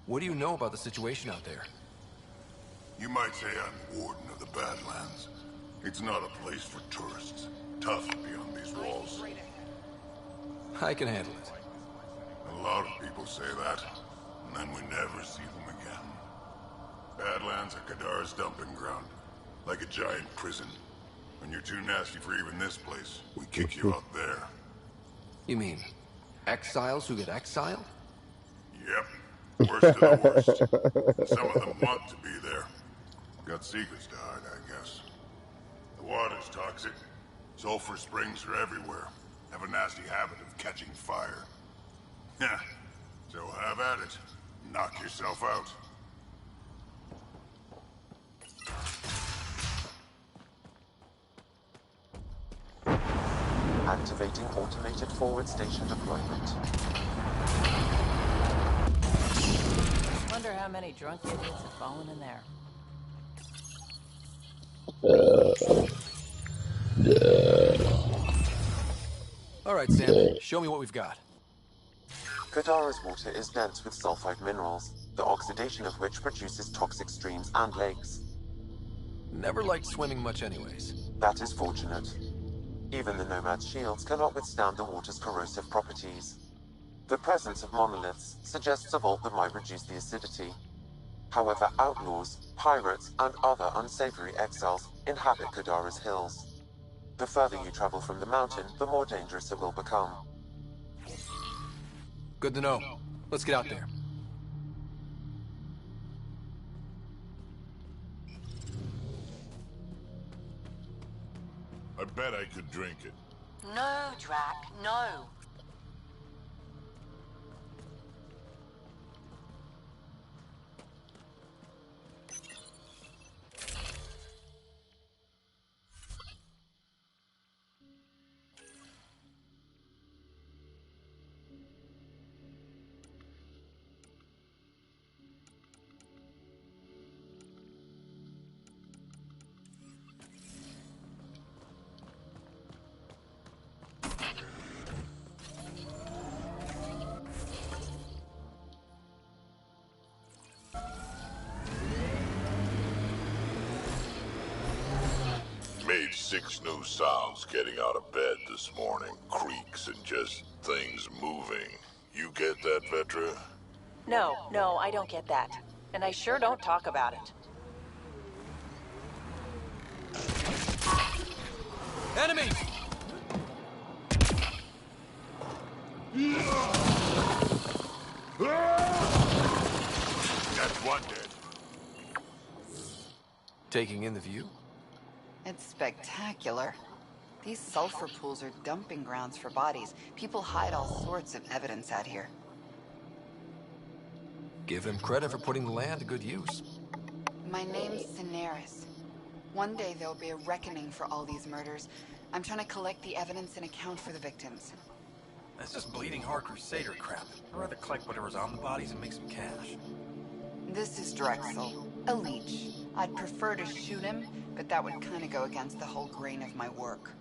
What do you know about the situation out there? You might say I'm warden of the Badlands. It's not a place for tourists. Tough beyond these walls. I can handle it. A lot of people say that, and then we never see them again. Badlands are Kadar's dumping ground, like a giant prison. When you're too nasty for even this place, we kick you out there. You mean exiles who get exiled? Yep. Worst of the worst. And some of them want to be there. Got secrets to hide, I guess. The water's toxic. Sulfur springs are everywhere. Have a nasty habit of catching fire. Yeah. So have at it. Knock yourself out. Activating automated forward station deployment. Wonder how many drunk idiots have fallen in there. All right, Sam. Show me what we've got. Kadara's water is dense with sulfide minerals, the oxidation of which produces toxic streams and lakes. Never liked swimming much anyways. That is fortunate. Even the Nomad's shields cannot withstand the water's corrosive properties. The presence of monoliths suggests a vault that might reduce the acidity. However, outlaws, pirates, and other unsavory exiles inhabit Kadara's hills. The further you travel from the mountain, the more dangerous it will become. Good to know. Let's get out there. I bet I could drink it. No, Drac, no. Made 6 new sounds getting out of bed this morning. Creaks and just things moving. You get that, Vetra? No, I don't get that. And I sure don't talk about it. Enemies! That's one dead. Taking in the view? It's spectacular. These sulfur pools are dumping grounds for bodies. People hide all sorts of evidence out here. Give him credit for putting the land to good use. My name's Daenerys. One day there'll be a reckoning for all these murders. I'm trying to collect the evidence and account for the victims. That's just bleeding heart crusader crap. I'd rather collect whatever's on the bodies and make some cash. This is Drexel, a leech. I'd prefer to shoot him, but that would kind of go against the whole grain of my work.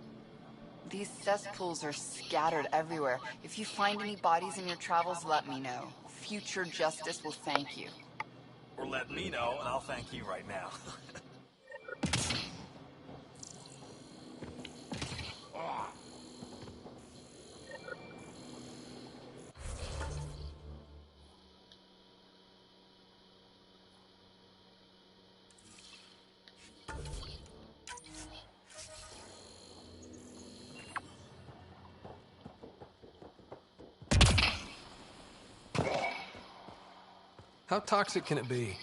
These cesspools are scattered everywhere. If you find any bodies in your travels, let me know. Future justice will thank you. Or let me know, and I'll thank you right now. How toxic can it be?